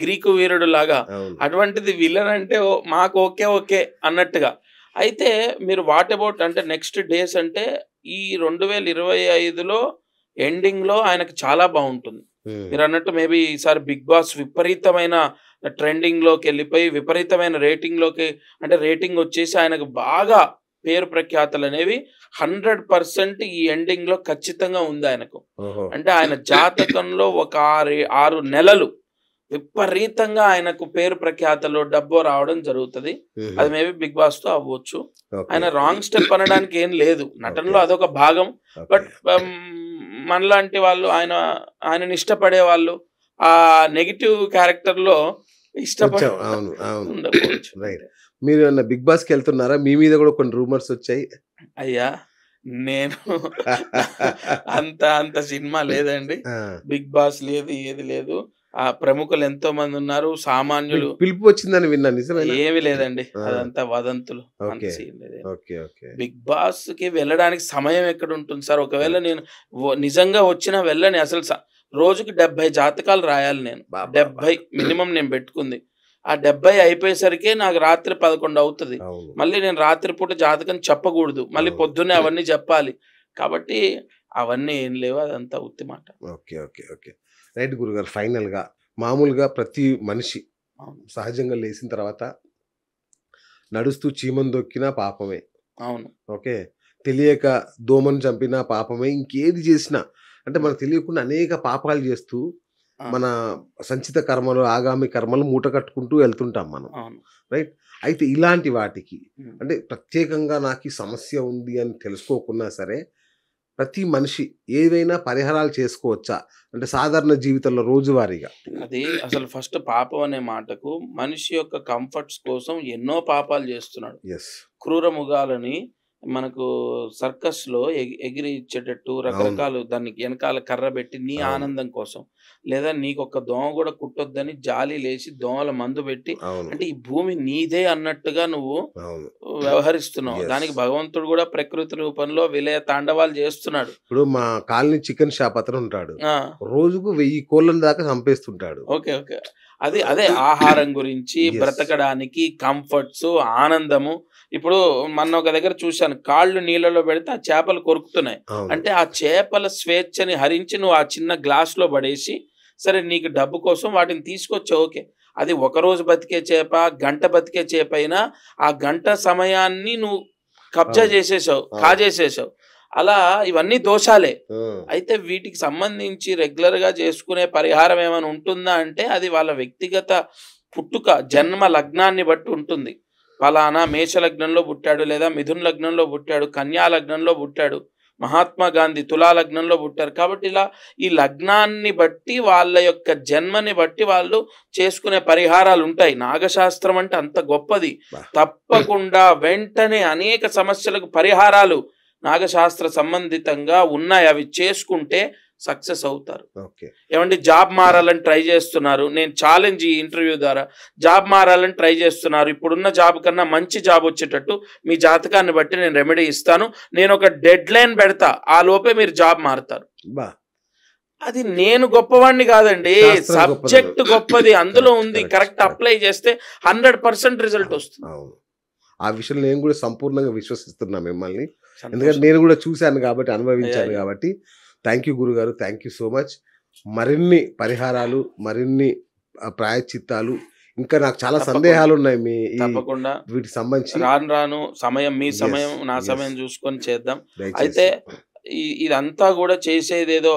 గ్రీకు వీరుడు లాగా. అవును. అటువంటిది విలన్ అంటే మాకు ఓకే అన్నట్టుగా. అయితే మీరు వాట్ అబౌట్ అంటే నెక్స్ట్ డేస్ అంటే ఈ 2025లో ఎండింగ్‌లో ఆయనకు చాలా బావుంటుంది. హ్మ్. మీరన్నట్టు మేబీ ఈసారి 'బిగ్ బాస్' విపరీతమైన ట్రెండింగ్‌లోకి వెళ్ళిపోయి విపరీతమైన రేటింగ్‌లోకి అంటే రేటింగ్ వచ్చేసి ఆయనకు బాగా పేరు ప్రఖ్యాతలనేవి 100% ఈ ఎండింగ్‌లో ఖచ్చితంగా ఉంది ఆయనకు. ఓహో! అంటే ఆయన జాతకంలో ఒక 6 నెలలు విపరీతంగా ఆయనకు పేరు ప్రఖ్యాతలు, డబ్బు రావడం జరుగుతది. హుహు. అది మేబీ 'బిగ్ బాస్'తో అవ్వచ్చు. ఓకే. ఆయన రాంగ్ స్టెప్ అనడానికి ఏం లేదు. నటనలో ఓకే. అదొక భాగం. ఓకే. బట్ మనలాంటి వాళ్ళు ఆయనని ఇష్టపడే వాళ్ళు ఆ నెగెటివ్ క్యారెక్టర్‌లో కొంచెం ఇష్టపడి అవును. అవును. ఉండకపోవచ్చు. రైట్. మీరేమన్నా 'బిగ్ బాస్'కెళ్తున్నారా? మీ మీద గూడా కొన్ని రూమర్స్ వచ్చాయి. అయ్యా! నేను అంత సినిమా లేదండి. ఆ! 'బిగ్ బాస్' లేదు, ఏది లేదు. ప్రముఖులు ఎంతోమంది ఉన్నారు. సామాన్యులు మీకు పిలుపు వచ్చిందని విన్నా. నిజమేనా? ఏమి లేదండి. ఆ! అదంతా వదంతులు. అంత ఓకే. సీన్ లేదేం. ఓకే. 'బిగ్ బాస్‌కి' వెళ్ళడానికి సమయం ఎక్కడుంటుంది సార్? ఒకవేళ నేను నిజంగా వచ్చినా వెళ్ళని. అసలు రోజుకి 70 జాతకాలు రాయాలి నేను. అబ్బబ్బబ్బా! 70 మినిమమ్ నేను పెట్టుకుంది. ఆ 70 అయిపోయేసరికే నాకు రాత్రి 11 అవుతది. అవును. మళ్ళీ నేను రాత్రి పూట జాతకం చెప్పకూడదు. మళ్ళీ అవును. పొద్దున్నే అవన్నీ చెప్పాలి. కాబట్టి అవన్నీ ఏం లేవు. అదంతా ఉత్తి మాట. ఓకే. రైట్ గురుగారు. ఫైనల్‌గా మామూలుగా ప్రతి మనిషి అవును. సహజంగా లేసిన తర్వాత నడుస్తూ చీమను దొక్కినా పాపమే. అవును. ఓకే. తెలియక దోమను చంపినా పాపమే. ఇంకేది చేసినా అంటే మనకు తెలియకుండా అనేక పాపాలు చేస్తూ ఆ! మన సంచిత కర్మలు, ఆగామి కర్మలు మూట కట్టుకుంటూ వెళ్తుంటాం మనం. అవును. రైట్. అయితే ఇలాంటి వాటికి హ్మ్. అంటే ప్రత్యేకంగా నాకు ఈ సమస్య ఉంది అని తెలుసుకోకున్నా సరే, ప్రతి మనిషి ఏవైనా పరిహారాలు చేసుకోవచ్చా? అంటే సాధారణ జీవితంలో రోజువారీగా. అది అసలు ఫస్ట్ పాపం అనే మాటకు మనిషి యొక్క కంఫర్ట్స్ కోసం ఎన్నో పాపాలు చేస్తున్నాడు. యెస్. క్రూర మృగాలని మనకు సర్కస్‌లో ఎగిరి ఇచ్చేటట్టు అవును. రకరకాలు దానికి ఎనకాల కర్ర పెట్టి నీ అవును. ఆనందం కోసం. లేదా నీకొక్క దోమ గూడా కుట్టొద్దని జాలి లేసి దోమల మందు పెట్టి అవును. అంటే ఈ భూమి నీదే అన్నట్టుగా నువ్వు అవును. వ్యవహరిస్తున్నావు. యెస్. దానికి భగవంతుడు గూడా ప్రకృతి రూపంలో విలయ తాండవాలు చేస్తున్నాడు. ఇప్పుడు మా కాలనీ చికెన్ షాప్ అతను ఉంటాడు. ఆ! రోజుకు 1000 కోళ్ళని దాకా చంపేస్తుంటాడు. ఓకే. అదే ఆహారం గురించి, యెస్. బ్రతకడానికి కంఫర్ట్స్, ఆనందము. ఇప్పుడు మొన్న ఒక దగ్గర చూశాను. కాళ్ళు నీళ్ళలో పెడితే ఆ చేపలు కొరుకుతున్నాయి. అవును. అంటే ఆ చేపల స్వేచ్ఛని హరించి నువ్వు ఆ చిన్న గ్లాస్‌లో పడేసి, సరే నీకు డబ్బు కోసం వాటిని తీసుకొచ్చావు ఓకే. అది ఒకరోజు బతికే చేప, గంట బతికే చేపైనా ఆ గంట సమయాన్ని నువ్వు కబ్జా అవును. చేసేసావు, అవును. కాజేసేసావు. అలా ఇవన్నీ దోషాలే. ఆ! అయితే వీటికి సంబంధించి రెగ్యులర్‌గా చేసుకునే పరిహారం ఏమైనా ఉంటుందా అంటే, అది వాళ్ళ వ్యక్తిగత పుట్టుక, జన్మ లగ్నాన్ని బట్టి ఉంటుంది. పలానా మేష లగ్నంలో పుట్టాడు, లేదా మిథున లగ్నంలో పుట్టాడు, కన్యా లగ్నంలో పుట్టాడు, మహాత్మా గాంధీ తులా లగ్నంలో పుట్టారు. కాబట్టి ఇలా ఈ లగ్నాన్ని బట్టి వాళ్ళ యొక్క జన్మని బట్టి వాళ్ళు చేసుకునే పరిహారాలుంటాయి. నాగశాస్త్రం అంటే అంత గొప్పది. బా! తప్పకుండా వెంటనే అనేక సమస్యలకు పరిహారాలు నాగశాస్త్ర సంబంధితంగా ఉన్నాయి. అవి చేసుకుంటే సక్సెస్ అవుతారు. ఓకే. ఏమండి జాబ్ మారాలని ట్రై చేస్తున్నారు. నేను ఛాలెంజ్ ఈ ఇంటర్వ్యూ ద్వారా జాబ్ మారాలని ట్రై చేస్తున్నారు. ఇప్పుడున్న జాబ్ కన్నా మంచి జాబ్ వచ్చేటట్టు మీ జాతకాన్ని బట్టి నేను రెమెడీ ఇస్తాను. నేను ఒక డెడ్‌లైన్ పెడతా. ఆ లోపే మీరు జాబ్ మారుతారు. బా! అది నేను గొప్పవాడిని కాదండి. శాస్త్రం సబ్జెక్ట్ గొప్పదనం. గొప్పది. అందులో కరెక్ట్. ఉంది. కరెక్ట్. Correct correct. అప్లై చేస్తే 100% రిజల్ట్ వస్తుంది. అవును. ఆ విషయంలో నేను కూడా సంపూర్ణంగా విశ్వసిస్తున్నా మిమ్మల్ని. ఎందుకంటే సంతోషం. నేను కూడా చూశాను కాబట్టి, అనుభవించాను అయ్యో. కాబట్టి. థాంక్ యూ గురుగారు. Thank you so much. మరిన్ని పరిహారాలు, మరిన్ని ప్రాయశ్చిత్తాలు ఇంకా నాకు చాలా తప్పకుండా. సందేహాలున్నాయి తప్పకుండా. వీటికి సంబంధించి. రాను సమయం మీ యెస్. సమయం, నా యెస్. సమయం చూసుకొని చేద్దాం. దయచేసి. అయితే ఇదంతా గూడా చేసేదేదో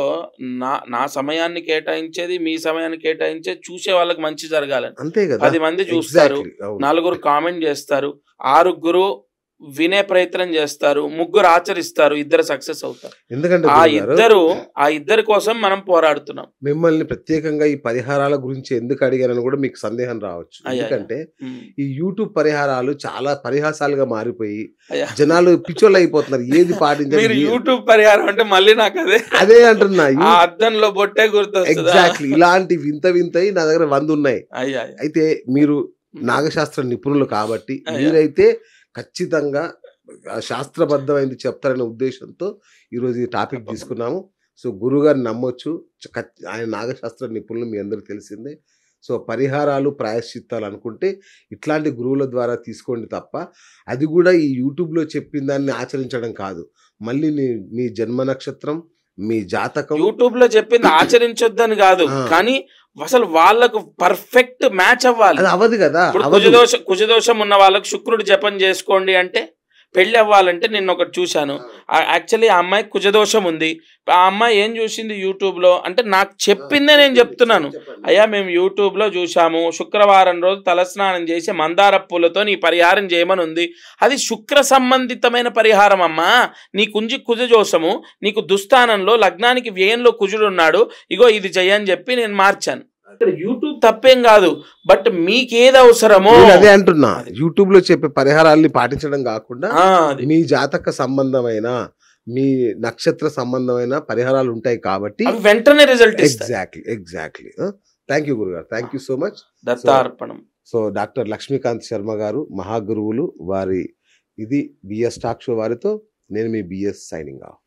నా సమయాన్ని కేటాయించేది, మీ సమయాన్ని కేటాయించేది చూసే వాళ్ళకి మంచి జరగాలని. అంతే కదా! 10 మంది చూస్తారు. ఎగ్జాక్ట్‌లీ. అవును. నలుగురు కామెంట్ చేస్తారు. ఆరుగురు వినే ప్రయత్నం చేస్తారు, ముగ్గురు ఆచరిస్తారు, ఇద్దరు సక్సెస్ అవుతారు. ఎందుకంటే ఆ ఇద్దరి కోసం మనం పోరాడుతున్నాం. మిమ్మల్ని ప్రత్యేకంగా ఈ పరిహారాల గురించి ఎందుకు అడిగానని కూడా మీకు సందేహం రావచ్చు. ఎందుకంటే ఈ యూట్యూబ్ పరిహారాలు చాలా పరిహాసాలుగా మారిపోయి జనాలు పిచ్చోళ్ళు అయిపోతున్నారు. ఏది పాటించాలి యూట్యూబ్ పరిహారం అంటే మళ్ళీ నాకు అదే అంటున్నా, అద్దంలో బొట్టే గుర్తు. ఎగ్జాక్ట్లీ ఇలాంటి వింతవి నా దగ్గర 100 ఉన్నాయి. అయితే మీరు నాగశాస్త్ర నిపుణులు కాబట్టి మీరైతే ఖచ్చితంగా శాస్త్రబద్ధమైంది చెప్తారనే ఉద్దేశంతో ఈరోజు ఈ టాపిక్ తీసుకున్నాము. సో గురుగారిని నమ్మొచ్చు, ఆయన నాగశాస్త్ర నిపుణులు మీ అందరికి తెలిసిందే. సో పరిహారాలు ప్రాయశ్చిత్తాలు అనుకుంటే ఇట్లాంటి గురువుల ద్వారా తీసుకోండి తప్ప, అది కూడా ఈ యూట్యూబ్లో చెప్పిన దాన్ని ఆచరించడం కాదు. మళ్ళీ మీ జన్మ నక్షత్రం, మీ జాతకం యూట్యూబ్ లో చెప్పింది ఆచరించొద్దని కాదు, కానీ అసలు వాళ్ళకు పర్ఫెక్ట్ మ్యాచ్ అవ్వాలి. అది అవ్వదు కదా. కుజదోషం ఉన్న వాళ్ళకు శుక్రుడు జపం చేసుకోండి అంటే, పెళ్లి అవ్వాలంటే నిన్న ఒకటి చూశాను. యాక్చువల్లీ ఆ అమ్మాయికి కుజదోషం ఉంది. ఆ అమ్మాయి ఏం చూసింది యూట్యూబ్లో అంటే, నాకు చెప్పిందే నేను చెప్తున్నాను. అయ్యా మేము యూట్యూబ్లో చూసాము, శుక్రవారం రోజు తలస్నానం చేసి మందార పూలతో నీ పరిహారం చేయమని ఉంది. అది శుక్ర సంబంధితమైన పరిహారం అమ్మా. నీ కుజదోషము, నీకు దుస్థానంలో లగ్నానికి వ్యయంలో కుజుడు ఉన్నాడు, ఇగో ఇది చెయ్యని చెప్పి నేను మార్చాను. ఇక్కడ యూట్యూబ్ తప్పేం కాదు, బట్ మీకేది అవసరమో అదే అంటున్నా. యూట్యూబ్ లో చెప్పే పరిహారాల్ని పాటించడం కాకుండా మీ జాతక సంబంధమైన, మీ నక్షత్ర సంబంధమైన పరిహారాలు ఉంటాయి కాబట్టి వెంటనే రిజల్ట్. ఎగ్జాక్ట్లీ. థ్యాంక్ యూ గురుగారు, థ్యాంక్ యూ సో మచ్. దత్తార్పణం. సో డాక్టర్ లక్ష్మీకాంత్ శర్మ గారు మహాగురువులు వారి ఇది బిఎస్ టాక్ షో వారితో నేను మీ బిఎస్ సైనింగ్ ఆఫ్.